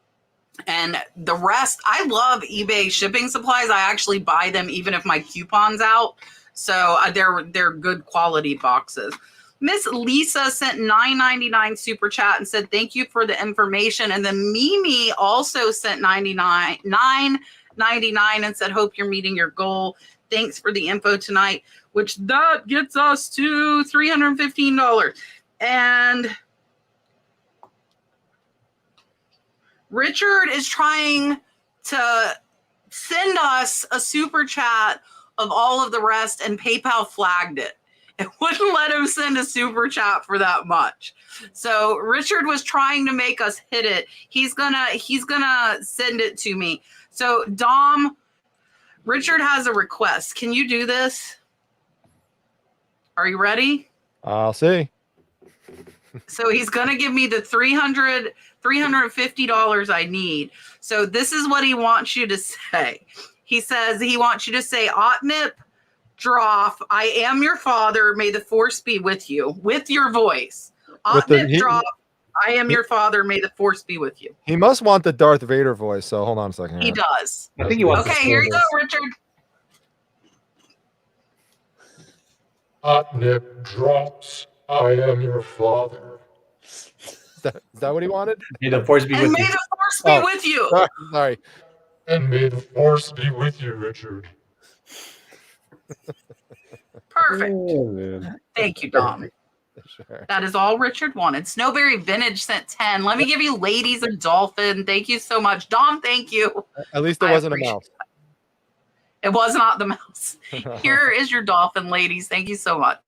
the rest, I love eBay shipping supplies. I actually buy them even if my coupon's out. So they're good quality boxes. Miss Lisa sent $9.99 super chat and said, thank you for the information. And then Mimi also sent $9.99 and said, hope you're meeting your goal. Thanks for the info tonight, which that gets us to $315. And Richard is trying to send us a super chat of all of the rest, and PayPal flagged it. It wouldn't let him send a super chat for that much. So Richard was trying to make us hit it. He's gonna send it to me. So Dom, Richard has a request. Can you do this? Are you ready? I'll see. So he's going to give me the $350 I need. So this is what he wants you to say. He says he wants you to say, Otnip, Droff, I am your father. May the force be with you. With your voice. Otnip, Droff, I am your father. May the force be with you. He must want the Darth Vader voice. So hold on a second. He does. I think he wants. Okay, here you go, Richard. Otnip drops. I am your father. Is that what he wanted? May the force be And with may you. the force be with you. Sorry. And may the force be with you, Richard. Perfect. Oh, man. Thank you, Dom. Sure. That is all Richard wanted. Snowberry Vintage sent 10. Let me give you Ladies and Dolphin. Thank you so much. Dom, thank you. At least it wasn't a mouse. It was not the mouse. Here is your dolphin, ladies. Thank you so much.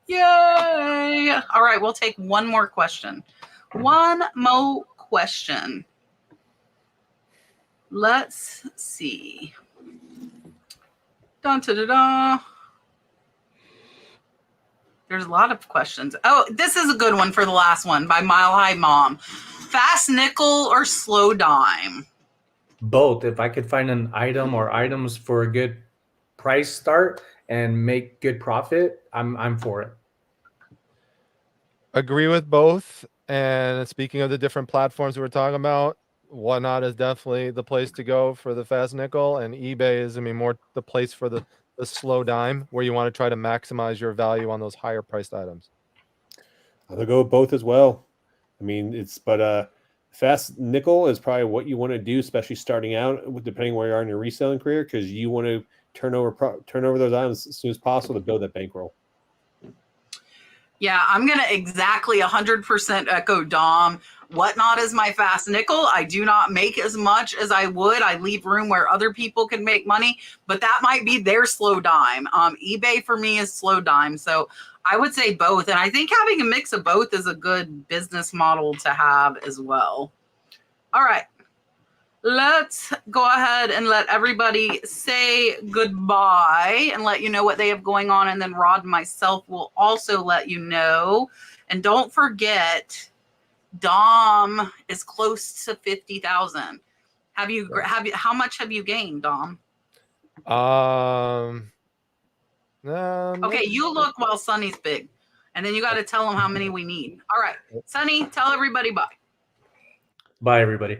Yay! All right, we'll take one more question. One more question. Let's see. Dun, da, da, da. There's a lot of questions. Oh, this is a good one for the last one by Mile High Mom. Fast nickel or slow dime? Both. If I could find an item or items for a good price start and make good profit, I'm for it. Agree with both. And speaking of the different platforms we were talking about, Whatnot is definitely the place to go for the fast nickel, and eBay is, I mean, more the place for the slow dime, where you want to try to maximize your value on those higher priced items. I'll go with both as well. I mean, fast nickel is probably what you want to do, especially starting out, depending where you are in your reselling career, because you want to turn over those items as soon as possible to build that bankroll. Yeah, I'm going to exactly 100% echo Dom. Whatnot is my fast nickel. I do not make as much as I would. I leave room where other people can make money, but that might be their slow dime. eBay for me is slow dime. So I would say both. And I think having a mix of both is a good business model to have as well. All right. Let's go ahead and let everybody say goodbye and let you know what they have going on. And then Rod and myself will also let you know. And don't forget, Dom is close to 50,000. How much have you gained, Dom? Okay, you look while Sonny's big. And then you got to tell him how many we need. All right. Sonny, tell everybody bye. Bye, everybody.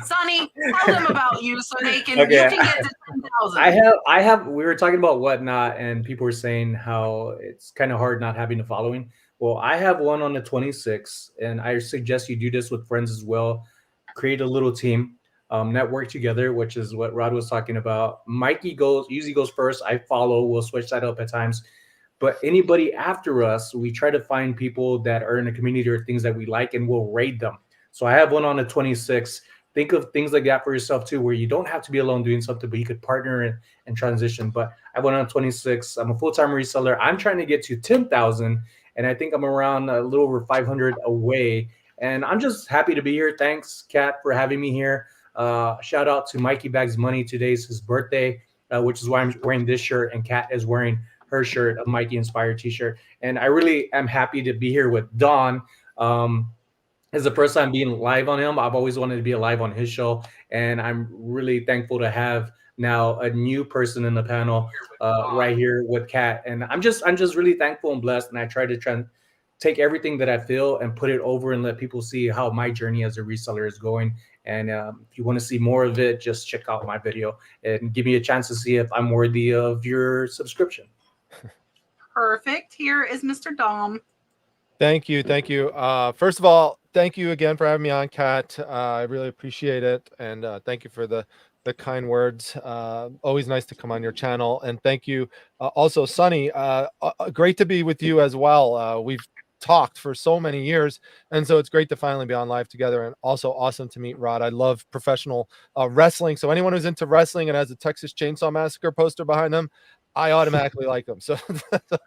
Sonny, tell them about you so they can Okay. you can get to 10,000. I have we were talking about Whatnot, and people were saying how it's kind of hard not having a following. Well, I have one on the 26th, and I suggest you do this with friends as well. Create a little team, network together, which is what Rod was talking about. Mikey usually goes first. I follow. We'll switch that up at times. But anybody after us, we try to find people that are in the community or things that we like, and we'll raid them. So I have one on the 26th. Think of things like that for yourself too, where you don't have to be alone doing something, but you could partner and transition. But I went on 26. I'm a full-time reseller. I'm trying to get to 10,000, and I think I'm around a little over 500 away. And I'm just happy to be here. Thanks, Kat, for having me here. Shout out to Mikey Bags Money. Today's his birthday, which is why I'm wearing this shirt, and Kat is wearing her shirt, a Mikey inspired t-shirt. And I really am happy to be here with Don. It's the first time being live on him. I've always wanted to be live on his show, and I'm really thankful to have now a new person in the panel right here with Kat. And I'm just really thankful and blessed. And I try to take everything that I feel and put it over and let people see how my journey as a reseller is going. And if you want to see more of it, just check out my video and give me a chance to see if I'm worthy of your subscription. Perfect. Here is Mr. Dom. Thank you. First of all, thank you again for having me on, Kat. I really appreciate it, and thank you for the kind words. Always nice to come on your channel, and thank you also, Sonny. Great to be with you as well. We've talked for so many years, and so it's great to finally be on live together, and also awesome to meet Rod. I love professional wrestling, so anyone who's into wrestling and has a Texas Chainsaw Massacre poster behind them, I automatically like them. So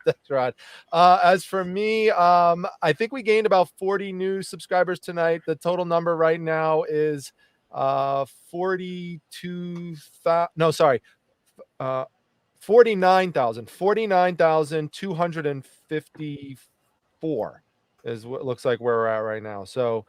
that's right. As for me, I think we gained about 40 new subscribers tonight. The total number right now is 49,254 is what it looks like where we're at right now. So,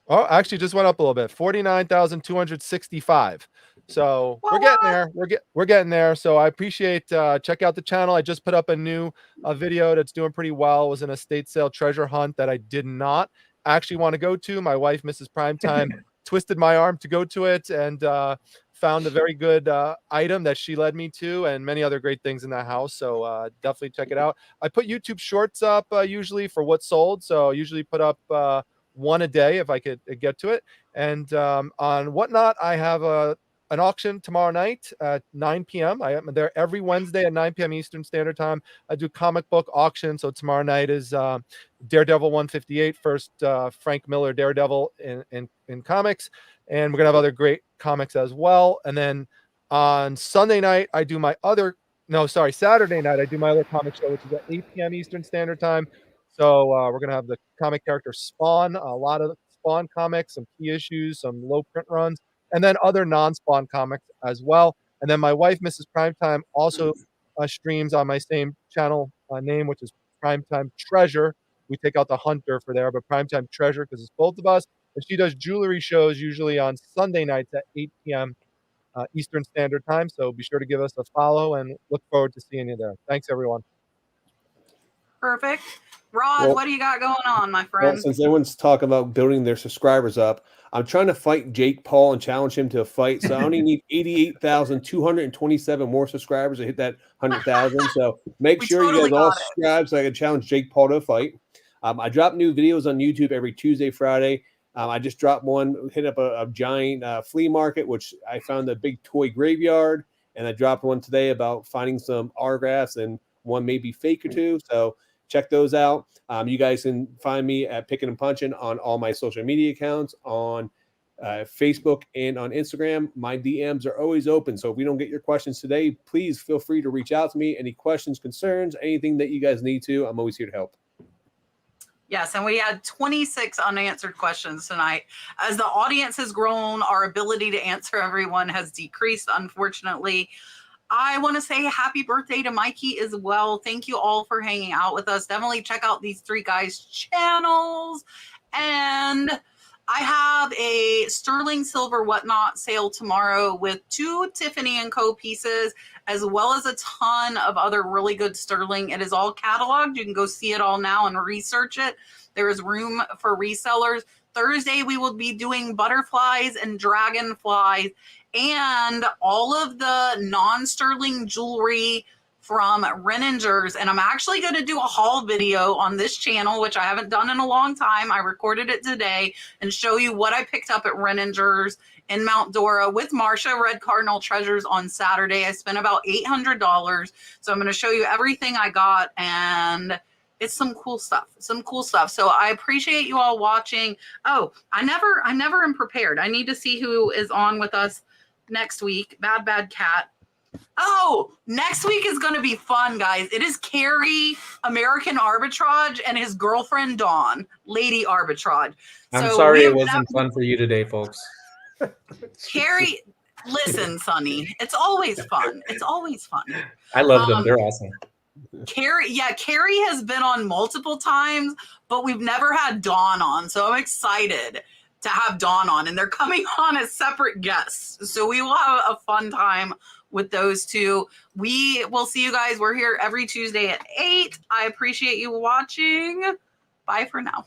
actually just went up a little bit, 49,265. So we're getting there. We're getting there. So I appreciate, check out the channel. I just put up a new video that's doing pretty well. It was an estate sale treasure hunt that I did not actually want to go to. My wife, Mrs. Primetime, twisted my arm to go to it, and found a very good item that she led me to, and many other great things in that house. So definitely check it out. I put YouTube shorts up usually for what's sold. So I usually put up one a day if I could get to it. And on Whatnot, I have an auction tomorrow night at 9 p.m. I am there every Wednesday at 9 p.m. Eastern Standard Time. I do comic book auction. So tomorrow night is Daredevil 158, first Frank Miller Daredevil in comics. And we're going to have other great comics as well. And then on Saturday night, I do my other comic show, which is at 8 p.m. Eastern Standard Time. So we're going to have the comic character Spawn, a lot of Spawn comics, some key issues, some low print runs, and then other non-Spawn comics as well. And then my wife, Mrs. Primetime, also streams on my same channel name, which is Primetime Treasure. We take out the Hunter for there, but Primetime Treasure because it's both of us. And she does jewelry shows usually on Sunday nights at 8 p.m. Eastern Standard Time. So be sure to give us a follow and look forward to seeing you there. Thanks, everyone. Perfect. Rod, Well- what do you got going on, my Well, friend? since everyone's talking about building their subscribers up, I'm trying to fight Jake Paul and challenge him to a fight. So I only need 88,227 more subscribers to hit that 100,000. So make We sure you totally guys all got it. subscribe so I can challenge Jake Paul to a fight. I drop new videos on YouTube every Tuesday, Friday. I just dropped one, hit up a giant flea market, which I found a big toy graveyard. And I dropped one today about finding some autographs and one maybe fake or two. So check those out. You guys can find me at Picking and Punching on all my social media accounts on Facebook and on Instagram. My DMs are always open. So if we don't get your questions today, please feel free to reach out to me. Any questions, concerns, anything that you guys need to, I'm always here to help. Yes, and we had 26 unanswered questions tonight. As the audience has grown, our ability to answer everyone has decreased, unfortunately. I want to say happy birthday to Mikey as well. Thank you all for hanging out with us. Definitely check out these three guys' channels. And I have a sterling silver whatnot sale tomorrow with 2 Tiffany & Co. pieces, as well as a ton of other really good sterling. It is all cataloged. You can go see it all now and research it. There is room for resellers. Thursday, we will be doing butterflies and dragonflies and all of the non-sterling jewelry from Renninger's. And I'm actually going to do a haul video on this channel, which I haven't done in a long time. I recorded it today and show you what I picked up at Renninger's in Mount Dora with Marsha Red Cardinal Treasures on Saturday. I spent about $800. So I'm going to show you everything I got, and it's some cool stuff. So I appreciate you all watching. Oh, I never am prepared. I need to see who is on with us next week. Bad Cat. Oh, next week is going to be fun, guys. It is Carrie, American Arbitrage, and his girlfriend, Dawn, Lady Arbitrage. I'm So sorry we it have wasn't fun for you today, folks. Carrie, listen, Sonny, it's always fun. I love them. They're awesome. Carrie has been on multiple times, but we've never had Dawn on. So I'm excited to have Dawn on, and they're coming on as separate guests. So we will have a fun time with those two. We will see you guys. We're here every Tuesday at 8. I appreciate you watching. Bye for now.